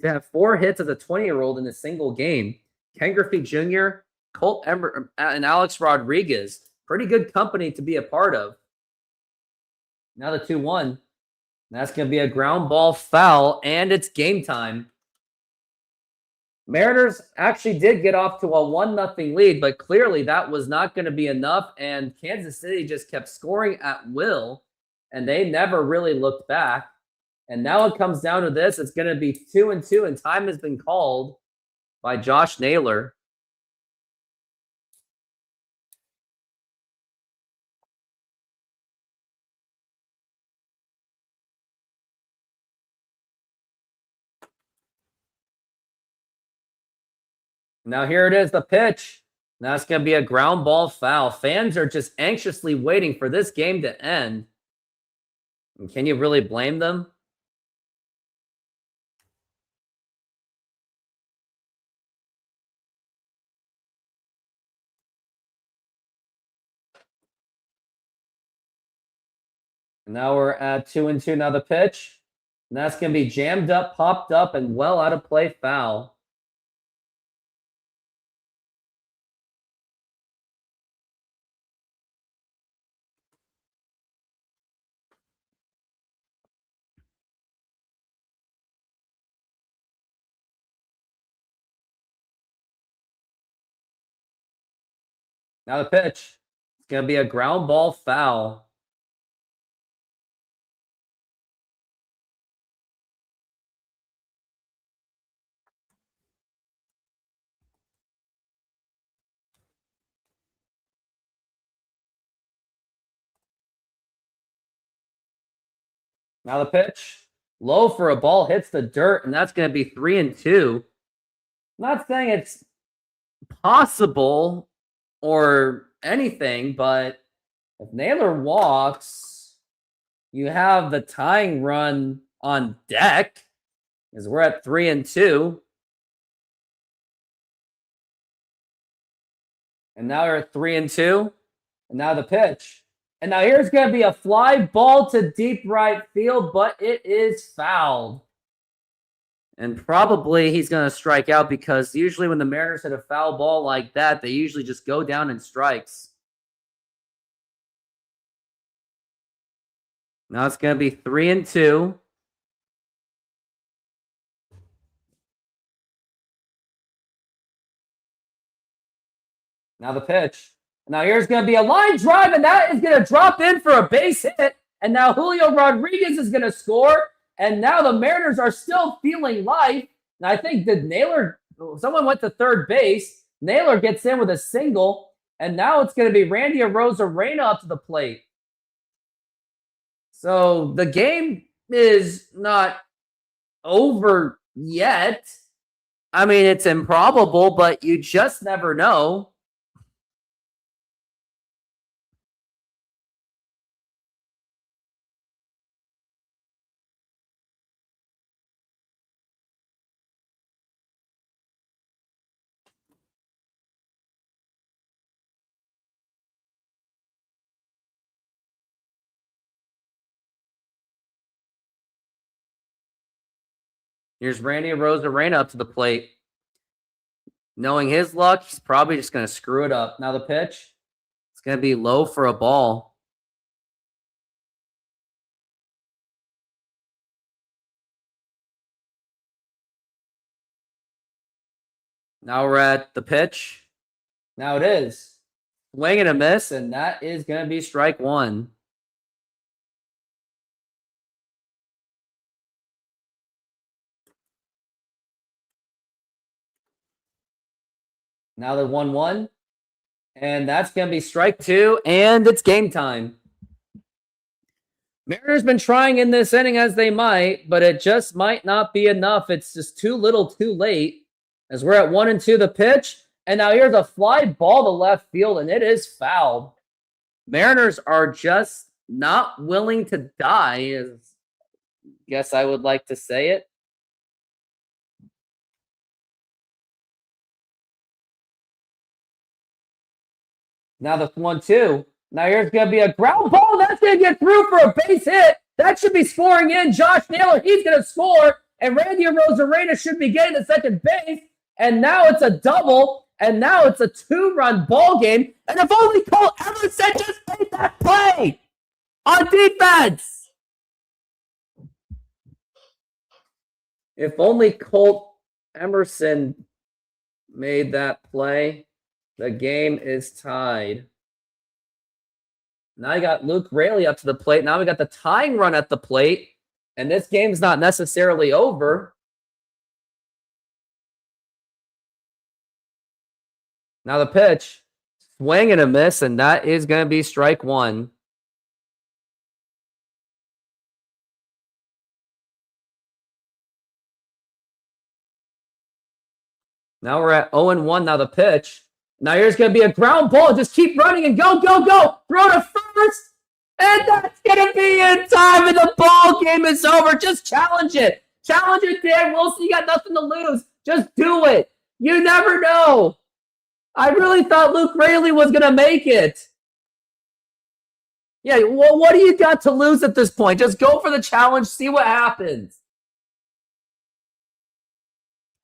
to have 4 hits as a 20-year-old in a single game. Ken Griffey Jr., Colt Emerson, and Alex Rodriguez pretty good company to be a part of. Now the 2-1. That's going to be a ground ball foul, and it's game time. Mariners actually did get off to a 1-0 lead, but clearly that was not going to be enough, and Kansas City just kept scoring at will, and they never really looked back. And now it comes down to this. It's going to be 2-2, and time has been called by Josh Naylor. Now here it is, the pitch. Now it's going to be a ground ball foul. Fans are just anxiously waiting for this game to end. And can you really blame them? And now we're at 2-2. Now the pitch. And that's going to be jammed up, popped up, and well out of play foul. Now the pitch. It's going to be a ground ball foul. Now the pitch. Low for a ball, hits the dirt, and that's going to be 3-2. I'm not saying it's possible or anything, but if Naylor walks, you have the tying run on deck, as we're at 3-2. And now we're at 3-2. And now the pitch. And now here's going to be a fly ball to deep right field, but it is fouled. And probably he's going to strike out because usually when the Mariners hit a foul ball like that, they usually just go down in strikes. Now it's going to be 3-2. Now the pitch. Now here's going to be a line drive, and that is going to drop in for a base hit. And now Julio Rodriguez is going to score. And now the Mariners are still feeling life. And I think that Naylor, someone went to third base. Naylor gets in with a single. And now it's going to be Randy Arozarena up to the plate. So the game is not over yet. I mean, it's improbable, but you just never know. Here's Randy Arozarena up to the plate. Knowing his luck, he's probably just going to screw it up. Now the pitch. It's going to be low for a ball. Now we're at the pitch. Now it is. Swing and a miss, and that is going to be strike one. Now the 1-1. And that's going to be strike two, and it's game time. Mariners been trying in this inning as they might, but it just might not be enough. It's just too little too late as we're at 1-2 the pitch. And now here's a fly ball to left field, and it is fouled. Mariners are just not willing to die, as I guess I would like to say it. Now the 1-2. Now here's going to be a ground ball. That's going to get through for a base hit. That should be scoring in. Josh Naylor, he's going to score. And Randy Arozarena should be getting the second base. And now it's a double. And now it's a 2-run ball game. And if only Cole Emerson just made that play on defense. If only Colt Emerson made that play, the game is tied. Now you got Luke Raley up to the plate. Now we got the tying run at the plate. And this game's not necessarily over. Now the pitch, swing and a miss, and that is going to be strike one. Now we're at 0-1. Now the pitch. Now here's going to be a ground ball. Just keep running and go, go, go. Throw to first. And that's going to be in time, and the ball game is over. Just challenge it. Challenge it, Dan Wilson. You got nothing to lose. Just do it. You never know. I really thought Luke Raley was going to make it. Yeah, well, what do you got to lose at this point? Just go for the challenge, see what happens.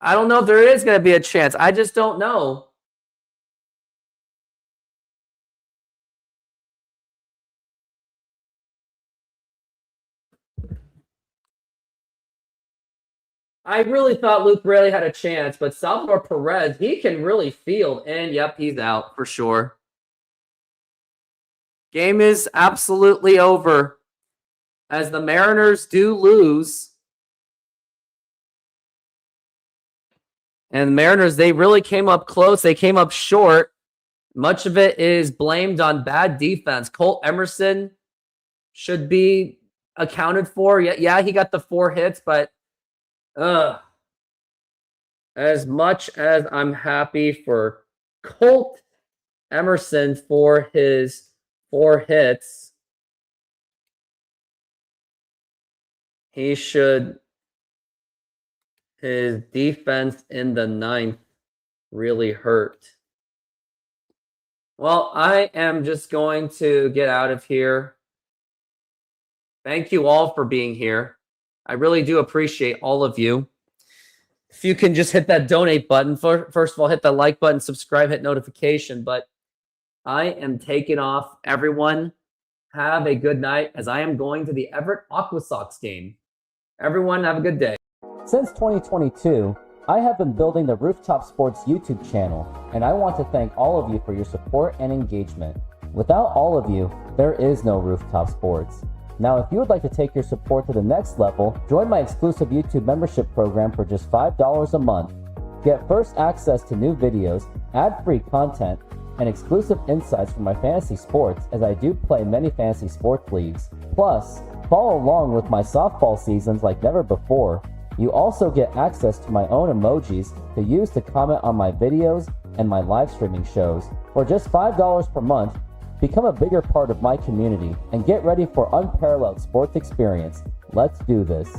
I don't know if there is going to be a chance. I just don't know. I really thought Luke Raley had a chance, but Salvador Perez, he can really field. And, yep, he's out for sure. Game is absolutely over as the Mariners do lose. And the Mariners, they really came up close. They came up short. Much of it is blamed on bad defense. Colt Emerson should be accounted for. Yeah, he got the 4 hits, but as much as I'm happy for Colt Emerson for his 4 hits, his defense in the 9th really hurt. Well, I am just going to get out of here. Thank you all for being here. I really do appreciate all of you. If you can just hit that donate button. First of all, hit the like button, subscribe, hit notification. But I am taking off. Everyone, have a good night as I am going to the Everett Aqua Sox game. Everyone, have a good day. Since 2022, I have been building the Rooftop Sports YouTube channel, and I want to thank all of you for your support and engagement. Without all of you, there is no Rooftop Sports. Now, if you would like to take your support to the next level, join my exclusive YouTube membership program for just $5 a month. Get first access to new videos, ad-free content, and exclusive insights from my fantasy sports as I do play many fantasy sports leagues. Plus, follow along with my softball seasons like never before. You also get access to my own emojis to use to comment on my videos and my live streaming shows. For just $5 per month, become a bigger part of my community and get ready for unparalleled sports experience. Let's do this.